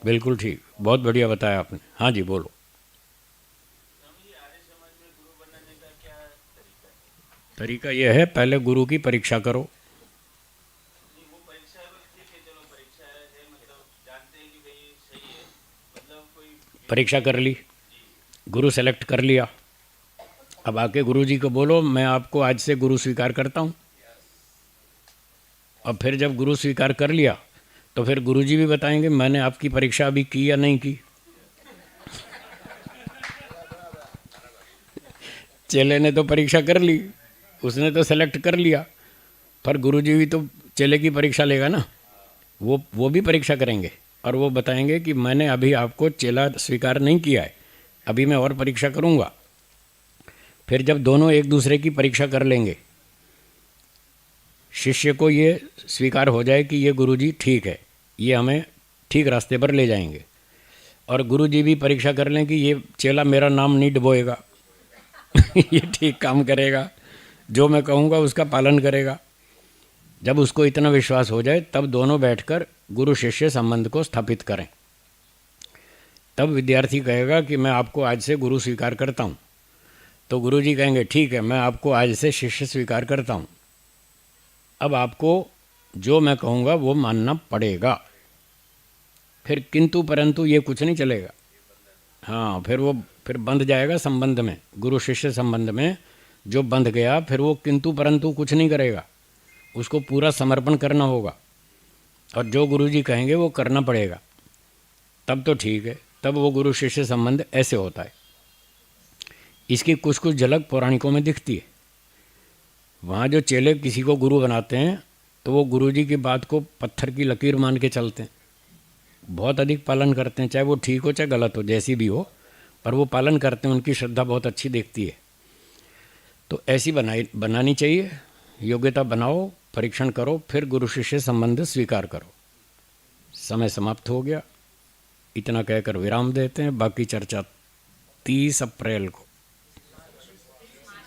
बिल्कुल ठीक, बहुत बढ़िया बताया आपने। हाँ जी बोलो। तरीका यह है, पहले गुरु की परीक्षा करो। परीक्षा कर ली, गुरु सेलेक्ट कर लिया, अब आके गुरु जी को बोलो मैं आपको आज से गुरु स्वीकार करता हूँ। और फिर जब गुरु स्वीकार कर लिया तो फिर गुरु जी भी बताएंगे मैंने आपकी परीक्षा अभी की या नहीं की। चेले ने तो परीक्षा कर ली, उसने तो सेलेक्ट कर लिया, पर गुरु जी भी तो चेले की परीक्षा लेगा ना, वो भी परीक्षा करेंगे और वो बताएंगे कि मैंने अभी आपको चेला स्वीकार नहीं किया है, अभी मैं और परीक्षा करूँगा। फिर जब दोनों एक दूसरे की परीक्षा कर लेंगे, शिष्य को ये स्वीकार हो जाए कि ये गुरुजी ठीक है, ये हमें ठीक रास्ते पर ले जाएंगे, और गुरुजी भी परीक्षा कर लें कि ये चेला मेरा नाम नहीं डुबोएगा, ये ठीक काम करेगा, जो मैं कहूँगा उसका पालन करेगा। जब उसको इतना विश्वास हो जाए तब दोनों बैठकर गुरु शिष्य संबंध को स्थापित करें। तब विद्यार्थी कहेगा कि मैं आपको आज से गुरु स्वीकार करता हूँ, तो गुरु जी कहेंगे ठीक है, मैं आपको आज से शिष्य स्वीकार करता हूँ, अब आपको जो मैं कहूँगा वो मानना पड़ेगा। फिर किंतु परंतु ये कुछ नहीं चलेगा। हाँ, फिर बंध जाएगा संबंध में, गुरु शिष्य संबंध में जो बंध गया फिर वो किंतु परंतु कुछ नहीं करेगा, उसको पूरा समर्पण करना होगा और जो गुरु जी कहेंगे वो करना पड़ेगा। तब तो ठीक है, तब वो गुरु शिष्य संबंध ऐसे होता है। इसकी कुछ कुछ झलक पौराणिकों में दिखती है। वहाँ जो चेले किसी को गुरु बनाते हैं तो वो गुरु जी की बात को पत्थर की लकीर मान के चलते हैं, बहुत अधिक पालन करते हैं, चाहे वो ठीक हो चाहे गलत हो, जैसी भी हो, पर वो पालन करते हैं, उनकी श्रद्धा बहुत अच्छी दिखती है। तो ऐसी बनानी चाहिए, योग्यता बनाओ, परीक्षण करो, फिर गुरु शिष्य संबंध स्वीकार करो। समय समाप्त हो गया, इतना कहकर विराम देते हैं। बाकी चर्चा 30 अप्रैल को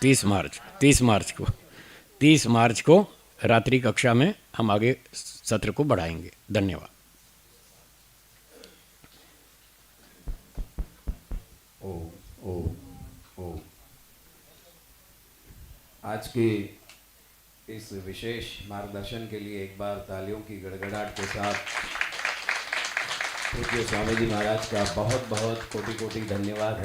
30 मार्च को रात्रि कक्षा में हम आगे सत्र को बढ़ाएंगे। धन्यवाद। ओ आज के इस विशेष मार्गदर्शन के लिए एक बार तालियों की गड़गड़ाहट के साथ पूज्य स्वामी जी महाराज का बहुत बहुत कोटि कोटि धन्यवाद है।